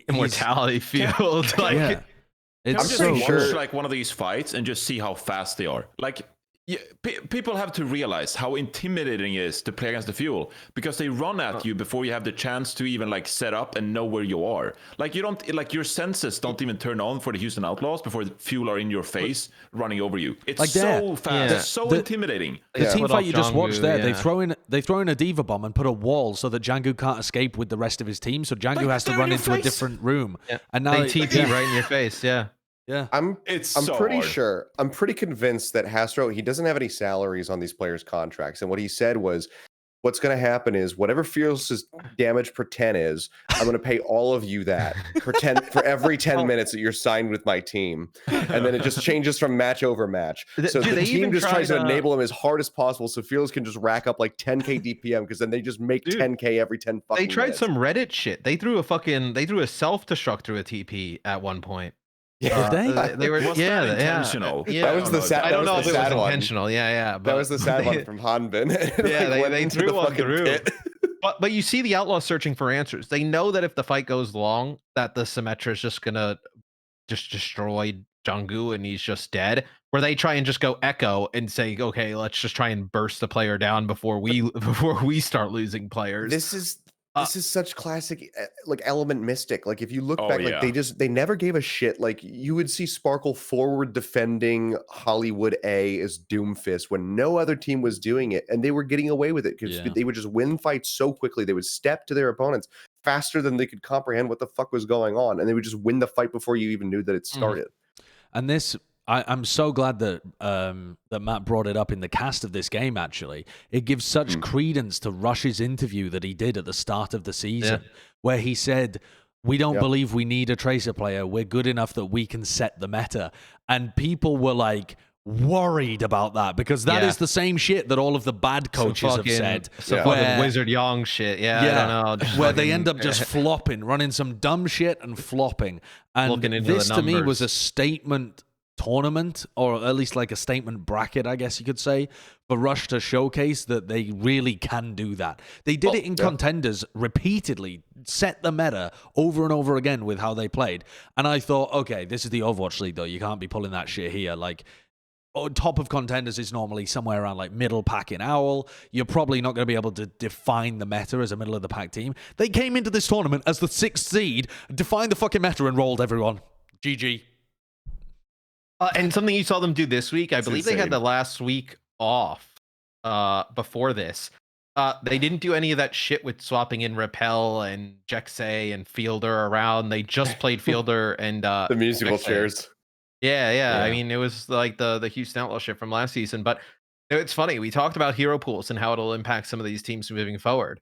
S1: immortality field.
S4: I'm just watch like one of these fights and just see how fast they are. Like, people have to realize how intimidating it is to play against the Fuel, because they run at you before you have the chance to even like set up and know where you are. Like, you don't, like, your senses don't even turn on for the Houston Outlaws before the Fuel are in your face running over you. It's like so fast, it's so intimidating.
S3: The team fight you just watched there, they throw in a Diva bomb and put a wall so that Django can't escape with the rest of his team. So Django has to run into a different room, and now
S1: they TP right in your face.
S3: Yeah,
S2: I'm pretty convinced that Hastro, he doesn't have any salaries on these players' contracts, and what he said was, what's going to happen is whatever Fearless's damage per 10 is, I'm going to pay all of you that for every 10 minutes that you're signed with my team, and then it just changes from match over match. So the team just tries to enable him as hard as possible, so Fearless can just rack up like 10k DPM, because then they just make 10k every 10 fucking.
S1: They tried
S2: minutes.
S1: some Reddit shit. They threw a self-destruct through a TP at one point.
S3: Yeah,
S1: they were
S4: that intentional.
S2: That was the sad.
S1: I don't know if it was
S2: one.
S1: intentional. But
S2: that was the sad one from Hanbin.
S1: They threw one through. But you see the Outlaws searching for answers. They know that if the fight goes long, that the Symmetra is just gonna destroy Junggu and he's just dead. Where they try and just go Echo and say, okay, let's just try and burst the player down before we start losing players.
S2: This is such classic like Element Mystic. Like, if you look back, like they never gave a shit. Like, you would see Sparkle forward defending Hollywood A as Doomfist when no other team was doing it, and they were getting away with it because they would just win fights so quickly. They would step to their opponents faster than they could comprehend what the fuck was going on, and they would just win the fight before you even knew that it started.
S3: And this, I'm so glad that that Matt brought it up in the cast of this game. Actually, it gives such credence to Rush's interview that he did at the start of the season, where he said, "We don't believe we need a Tracer player. We're good enough that we can set the meta." And people were like worried about that, because that is the same shit that all of the bad coaches have said.
S1: Fucking Wizard Young shit. I don't know.
S3: Where they end up just flopping, running some dumb shit and flopping. And this to me was a statement tournament, or at least like a statement bracket, I guess you could say, for Rush to showcase that they really can do that. They did it in contenders repeatedly, set the meta over and over again with how they played. And I thought, okay, this is the Overwatch League though. You can't be pulling that shit here. Like, on top of contenders is normally somewhere around like middle pack in Owl. You're probably not going to be able to define the meta as a middle of the pack team. They came into this tournament as the 6th seed, defined the fucking meta and rolled everyone. GG.
S1: And something you saw them do this week, I believe they had the last week off before this. They didn't do any of that shit with swapping in Repel and Jexe and Fielder around. They just played Fielder and
S2: the musical chairs.
S1: Yeah. I mean, it was like the Houston Outlaw shit from last season. But it's funny. We talked about hero pools and how it'll impact some of these teams moving forward.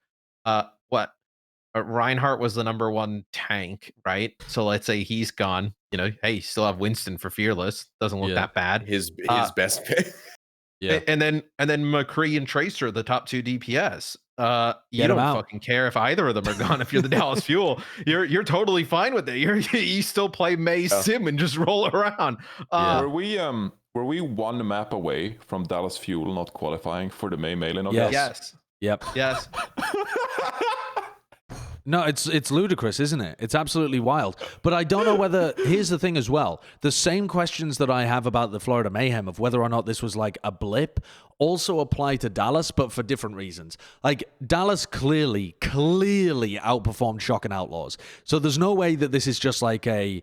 S1: Reinhardt was the #1 tank, right? So let's say he's gone. Hey, you still have Winston for Fearless. Doesn't look that bad.
S2: His best pick.
S1: Yeah. And then McCree and Tracer, the top 2 DPS. You
S3: Get 'em
S1: don't
S3: out.
S1: fucking care if either of them are gone. If you're the Dallas Fuel, you're totally fine with it. You still play Mei Sim and just roll around.
S4: Were we one map away from Dallas Fuel not qualifying for the Mei Melee knockouts?
S1: Yes.
S3: Yep.
S1: Yes.
S3: No, it's ludicrous, isn't it? It's absolutely wild. But I don't know whether... Here's the thing as well. The same questions that I have about the Florida Mayhem of whether or not this was like a blip also apply to Dallas, but for different reasons. Like, Dallas clearly outperformed Shock and Outlaws. So there's no way that this is just like a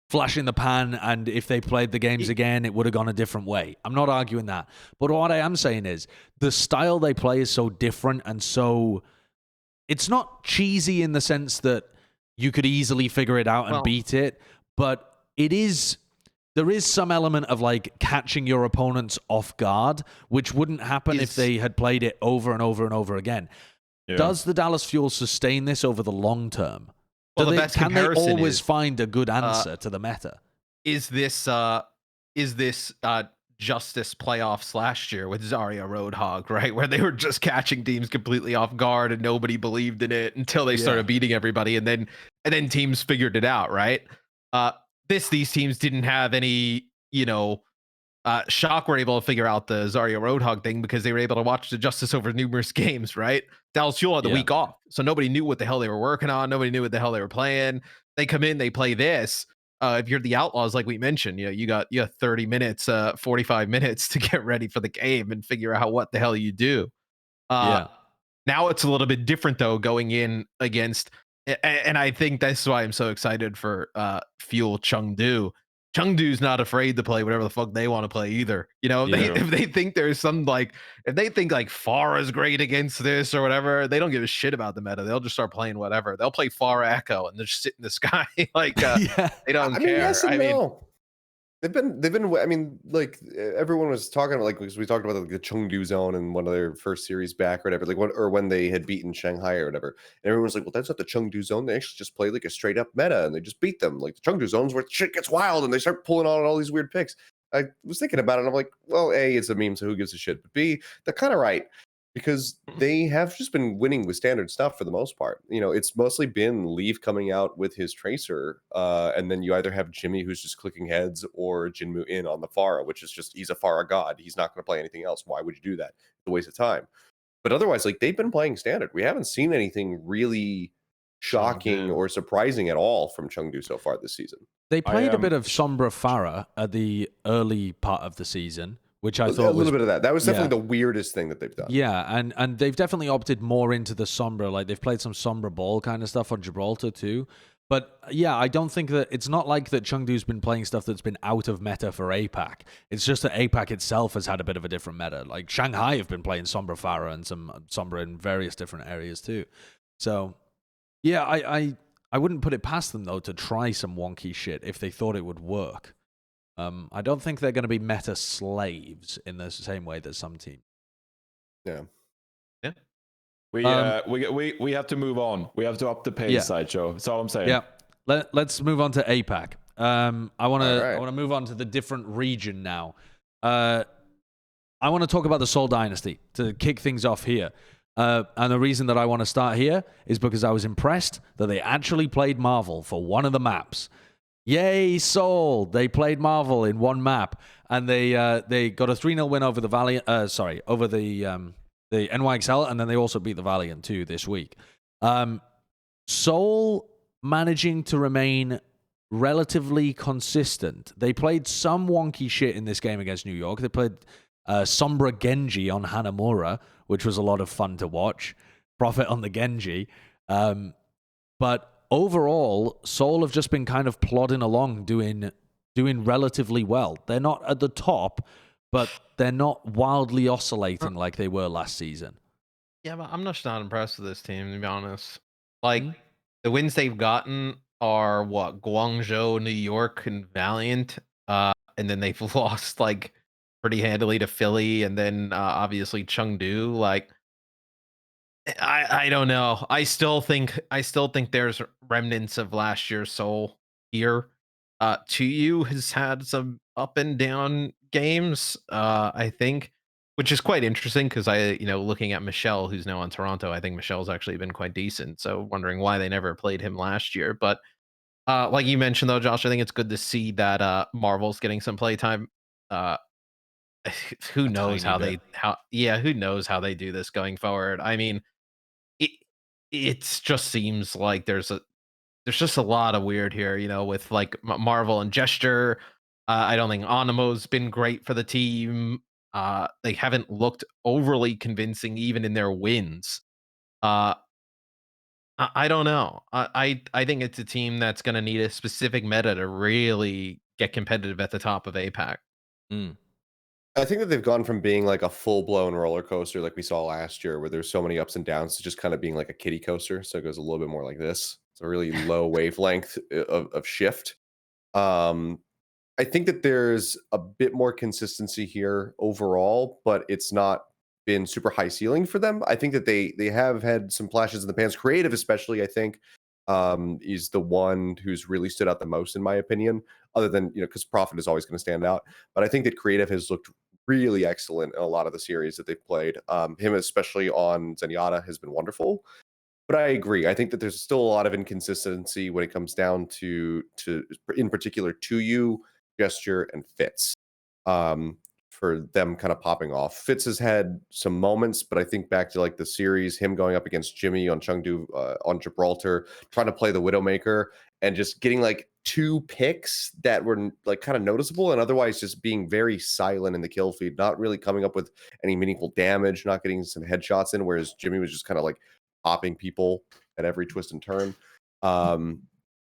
S3: flash in the pan, and if they played the games again, it would have gone a different way. I'm not arguing that. But what I am saying is, the style they play is so different and so... It's not cheesy in the sense that you could easily figure it out and beat it, but there is some element of like catching your opponents off guard, which wouldn't happen if they had played it over and over and over again. Yeah. Does the Dallas Fuel sustain this over the long term?
S1: Well,
S3: Can they always find a good answer to the meta?
S1: Is this Justice playoffs last year with Zarya Roadhog, right? Where they were just catching teams completely off guard and nobody believed in it until they started beating everybody, and then teams figured it out, right? These teams didn't have any, Shock were able to figure out the Zarya Roadhog thing because they were able to watch the Justice over numerous games, right? Dallas Fuel had the week off, so nobody knew what the hell they were working on. Nobody knew what the hell they were playing. They come in, they play this. If you're the Outlaws, like we mentioned, you got 30 minutes, 45 minutes to get ready for the game and figure out what the hell you do. Now it's a little bit different though, going in against, and I think that's why I'm so excited for Fuel Chengdu. Chengdu's not afraid to play whatever the fuck they want to play either. If they think there's some if they think like Pharah is great against this or whatever, they don't give a shit about the meta. They'll just start playing whatever. They'll play Pharah Echo and they'll just sit in the sky like they don't care.
S2: Yes and no. They've been. I mean, like everyone was talking about, like we talked about the Chengdu zone in one of their first series back or whatever, or when they had beaten Shanghai or whatever. And everyone was like, "Well, that's not the Chengdu zone. They actually just play like a straight up meta, and they just beat them. Like the Chengdu zone's where shit gets wild, and they start pulling on all these weird picks." I was thinking about it, and I'm like, "Well, A, it's a meme, so who gives a shit?" But B, they're kind of right. Because they have just been winning with standard stuff for the most part. It's mostly been Leaf coming out with his Tracer, and then you either have Jimmy who's just clicking heads, or Jinmu in on the Pharah, which is just, he's a Pharah god. He's not going to play anything else. Why would you do that? It's a waste of time. But otherwise, like, they've been playing standard. We haven't seen anything really shocking or surprising at all from Chengdu so far this season.
S3: They played a bit of Sombra Pharah at the early part of the season, which I thought
S2: a little bit of that. That was definitely the weirdest thing that they've done.
S3: Yeah, and they've definitely opted more into the Sombra. Like, they've played some Sombra ball kind of stuff on Gibraltar too. But yeah, I don't think that it's not like that Chengdu's been playing stuff that's been out of meta for APAC. It's just that APAC itself has had a bit of a different meta. Like Shanghai have been playing Sombra Pharah and some Sombra in various different areas too. So yeah, I wouldn't put it past them though to try some wonky shit if they thought it would work. I don't think they're going to be meta slaves in the same way that some teams.
S2: Yeah.
S4: We have to move on. We have to up the pace, Sideshow. That's all I'm saying.
S3: Yeah. Let's move on to APAC. I want to move on to the different region now. I want to talk about the Seoul Dynasty to kick things off here. And the reason that I want to start here is because I was impressed that they actually played Marvel for one of the maps. Yay, Seoul! They played Marvel in one map, and they got a 3-0 win over the Valiant. Over the NYXL, and then they also beat the Valiant too this week. Seoul managing to remain relatively consistent. They played some wonky shit in this game against New York. They played Sombra Genji on Hanamura, which was a lot of fun to watch. Profit on the Genji, but overall, Seoul have just been kind of plodding along, doing relatively well. They're not at the top, but they're not wildly oscillating like they were last season.
S1: Yeah, but I'm just not impressed with this team, to be honest. Like, the wins they've gotten are, Guangzhou, New York, and Valiant. And then they've lost, like, pretty handily to Philly, and then, obviously, Chengdu. Like, I don't know. I still think there's remnants of last year's Seoul here. 2U has had some up and down games. I think, which is quite interesting because looking at Michelle, who's now on Toronto, I think Michelle's actually been quite decent. So wondering why they never played him last year. But like you mentioned though, Josh, I think it's good to see that Marvel's getting some playtime. Who knows how who knows how they do this going forward. I mean, it just seems like there's just a lot of weird here, with like Marvel and Gesture. I don't think Anamo's been great for the team. They haven't looked overly convincing even in their wins. Uh, I don't know. I think it's a team that's going to need a specific meta to really get competitive at the top of APAC.
S3: Mm.
S2: I think that they've gone from being like a full-blown roller coaster like we saw last year, where there's so many ups and downs, to just kind of being like a kiddie coaster. So it goes a little bit more like this. It's a really low wavelength of shift. I think that there's a bit more consistency here overall, but it's not been super high ceiling for them. I think that they have had some flashes in the pans. Creative, especially, I think, is the one who's really stood out the most, in my opinion, other than, because Profit is always going to stand out. But I think that Creative has looked really excellent in a lot of the series that they've played. Him, especially on Zenyatta, has been wonderful. But I agree. I think that there's still a lot of inconsistency when it comes down to in particular, 2U, Gesture, and Fitz. For them kind of popping off. Fitz has had some moments, but I think back to like the series, him going up against Jimmy on Chengdu, on Gibraltar, trying to play the Widowmaker, and just getting like 2 picks that were like kind of noticeable, and otherwise just being very silent in the kill feed, not really coming up with any meaningful damage, not getting some headshots in, whereas Jimmy was just kind of like popping people at every twist and turn.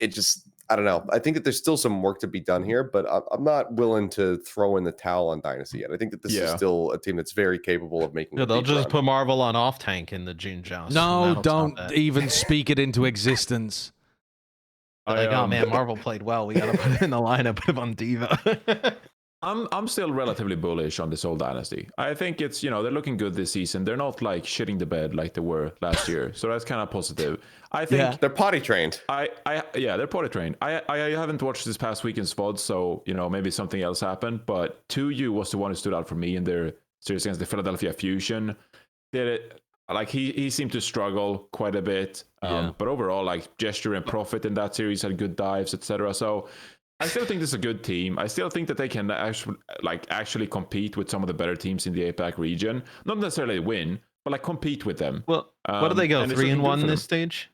S2: It just, I don't know. I think that there's still some work to be done here, but I'm not willing to throw in the towel on Dynasty yet. I think that this is still a team that's very capable of making.
S1: Yeah, they'll just put Marvel on off tank in the June joust.
S3: No, don't even speak it into existence.
S1: Oh man, Marvel played well. We gotta put it in the lineup, put him on Diva.
S4: I'm still relatively bullish on this whole Dynasty. I think it's, they're looking good this season. They're not like shitting the bed like they were last year. So that's kind of positive. I think
S2: they're potty trained.
S4: They're potty trained. I haven't watched this past weekend's VOD, so maybe something else happened. But 2U was the one who stood out for me in their series against the Philadelphia Fusion. Did it like he seemed to struggle quite a bit. But overall, like Gesture and Profit in that series had good dives, etc. So I still think this is a good team. I still think that they can actually compete with some of the better teams in the APAC region. Not necessarily win, but like compete with them.
S1: Well, what do they go 3-1 this stage?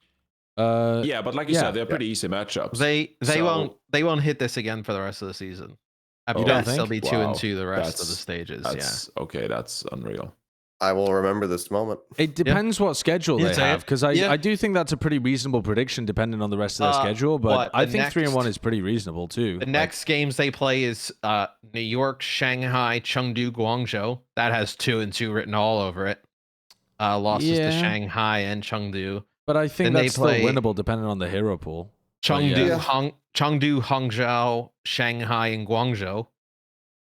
S4: Yeah, but like you said, they're pretty easy matchups.
S1: They won't hit this again for the rest of the season.
S3: You don't think?
S1: They'll be 2-2 the rest of the stages.
S4: Okay, that's unreal.
S2: I will remember this moment.
S3: It depends what schedule they have, because I do think that's a pretty reasonable prediction depending on the rest of their schedule, but I think 3-1 is pretty reasonable too.
S1: The next games they play is New York, Shanghai, Chengdu, Guangzhou. That has 2-2 written all over it. Losses to Shanghai and Chengdu.
S3: But I think that's still winnable depending on the hero pool.
S1: Chengdu, Chengdu, Hangzhou, Shanghai, and Guangzhou.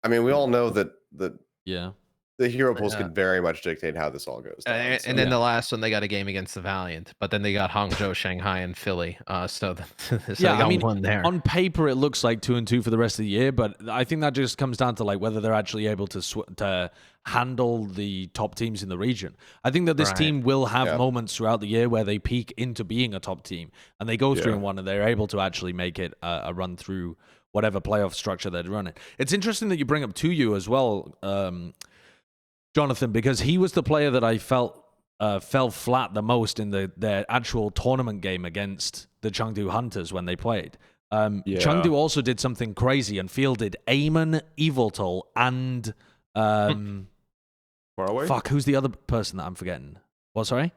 S2: I mean, we all know that the hero pools can very much dictate how this all goes down.
S1: And then the last one, they got a game against the Valiant, but then they got Hangzhou, Shanghai, and Philly. So they got one there.
S3: On paper, it looks like 2-2 for the rest of the year, but I think that just comes down to like whether they're actually able to handle the top teams in the region. I think that this team will have moments throughout the year where they peak into being a top team, and they go 3-1, and they're able to actually make it a run through whatever playoff structure they're running. It's interesting that you bring up 2U as well, Jonathan, because he was the player that I felt fell flat the most in their actual tournament game against the Chengdu Hunters when they played. Chengdu also did something crazy and fielded Ameng, Eviltal, and
S4: Faraway?
S3: Fuck, who's the other person that I'm forgetting? What, sorry?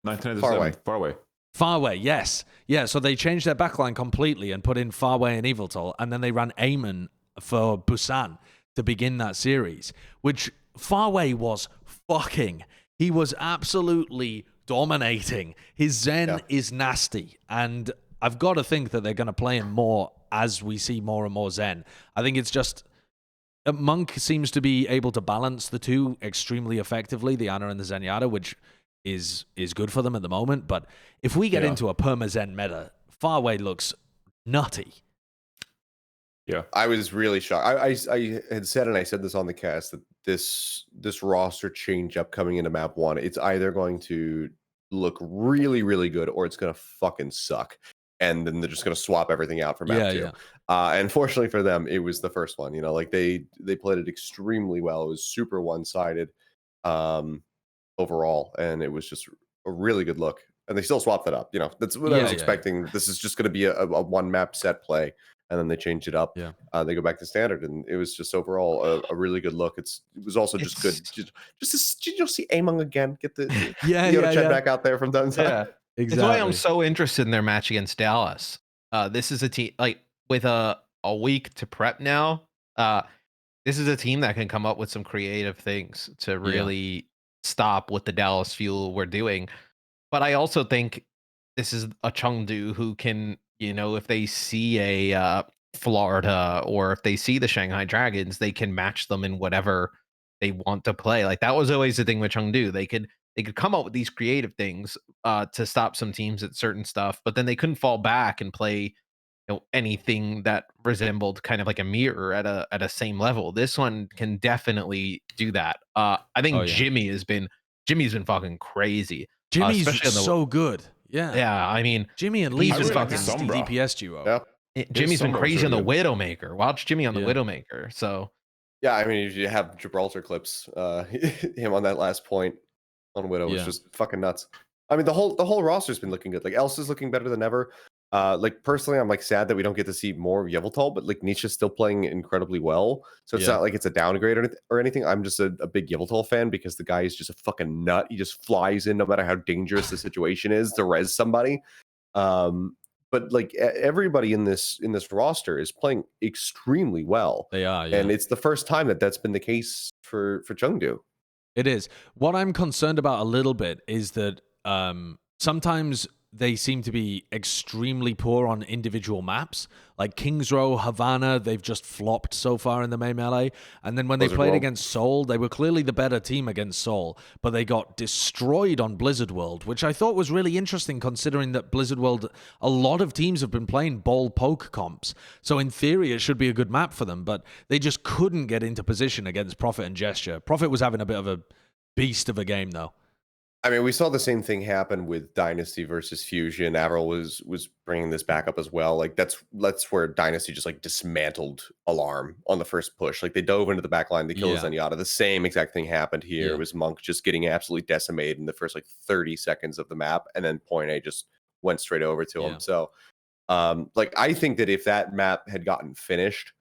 S4: 1997.
S3: Faraway, yes. Yeah, so they changed their backline completely and put in Faraway and Eviltal, and then they ran Ameng for Busan to begin that series, which Faraway was fucking. He was absolutely dominating. His Zen is nasty, and I've got to think that they're going to play him more as we see more and more Zen. I think it's just Monk seems to be able to balance the two extremely effectively, the Ana and the Zenyatta, which is good for them at the moment. But if we get into a perma-Zen meta, Farway looks nutty.
S2: Yeah, I was really shocked. I had said, and I said this on the cast, that this roster change up coming into map 1, it's either going to look really, really good or it's going to fucking suck. And then they're just going to swap everything out for map 2. And fortunately for them, it was the first one. You know, like they played it extremely well. It was super one-sided overall, and it was just a really good look. And they still swapped it up. You know, that's what I was expecting. This is just going to be a one map set play. And then they change it up.
S3: Yeah.
S2: They go back to standard, and it was just overall a really good look. It was also just good. Just you'll see Ameng again. Get the Yoda back out there from time to time.
S1: Yeah, exactly. That's why I'm so interested in their match against Dallas. This is a team like with a week to prep now. This is a team that can come up with some creative things to really stop what the Dallas Fuel were doing. But I also think this is a Chengdu who can, you know, if they see a Florida or if they see the Shanghai Dragons, they can match them in whatever they want to play. Like that was always the thing with Chengdu. They could come up with these creative things to stop some teams at certain stuff, but then they couldn't fall back and play, you know, anything that resembled kind of like a mirror at a same level. This one can definitely do that. I think Jimmy's been fucking crazy.
S3: Jimmy's so good.
S1: Yeah, I mean,
S3: Jimmy and Lee's
S1: really
S3: fucking DPS duo.
S2: Yeah.
S1: Jimmy's been crazy on the Widowmaker. Watch Jimmy on the Widowmaker. So
S2: yeah, I mean, if you have Gibraltar clips, him on that last point on Widow was just fucking nuts. I mean, the whole roster's been looking good. Like Elsa's looking better than ever. Like personally, I'm like sad that we don't get to see more of Yveltal, but like Nietzsche's still playing incredibly well. So it's not like it's a downgrade or anything. I'm just a big Yveltal fan because the guy is just a fucking nut. He just flies in no matter how dangerous the situation is to res somebody. But like everybody in this roster is playing extremely well.
S3: They are,
S2: and it's the first time that's been the case for Chengdu.
S3: It is. What I'm concerned about a little bit is that sometimes they seem to be extremely poor on individual maps. Like Kings Row, Havana, they've just flopped so far in the Mei Melee. And then when they played against Seoul, they were clearly the better team against Seoul, but they got destroyed on Blizzard World, which I thought was really interesting considering that Blizzard World, a lot of teams have been playing ball poke comps. So in theory, it should be a good map for them, but they just couldn't get into position against Prophet and Gesture. Prophet was having a bit of a beast of a game, though.
S2: I mean, we saw the same thing happen with Dynasty versus Fusion. Avril was bringing this back up as well. Like that's where Dynasty just like dismantled Alarm on the first push. Like they dove into the back line, they killed Zenyatta. The same exact thing happened here. It was Monk just getting absolutely decimated in the first like 30 seconds of the map, and then Point A just went straight over to him. So, like I think that if that map had gotten finished,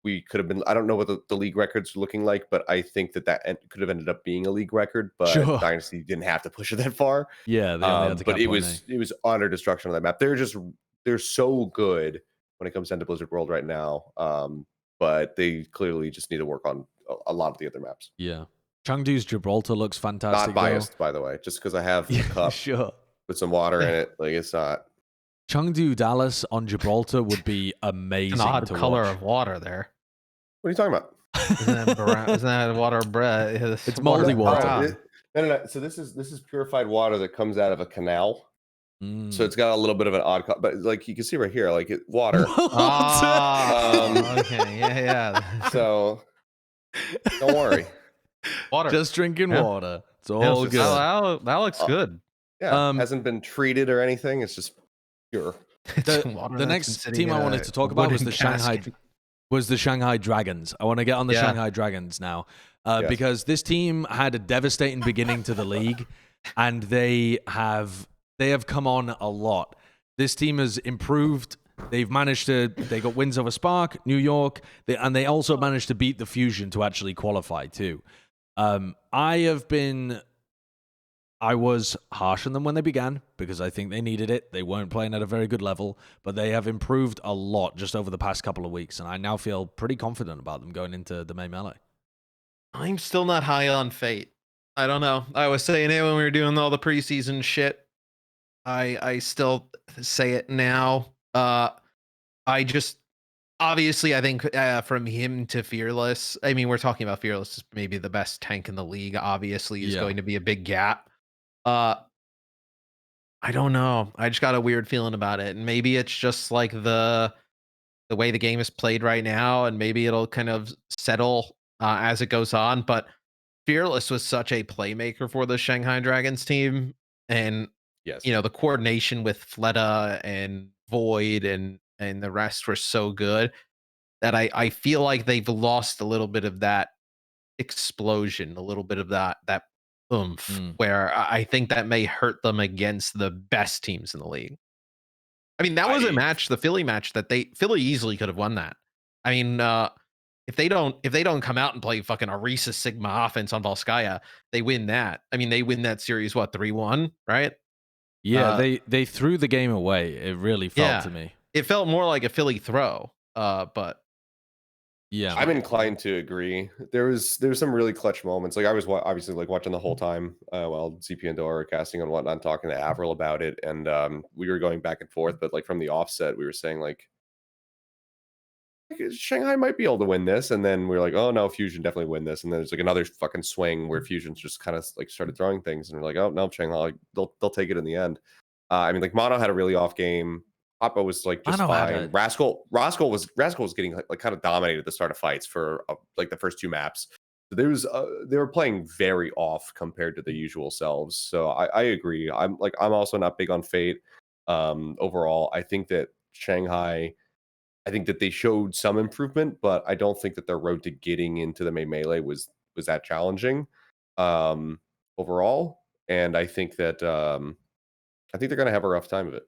S2: we could have been, I don't know what the league record's looking like, but I think that could have ended up being a league record, but Dynasty didn't have to push it that far.
S3: Yeah, they only had to
S2: but it was utter destruction on that map. They're so good when it comes down to Blizzard World right now, but they clearly just need to work on a lot of the other maps.
S3: Yeah. Chengdu's Gibraltar looks fantastic.
S2: Not biased, by the way, just because I have a cup with some water in it. Like it's not.
S3: Chengdu Dallas on Gibraltar would be amazing.
S1: An odd
S3: to
S1: color
S3: watch.
S1: of water there.
S2: What are you talking about?
S1: Isn't that water bread?
S3: It's moldy water.
S2: No. So this is purified water that comes out of a canal. So it's got a little bit of an odd, but like you can see right here, like water.
S1: Okay, yeah.
S2: So don't worry.
S1: Water.
S3: Just drinking water. It's all good.
S1: That looks good.
S2: Yeah, hasn't been treated or anything. It's just pure.
S3: The next team I wanted to talk about was the Shanghai Dragons. I want to get on the Shanghai Dragons now because this team had a devastating beginning to the league, and they have come on a lot. This team has improved. They got wins over Spark, New York, and they also managed to beat the Fusion to actually qualify too. I was harsh on them when they began because I think they needed it. They weren't playing at a very good level, but they have improved a lot just over the past couple of weeks, and I now feel pretty confident about them going into the Mei Melee.
S1: I'm still not high on Fate. I don't know. I was saying it when we were doing all the preseason shit. I still say it now. I just obviously I think from him to Fearless. I mean, we're talking about Fearless is maybe the best tank in the league. Obviously, is going to be a big gap. Uh, I don't know. I just got a weird feeling about it, and maybe it's just like the way the game is played right now, and maybe it'll kind of settle as it goes on. But Fearless was such a playmaker for the Shanghai Dragons team, and
S2: Yes.
S1: the coordination with Fleta and Void and the rest were so good that I feel like they've lost a little bit of that explosion, a little bit of that oomph, where I think that may hurt them against the best teams in the league. I mean, that was a match, the Philly match that Philly easily could have won that. I mean, if they don't come out and play fucking Arisa Sigma offense on Volskaya, they win that. I mean, they win that series, what, 3-1, right?
S3: Yeah, they threw the game away. It really felt to me.
S1: It felt more like a Philly throw, but
S3: yeah,
S2: I'm inclined to agree. There's some really clutch moments. Like I was obviously like watching the whole time while CP and Dora were casting and whatnot, talking to Avril about it, and we were going back and forth. But like from the offset, we were saying like Shanghai might be able to win this, and then we were like, oh no, Fusion definitely win this, and then there's like another fucking swing where Fusion's just kind of like started throwing things, and we're like, oh no, Shanghai, they'll take it in the end. I mean, like Mono had a really off game. Papa was like just fine. Rascal was getting like kind of dominated at the start of fights for like the first two maps. So they were playing very off compared to the usual selves. So I agree. I'm also not big on Fate. Overall, I think that Shanghai. I think that they showed some improvement, but I don't think that their road to getting into the main melee was that challenging overall. And I think that they're going to have a rough time of it.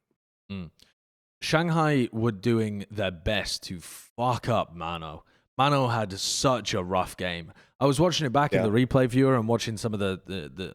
S3: Shanghai were doing their best to fuck up Mano. Mano had such a rough game. I was watching it back in the replay viewer and watching some of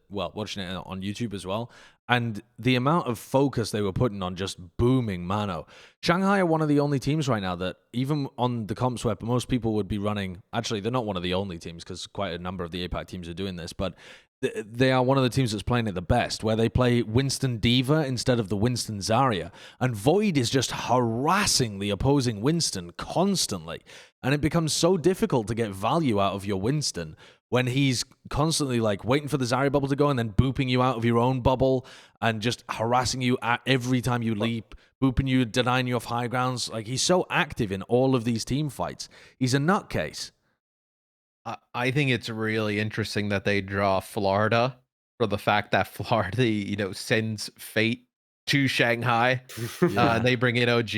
S3: watching it on YouTube as well. And the amount of focus they were putting on just booming Mano. Shanghai are one of the only teams right now that even on the comps where most people would be running, actually they're not one of the only teams because quite a number of the APAC teams are doing this, but they are one of the teams that's playing it the best, where they play Winston Diva instead of the Winston Zarya. And Void is just harassing the opposing Winston constantly. And it becomes so difficult to get value out of your Winston when he's constantly like waiting for the Zarya bubble to go and then booping you out of your own bubble and just harassing you at every time you leap, booping you, denying you off high grounds. Like, he's so active in all of these team fights. He's a nutcase.
S1: I think it's really interesting that they draw Florida for the fact that Florida, sends Fate to Shanghai. And they bring in OG.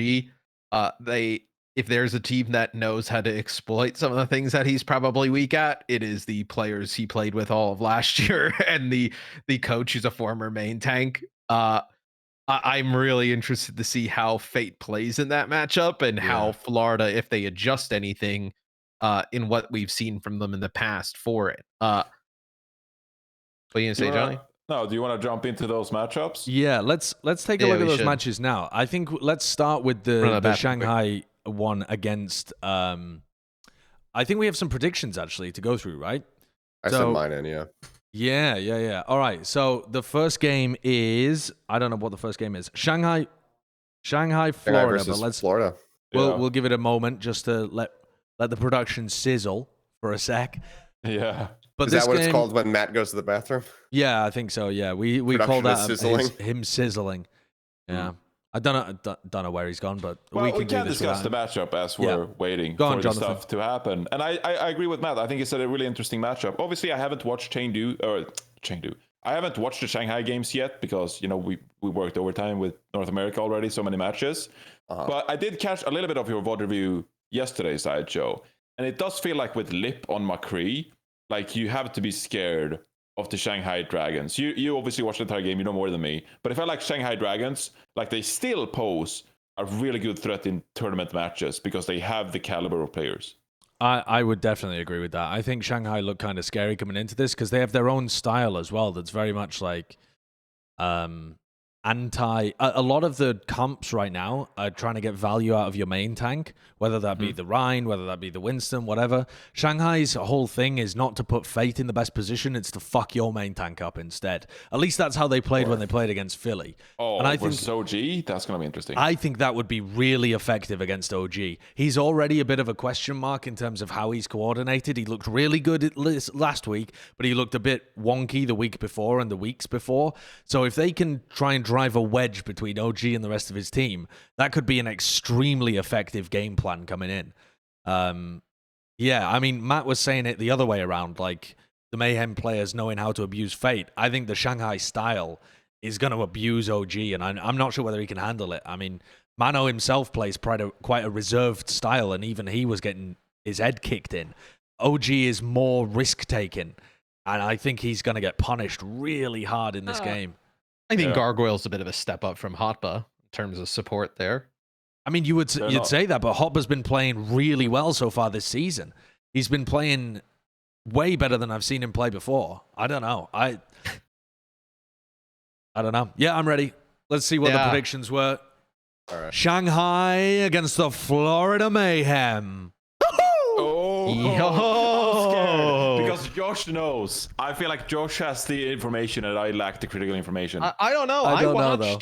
S1: If there's a team that knows how to exploit some of the things that he's probably weak at, it is the players he played with all of last year and the coach who's a former main tank. I'm really interested to see how Fate plays in that matchup and how Florida, if they adjust anything in what we've seen from them in the past for it. What are you gonna say, Johnny?
S4: No, do you want to jump into those matchups?
S3: Yeah, let's take a look at those matches now. I think let's start with the Shanghai one against. I think we have some predictions actually to go through, right?
S2: I sent mine in, yeah.
S3: Yeah. All right. So the first game is, I don't know what the first game is. Shanghai, Florida.
S2: Versus
S3: but
S2: Florida.
S3: We'll give it a moment just to let the production sizzle for a sec.
S4: Yeah.
S2: But is that what it's called when Matt goes to the bathroom?
S3: Yeah, I think so. Yeah, we call that him sizzling. Yeah. I don't know where he's gone, but we can
S4: discuss the matchup as we're waiting for the stuff to happen. And I agree with Matt. I think it's a really interesting matchup. Obviously, I haven't watched Chengdu. I haven't watched the Shanghai games yet because we worked overtime with North America already, so many matches. But I did catch a little bit of your VOD review yesterday, Sideshow, and it does feel like with Lip on McCree, like you have to be scared of the Shanghai Dragons. You obviously watched the entire game, you know more than me. But if I like Shanghai Dragons, like they still pose a really good threat in tournament matches because they have the caliber of players.
S3: I would definitely agree with that. I think Shanghai look kind of scary coming into this because they have their own style as well that's very much like a lot of the comps right now are trying to get value out of your main tank, whether that be the Rhine, whether that be the Winston, whatever. Shanghai's whole thing is not to put Fate in the best position, it's to fuck your main tank up instead. At least that's how they played when they played against Philly.
S4: Oh,
S3: and I
S4: versus OG? That's going to be interesting.
S3: I think that would be really effective against OG. He's already a bit of a question mark in terms of how he's coordinated. He looked really good last week, but he looked a bit wonky the week before and the weeks before. So if they can try and drive a wedge between OG and the rest of his team, that could be an extremely effective game plan coming in. Yeah, I mean, Matt was saying it the other way around, like the Mayhem players knowing how to abuse Fate. I think the Shanghai style is going to abuse OG, and I'm not sure whether he can handle it. I mean, Mano himself plays quite a reserved style, and even he was getting his head kicked in. OG is more risk-taking, and I think he's going to get punished really hard in this game.
S1: I think Gargoyle's a bit of a step up from Hotba in terms of support there.
S3: I mean, you'd say that, but Hotba's been playing really well so far this season. He's been playing way better than I've seen him play before. I don't know. I don't know. Yeah, I'm ready. Let's see what the predictions were.
S2: All right.
S3: Shanghai against the Florida Mayhem.
S4: Oh, because Josh knows. I feel like Josh has the information and I lack the critical information.
S1: I don't know.
S3: I don't know,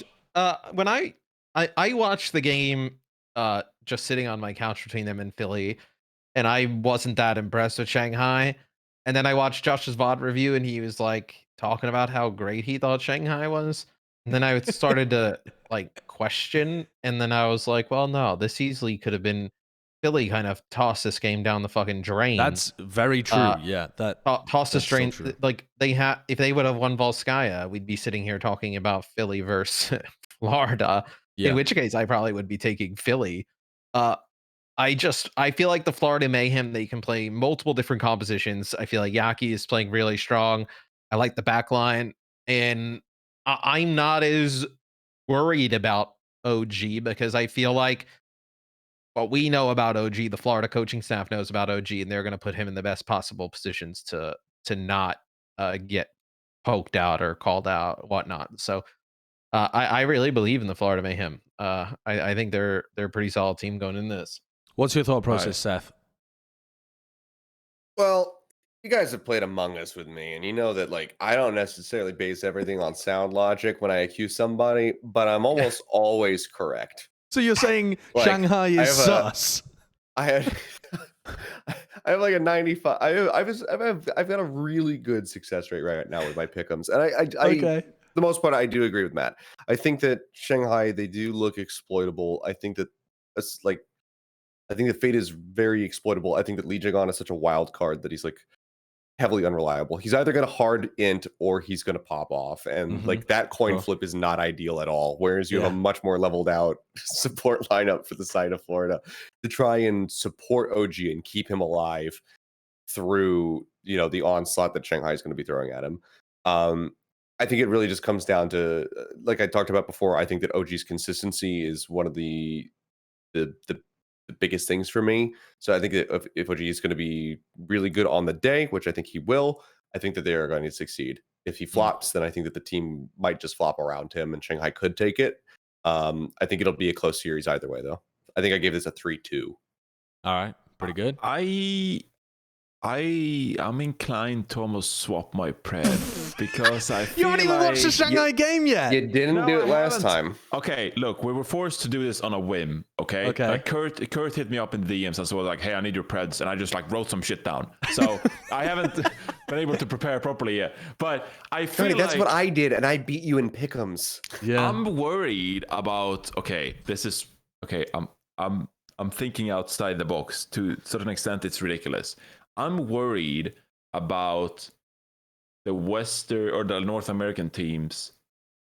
S1: when I watched the game just sitting on my couch between them and Philly, and I wasn't that impressed with Shanghai. And then I watched Josh's VOD review, and he was like talking about how great he thought Shanghai was. And then I started to like question, and then I was like, well, no, this easily could have been Philly kind of tossed this game down the fucking drain.
S3: That's very true. Yeah,
S1: tossed this drain.
S3: So
S1: like if they would have won Volskaya, we'd be sitting here talking about Philly versus Florida.
S3: Yeah.
S1: In which case, I probably would be taking Philly. I feel like the Florida Mayhem, they can play multiple different compositions. I feel like Yaki is playing really strong. I like the back line, and I'm not as worried about OG because I feel like what we know about OG, the Florida coaching staff knows about OG, and they're going to put him in the best possible positions to not get poked out or called out, whatnot. So I really believe in the Florida Mayhem. I think they're a pretty solid team going in this.
S3: What's your thought process, Seth?
S2: Well, you guys have played Among Us with me, and you know that like I don't necessarily base everything on sound logic when I accuse somebody, but I'm almost always correct.
S3: So you're saying
S2: Like,
S3: Shanghai is sus?
S2: I have like a 95. I've got a really good success rate right now with my pick'ems, and I
S3: Okay.
S2: for the most part I do agree with Matt. I think that Shanghai, they do look exploitable. I think that Fate is very exploitable. I think that Lee Jagon is such a wild card that he's like heavily unreliable. He's either going to hard int or he's going to pop off, and like that coin flip is not ideal at all. Whereas you have a much more leveled out support lineup for the side of Florida to try and support OG and keep him alive through the onslaught that Shanghai is going to be throwing at him. I think it really just comes down to, like I talked about before, I think that OG's consistency is one of the biggest things for me. So I think that if OG is going to be really good on the day, which I think he will, I think that they are going to succeed. If he flops, then I think that the team might just flop around him and Shanghai could take it. I think it'll be a close series either way, though. I think I gave this a 3-2.
S3: All right, pretty good.
S4: I'm inclined to almost swap my pred because I feel
S3: You haven't even watched the Shanghai game yet.
S2: You didn't do it last time.
S4: Okay, look, we were forced to do this on a whim. Okay. Like Kurt hit me up in the DMs and so was like, "Hey, I need your preds," and I just like wrote some shit down. So I haven't been able to prepare properly yet. But I feel
S2: that's what I did, and I beat you in pick'ems.
S3: Yeah.
S4: I'm worried about. Okay, this is okay. I'm thinking outside the box to a certain extent. It's ridiculous. I'm worried about the Western or the North American teams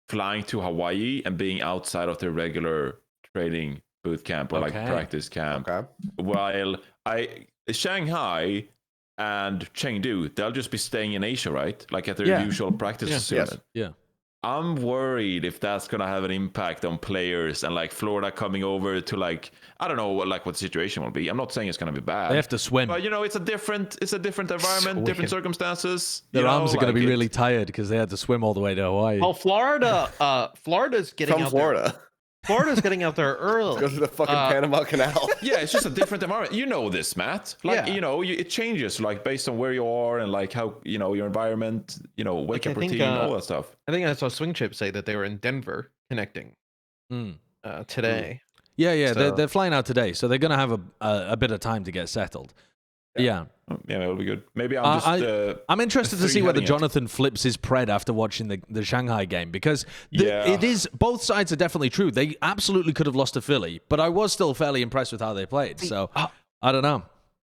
S4: flying to Hawaii and being outside of their regular training boot camp or like practice camp.
S2: Okay.
S4: While Shanghai and Chengdu, they'll just be staying in Asia, right? Like at their usual practice facility.
S3: Yeah.
S4: I'm worried if that's gonna have an impact on players and like Florida coming over to like I don't know what the situation will be. I'm not saying it's gonna be bad.
S3: They have to swim.
S4: But it's a different environment, different circumstances.
S3: Their arms are going to be really tired because they had to swim all the way to Hawaii.
S1: Well, Florida's getting
S2: From
S1: out
S2: Florida.
S1: Florida's getting out there early.
S2: Go to the fucking Panama Canal.
S4: Yeah, it's just a different environment. You know this, Matt. Like, it changes like based on where you are and like how, your environment, wake up routine, all that stuff.
S1: I think I saw Swing Chip say that they were in Denver connecting today.
S3: Yeah, so. They're flying out today, so they're going to have a bit of time to get settled. Yeah,
S4: it'll be good. Maybe I'm
S3: interested to see whether Jonathan flips his pred after watching the Shanghai game because it is both sides are definitely true. They absolutely could have lost to Philly, but I was still fairly impressed with how they played. So I don't know.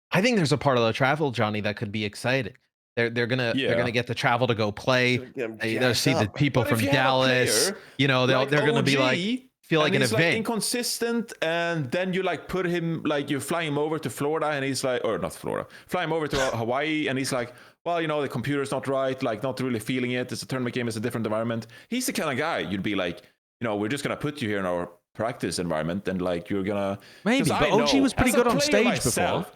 S1: I think there's a part of the travel, Johnny, that could be exciting. They're gonna get the travel to go play. They'll see the people from Dallas. They're gonna be like. Feel like an event. Like
S4: inconsistent, and then you like put him like you fly him over to Florida, and he's like, or not Florida, fly him over to Hawaii, and he's like, well, the computer's not right, like not really feeling it. It's a tournament game, it's a different environment. He's the kind of guy you'd be like, we're just gonna put you here in our practice environment, and like you're gonna
S3: maybe. But OG was pretty good on stage before.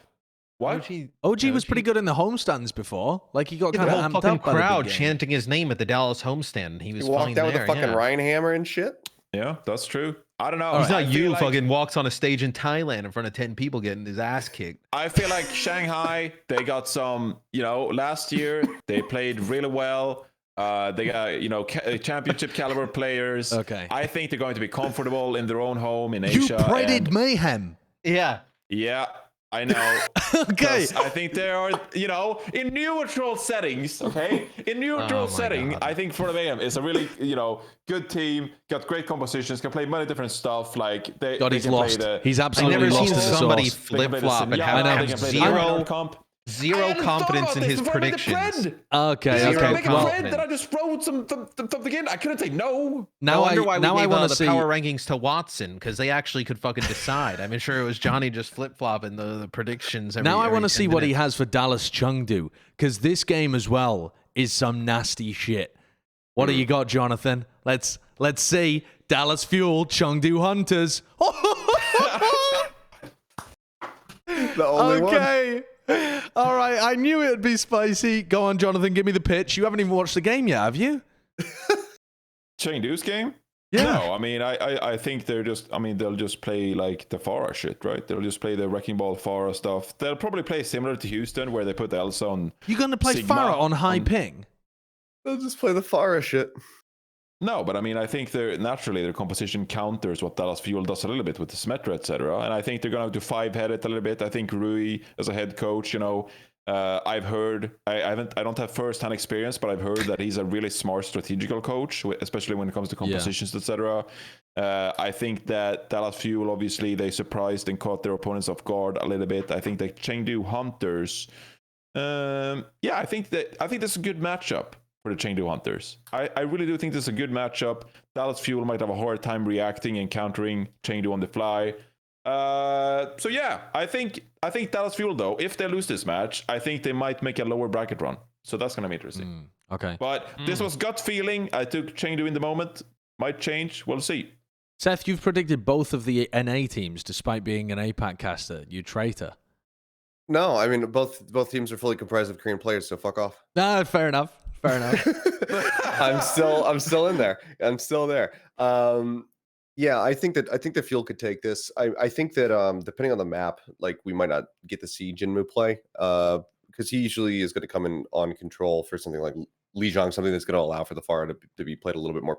S4: What?
S3: OG was pretty good in the homestands before. Like he got kind of amped
S1: fucking
S3: up by
S1: crowd
S3: the
S1: chanting his name at the Dallas homestand. He
S2: walked down with a fucking Ryan hammer and shit.
S4: Yeah, that's true. I don't know.
S1: He's not you. Fucking walks on a stage in Thailand in front of 10 people getting his ass kicked.
S4: I feel like Shanghai, they got some, last year they played really well. They got, championship caliber players.
S3: Okay.
S4: I think they're going to be comfortable in their own home in Asia.
S3: You preded mayhem.
S1: Yeah.
S4: Yeah. I know.
S3: Okay.
S4: I think there are, in neutral settings, okay? In neutral setting, I think for the AM is a really, good team, got great compositions, can play many different stuff. Like they
S3: he's
S4: can
S3: lost.
S4: Play
S3: He's absolutely lost.
S1: I've never seen somebody
S4: flip
S1: flop and have zero confidence in his predictions.
S3: Okay.
S4: Well, that I just wrote something in. I couldn't say no.
S1: Now I wonder why we gave the power rankings to Watson, because they actually could fucking decide. I'm sure it was Johnny just flip flopping the predictions.
S3: Now I want to see what he has for Dallas Chengdu, because this game as well is some nasty shit. What do you got, Jonathan? Let's see. Dallas Fuel, Chengdu Hunters.
S2: The only one.
S3: All right, I knew it'd be spicy. Go on, Jonathan, give me the pitch. You haven't even watched the game yet, have you?
S4: Chengdu's game?
S3: Yeah.
S4: No, I mean, I think they'll just play like the Pharah shit, right? They'll just play the Wrecking Ball Pharah stuff. They'll probably play similar to Houston, where they put Elsa on.
S3: You're going to play
S4: Sigma
S3: Pharah on high ping?
S2: They'll just play the Pharah shit.
S4: No, but I mean, I think their composition counters what Dallas Fuel does a little bit with the Smetra, etc. And I think they're going to have to five-head it a little bit. I think Rui, as a head coach, I've heard, I don't have first-hand experience, but I've heard that he's a really smart strategical coach, especially when it comes to compositions, etc. I think that Dallas Fuel, obviously, they surprised and caught their opponents off guard a little bit. I think the Chengdu Hunters, I think this is a good matchup for the Chengdu Hunters. I really do think this is a good matchup. Dallas Fuel might have a hard time reacting and countering Chengdu on the fly. I think Dallas Fuel, though, if they lose this match, I think they might make a lower bracket run. So that's going to be interesting.
S3: Okay.
S4: But this was gut feeling. I took Chengdu in the moment. Might change. We'll see.
S3: Seth, you've predicted both of the NA teams despite being an APAC caster. You traitor.
S2: No, I mean, both teams are fully comprised of Korean players, so fuck off.
S3: No, fair enough.
S2: I'm still in there. I'm still there. I think the Fuel could take this. I think that depending on the map, like we might not get to see Jinmu play because he usually is going to come in on control for something like Lijiang, something that's going to allow for the Pharah to be played a little bit more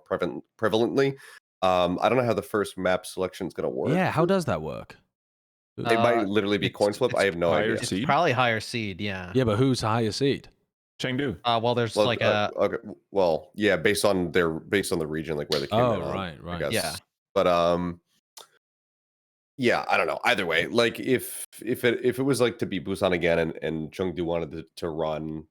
S2: prevalently. I don't know how the first map selection is going to work.
S3: Yeah, how does that work?
S2: It might literally be coin flip. I have no idea.
S1: It's probably higher seed, yeah.
S3: Yeah, but who's higher seed?
S4: Chengdu.
S1: There's
S2: okay. Well, yeah, based on the region, like where they came in.
S3: Right.
S2: I guess.
S1: Yeah.
S2: But I don't know. Either way, like if it was like to be Busan again and Chengdu wanted to run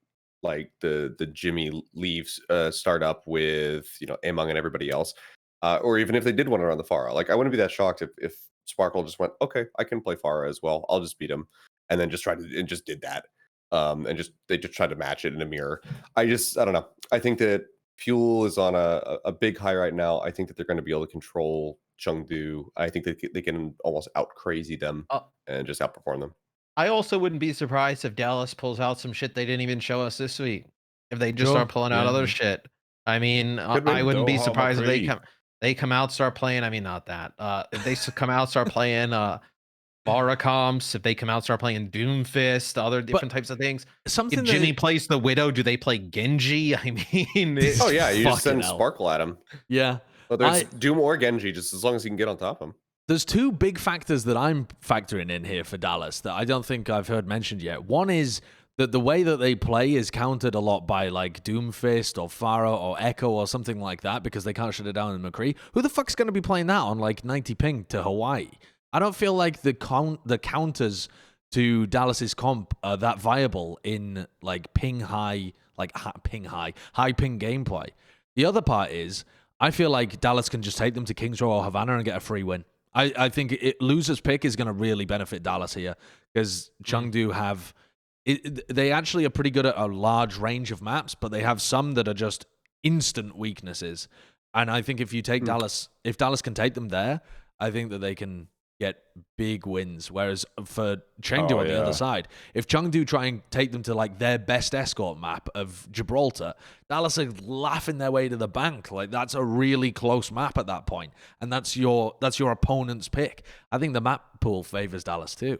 S2: like the Jimmy leaves startup with Ameng and everybody else, or even if they did want to run the Pharah, like I wouldn't be that shocked if Sparkle just went, okay, I can play Pharah as well. I'll just beat him, and then just did that. They just tried to match it in a mirror. I don't know. I think that Fuel is on a big high right now. I think that they're going to be able to control Chengdu. I think that they can almost out crazy them and just outperform them.
S1: I also wouldn't be surprised if Dallas pulls out some shit they didn't even show us this week. If they just start pulling out other shit. I mean, I wouldn't be surprised if they come out, start playing. I mean, not that. If they come out, start playing Pharah comps, if they come out, start playing Doomfist, other different types of things. If Jimmy plays the Widow, do they play Genji? I mean,
S2: oh yeah, you just send Sparkle at him.
S3: Yeah.
S2: Whether it's Doom or Genji, just as long as he can get on top of him.
S3: There's two big factors that I'm factoring in here for Dallas that I don't think I've heard mentioned yet. One is that the way that they play is countered a lot by like Doomfist or Pharah or Echo or something like that because they can't shut it down in McCree. Who the fuck's going to be playing that on like 90 ping to Hawaii? I don't feel like the counters to Dallas's comp are that viable in like high ping gameplay. The other part is I feel like Dallas can just take them to Kings Row or Havana and get a free win. I think loser's pick is going to really benefit Dallas here because Chengdu have they actually are pretty good at a large range of maps, but they have some that are just instant weaknesses. And I think if you take Dallas, if Dallas can take them there, I think that they can get big wins. Whereas for Chengdu on the other side, if Chengdu try and take them to like their best escort map of Gibraltar, Dallas are laughing their way to the bank. Like that's a really close map at that point, and that's your opponent's pick. I think the map pool favors Dallas too.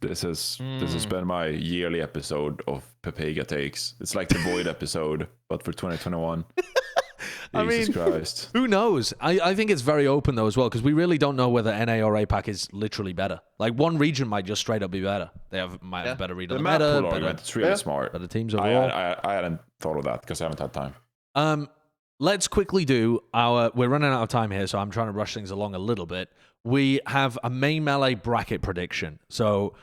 S4: This has been my yearly episode of Pepega Takes. It's like the Void episode, but for 2021. Jesus Christ.
S3: Who knows? I think it's very open, though, as well, because we really don't know whether NA or APAC is literally better. Like, one region might just straight up be better. They might have better read on the meta.
S4: It's really smart.
S3: Better teams overall.
S4: I hadn't thought of that because I haven't had time.
S3: Let's quickly do we're running out of time here, so I'm trying to rush things along a little bit. We have a main melee bracket prediction. So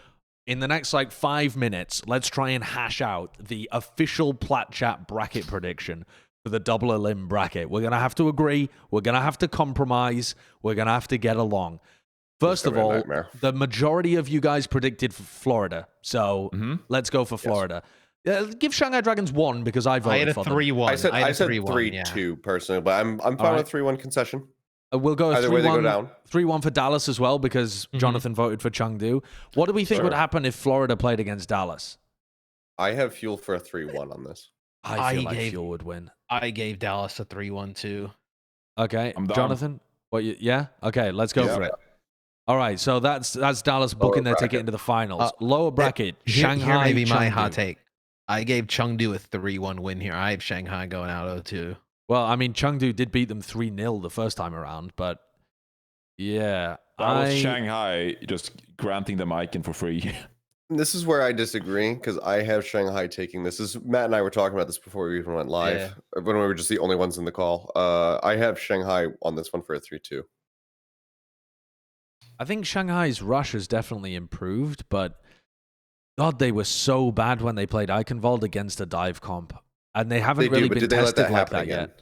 S3: in the next, 5 minutes, let's try and hash out the official Plat Chat bracket prediction for the double elim bracket. We're going to have to agree. We're going to have to compromise. We're going to have to get along. First of all, the majority of you guys predicted for Florida. So let's go for Florida. Give Shanghai Dragons 1 because I voted for them.
S1: I had a 3-1.
S2: I said 3-2 personally, but I'm fine with 3-1 concession.
S3: We'll go 3-1 for Dallas as well because Jonathan voted for Chengdu. What do we think would happen if Florida played against Dallas?
S2: I have fuel for a 3-1 on this.
S3: I feel like Fuel would win.
S1: I gave Dallas a 3-1 too.
S3: Okay, Jonathan. Yeah. Okay, let's go for it. All right, so that's Dallas booking their ticket into the finals. Lower bracket, Shanghai.
S1: Here may be my hot take. I gave Chengdu a 3-1 win here. I have Shanghai going out 0-2.
S3: Well, I mean, Chengdu did beat them 3-0 the first time around, but yeah.
S4: That was Shanghai just granting them Icon for free.
S2: This is where I disagree because I have Shanghai taking this. Matt and I were talking about this before we even went live, when we were just the only ones in the call. I have Shanghai on this one for a 3-2.
S3: I think Shanghai's rush has definitely improved, but God, they were so bad when they played Eichenwald against a dive comp. And they haven't really been tested like that yet.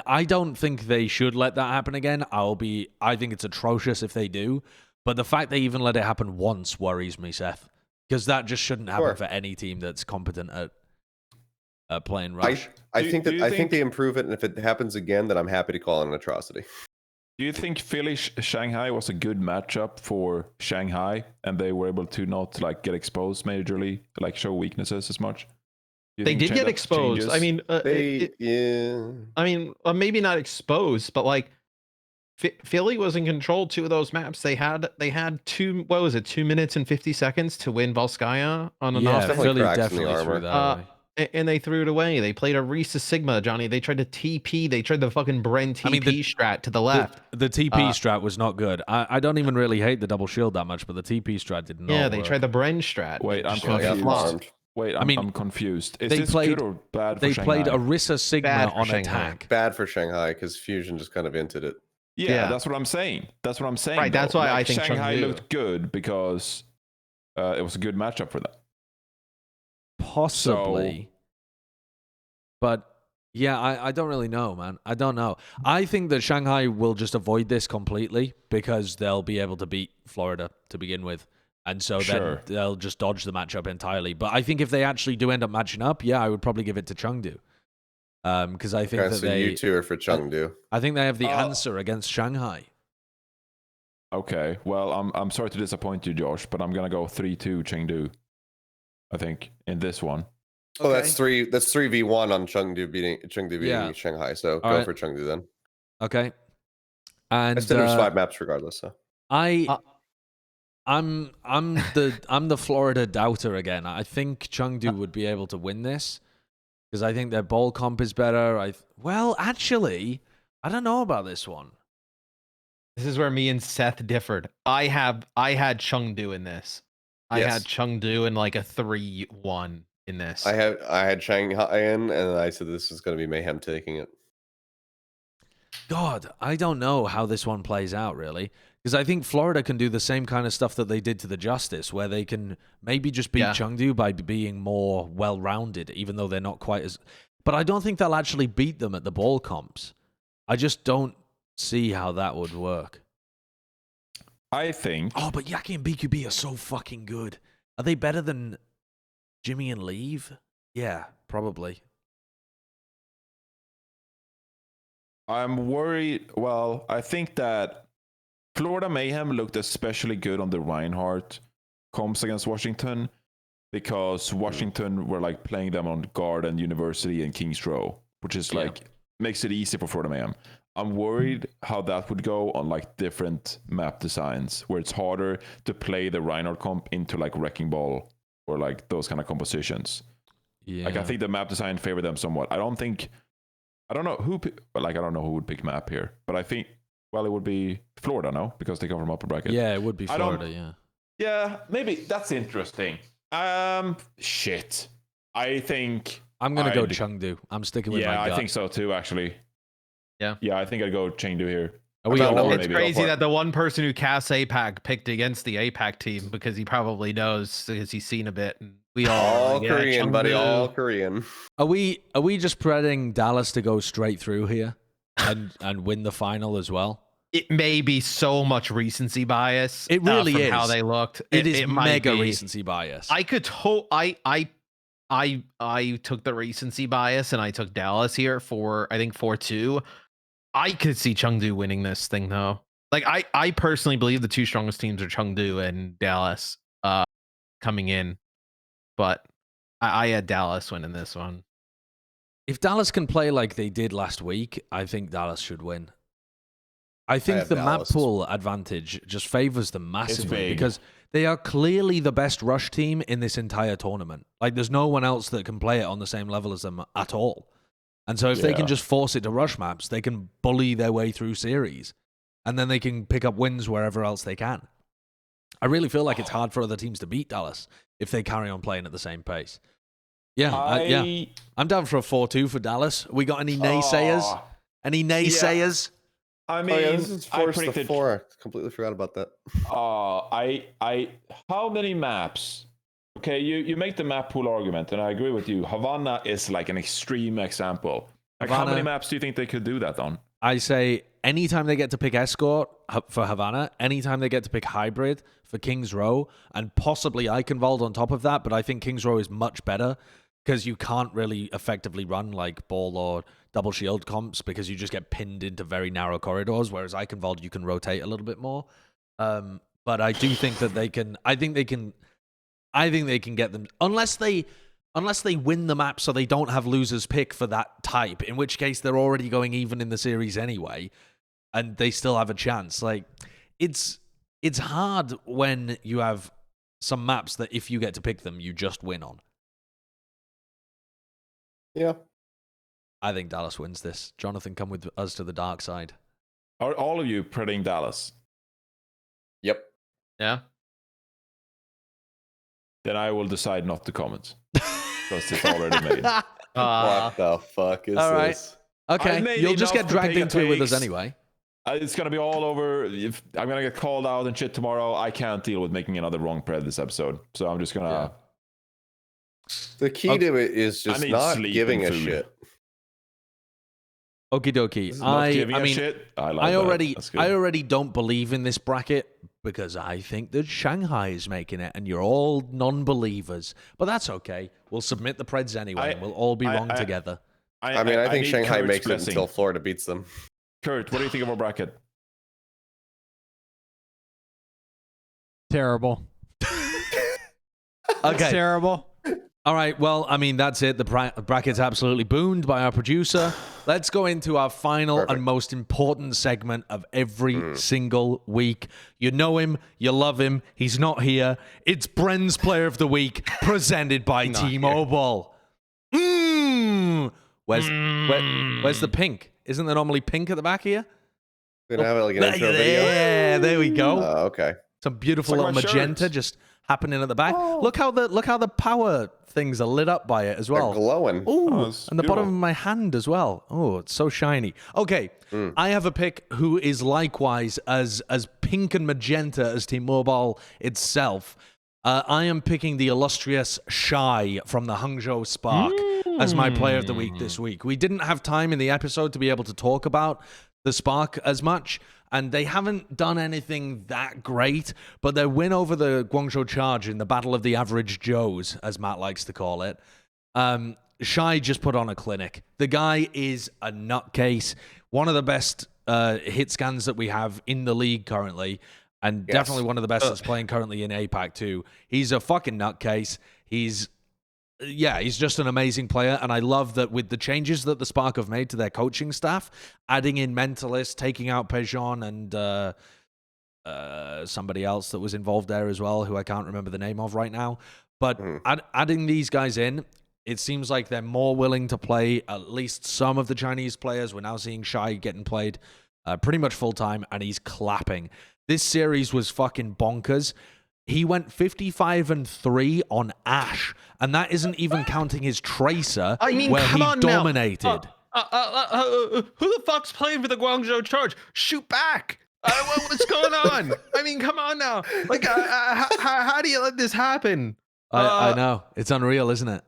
S3: I don't think they should let that happen again. I think it's atrocious if they do. But the fact they even let it happen once worries me, Seth. Because that just shouldn't happen for any team that's competent at playing rush.
S2: I think they improve it, and if it happens again, then I'm happy to call it an atrocity.
S4: Do you think Philly Shanghai was a good matchup for Shanghai, and they were able to not get exposed majorly, show weaknesses as much?
S1: They did get exposed.
S4: Changes?
S1: I mean, maybe not exposed, but Philly was in control 2 of those maps. They had 2 minutes and 50 seconds to win Volskaya on an offense.
S3: Philly definitely threw that away.
S1: And they threw it away. They played a Risa Sigma, Johnny. They tried to TP. They tried the fucking Bren TP strat to the left.
S3: The TP strat was not good. I don't even really hate the double shield that much, but the TP strat did not work.
S1: They tried the Bren strat.
S4: Wait, I'm confused. I'm confused. Is this good or bad for Shanghai?
S3: They played Orisa Sigma on attack.
S2: Bad for Shanghai because Fusion just kind of entered it.
S4: Yeah, that's what I'm saying.
S1: Right, that's why I think
S4: Shanghai looked good because it was a good matchup for them.
S3: Possibly. But yeah, I don't really know, man. I don't know. I think that Shanghai will just avoid this completely because they'll be able to beat Florida to begin with. And so then they'll just dodge the matchup entirely. But I think if they actually do end up matching up, I would probably give it to Chengdu. Because I think that
S2: so you two are for Chengdu.
S3: I think they have the answer against Shanghai.
S4: Okay, well, I'm sorry to disappoint you, Josh, but I'm gonna go 3-2 Chengdu. I think in this one.
S2: Oh, that's 3v1 on Chengdu beating Shanghai. So go for Chengdu then.
S3: Okay. And
S2: I said there's 5 maps regardless. So
S3: I'm the Florida doubter again. I think Chengdu would be able to win this because I think their ball comp is better. Well, actually, I don't know about this one.
S1: This is where me and Seth differed. I had Chengdu in this. I had Chengdu in like a 3-1 in this.
S2: I had Shanghai in, and I said this is going to be Mayhem taking it.
S3: God, I don't know how this one plays out, really. Because I think Florida can do the same kind of stuff that they did to the Justice, where they can maybe just beat Chengdu by being more well-rounded, even though they're not quite as... But I don't think they'll actually beat them at the ball comps. I just don't see how that would work.
S4: I think...
S3: Oh, but Yaki and BQB are so fucking good. Are they better than Jimmy and Leave? Yeah, probably.
S4: I'm worried. Well, I think that Florida Mayhem looked especially good on the Reinhardt comps against Washington because Washington were like playing them on Garden, University, and Kings Row, which is like makes it easy for Florida Mayhem. I'm worried how that would go on like different map designs where it's harder to play the Reinhardt comp into like Wrecking Ball or like those kind of compositions. Yeah. Like I think the map design favored them somewhat. I don't know who would pick map here, but I think, well, it would be Florida, no? Because they come from upper bracket.
S3: Yeah, it would be Florida, yeah.
S4: Yeah, maybe that's interesting. Shit. I think...
S3: I'm going to go Chengdu. I'm sticking with my gut.
S4: Yeah, I think so too, actually.
S1: Yeah.
S4: Yeah, I think I'd go Chengdu here.
S1: It's crazy that the one person who casts APAC picked against the APAC team because he probably knows because he's seen a bit. And we all
S2: Korean, buddy, all Korean.
S3: Are we just spreading Dallas to go straight through here and win the final as well?
S1: It may be so much recency bias.
S3: It really is
S1: how they looked.
S3: It is mega recency bias.
S1: I took the recency bias and I took Dallas here for I think 4-2. I could see Chengdu winning this thing though. Like I personally believe the two strongest teams are Chengdu and Dallas coming in, but I had Dallas winning this one.
S3: If Dallas can play like they did last week, I think Dallas should win. I think the map pool advantage just favors them massively because they are clearly the best rush team in this entire tournament. Like there's no one else that can play it on the same level as them at all. And so if they can just force it to rush maps, they can bully their way through series. And then they can pick up wins wherever else they can. I really feel like it's hard for other teams to beat Dallas if they carry on playing at the same pace. Yeah, I'm down for a 4-2 for Dallas. We got any naysayers? Any naysayers?
S4: I mean,
S2: this is forced to 4. Completely forgot about that.
S4: How many maps? Okay, you make the map pool argument, and I agree with you. Havana is like an extreme example. Like, how many maps do you think they could do that on?
S3: I say anytime they get to pick Escort for Havana, anytime they get to pick Hybrid for Kings Row, and possibly Eichenwald on top of that, but I think Kings Row is much better because you can't really effectively run like ball or double shield comps because you just get pinned into very narrow corridors, whereas Eichenwald you can rotate a little bit more. But I do think that they can... I think they can get them unless they win the map so they don't have losers pick for that type, in which case they're already going even in the series anyway and they still have a chance. Like it's hard when you have some maps that if you get to pick them you just win on.
S2: Yeah.
S3: I think Dallas wins this. Jonathan, come with us to the dark side.
S4: Are all of you predicting Dallas?
S2: Yep.
S1: Yeah.
S4: Then I will decide not to comment. Because it's already made.
S2: What the fuck is this?
S3: Okay, you'll just get dragged into it with us anyway.
S4: It's going to be all over. If I'm going to get called out and shit tomorrow, I can't deal with making another wrong pred this episode. So I'm just going to... Yeah.
S2: The key to it is just not giving a shit.
S3: Okie dokie. I already don't believe in this bracket because I think that Shanghai is making it and you're all non-believers. But that's okay. We'll submit the preds anyway and we'll all be wrong together.
S2: I mean, I think
S4: need
S2: Shanghai
S4: Kurt's
S2: makes it
S4: blessing.
S2: until Florida beats them.
S4: Kurt, what do you think of our bracket?
S5: Terrible.
S3: Okay.
S5: Terrible.
S3: All right, well, I mean, that's it. The bracket's absolutely boomed by our producer. Let's go into our final and most important segment of every single week. You know him, you love him, he's not here. It's Bren's Player of the Week, presented by T-Mobile. Where's the pink? Isn't there normally pink at the back here?
S2: We're gonna have like an intro video.
S3: Yeah, there we go.
S2: Okay.
S3: Some beautiful little magenta just happening at the back. Look how the power things are lit up by it as well.
S2: They're glowing.
S3: Ooh, and the bottom of my hand as well. Oh, it's so shiny. Okay, I have a pick who is likewise as pink and magenta as T-Mobile itself. I am picking the illustrious Shai from the Hangzhou Spark as my player of the week this week. We didn't have time in the episode to be able to talk about the Spark as much, and they haven't done anything that great, but their win over the Guangzhou Charge in the Battle of the Average Joes, as Matt likes to call it, Shai just put on a clinic. The guy is a nutcase, one of the best hit scans that we have in the league currently, and definitely one of the best that's playing currently in APAC too. He's a fucking nutcase. He's just an amazing player, and I love that with the changes that the Spark have made to their coaching staff, adding in Mentalist, taking out Pejon and somebody else that was involved there as well, who I can't remember the name of right now. But adding these guys in, it seems like they're more willing to play at least some of the Chinese players. We're now seeing Shai getting played pretty much full-time, and he's clapping. This series was fucking bonkers. He went 55-3 on Ash, and that isn't even counting his Tracer, where he dominated.
S1: Who the fuck's playing for the Guangzhou Charge? Shoot back! What's going on? I mean, come on now. Like, how do you let this happen?
S3: I know. It's unreal, isn't it?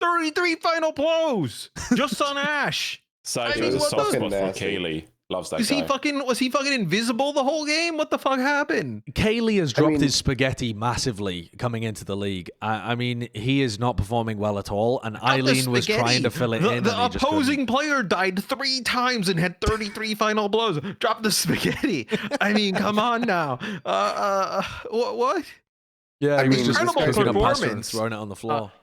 S1: 33 final blows just on Ash.
S4: Sideshow is a soft spot for Kaylee. Loves that guy.
S1: Was he fucking invisible the whole game? What the fuck happened?
S3: Kaylee has dropped his spaghetti massively coming into the league. I mean, he is not performing well at all, and Eileen was trying to fill it in.
S1: The opposing player died 3 times and had 33 final blows. Drop the spaghetti. I mean, come on now. What?
S3: Yeah,
S1: I mean, incredible
S3: performance. Throwing it on the floor.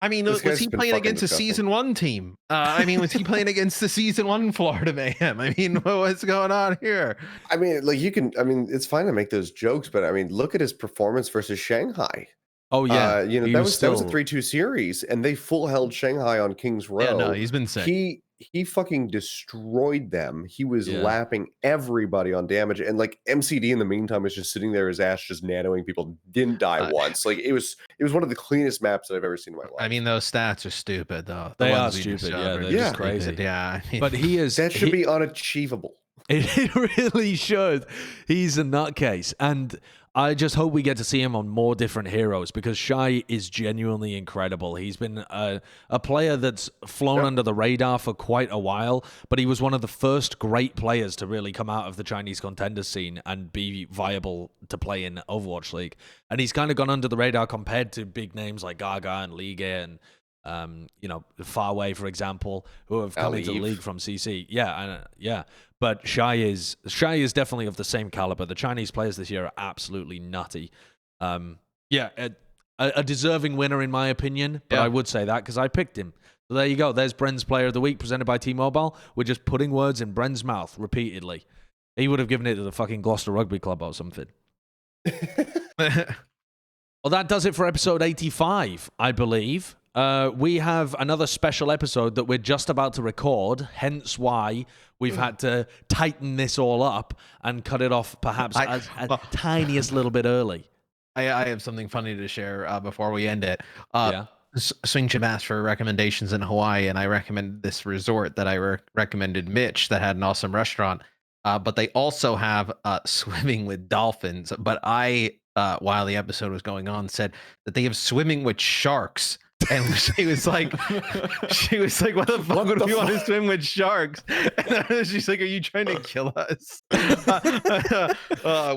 S1: I mean, was he playing against a Season 1 team? I mean, was he playing against the Season 1 Florida Mayhem? I mean, what's going on here?
S2: I mean, like it's fine to make those jokes, but I mean, look at his performance versus Shanghai.
S3: Oh, yeah.
S2: That was a 3-2 series, and they full held Shanghai on King's Row.
S1: Yeah, no, he's been sick.
S2: He fucking destroyed them. He was lapping everybody on damage, and like MCD in the meantime was just sitting there, his ass just nanoing people. Didn't die once. Like it was one of the cleanest maps that I've ever seen in my life.
S1: I mean, those stats are stupid though.
S3: They are stupid. Yeah, they're just crazy.
S1: Yeah, I mean,
S3: but
S2: that should be unachievable.
S3: It really should. He's a nutcase, and I just hope we get to see him on more different heroes, because Shai is genuinely incredible. He's been a player that's flown under the radar for quite a while, but he was one of the first great players to really come out of the Chinese contender scene and be viable to play in Overwatch League. And he's kind of gone under the radar compared to big names like Gaga and Liga and Farway, for example, who have come into the league from CC. Yeah. But Shai is definitely of the same caliber. The Chinese players this year are absolutely nutty. A deserving winner in my opinion, but I would say that because I picked him. So there you go. There's Bren's Player of the Week presented by T-Mobile. We're just putting words in Bren's mouth repeatedly. He would have given it to the fucking Gloucester Rugby Club or something. Well, that does it for episode 85, I believe. We have another special episode that we're just about to record, hence why we've had to tighten this all up and cut it off perhaps a tiniest little bit early.
S1: I have something funny to share before we end it. Swing Chip asked for recommendations in Hawaii, and I recommended this resort that I recommended Mitch that had an awesome restaurant. But they also have swimming with dolphins. But I, while the episode was going on, said that they have swimming with sharks. And she was like, what the fuck would we want to swim with sharks? And she's like, are you trying to kill us?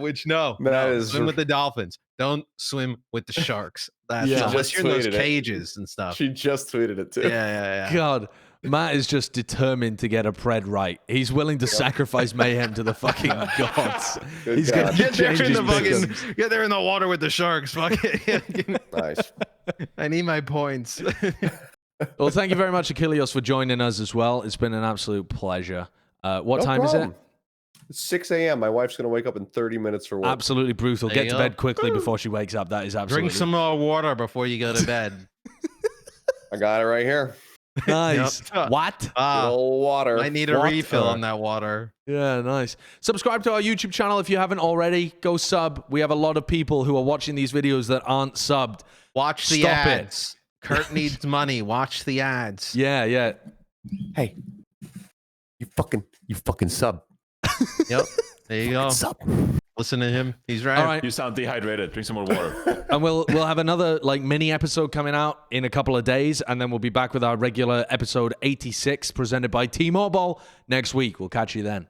S1: Which no, swim with the dolphins. Don't swim with the sharks. That's unless you're in those cages and stuff.
S2: She just tweeted it too.
S1: Yeah.
S3: God, Matt is just determined to get a pred right. He's willing to sacrifice mayhem to the fucking gods. He's going to
S1: get there in the water with the sharks. Fuck it.
S2: Nice.
S1: I need my points.
S3: Well, thank you very much, Achilios, for joining us as well. It's been an absolute pleasure. What time is it?
S2: It's 6 a.m. My wife's going to wake up in 30 minutes for work.
S3: Absolutely brutal. Get to bed quickly before she wakes up. That is absolutely...
S1: Drink some more water before you go to bed.
S2: I got it right here.
S3: Nice. What?
S2: Water.
S1: I need a refill on that water.
S3: Yeah, nice. Subscribe to our YouTube channel if you haven't already. Go sub. We have a lot of people who are watching these videos that aren't subbed.
S1: Watch the ads. Kurt needs money. Watch the ads.
S3: Yeah.
S2: Hey, you fucking sub.
S1: Yep. There you go.
S2: Sub.
S1: Listen to him. He's right.
S3: All right.
S4: You sound dehydrated. Drink some more water.
S3: And we'll have another mini episode coming out in a couple of days, and then we'll be back with our regular episode 86 presented by T-Mobile next week. We'll catch you then.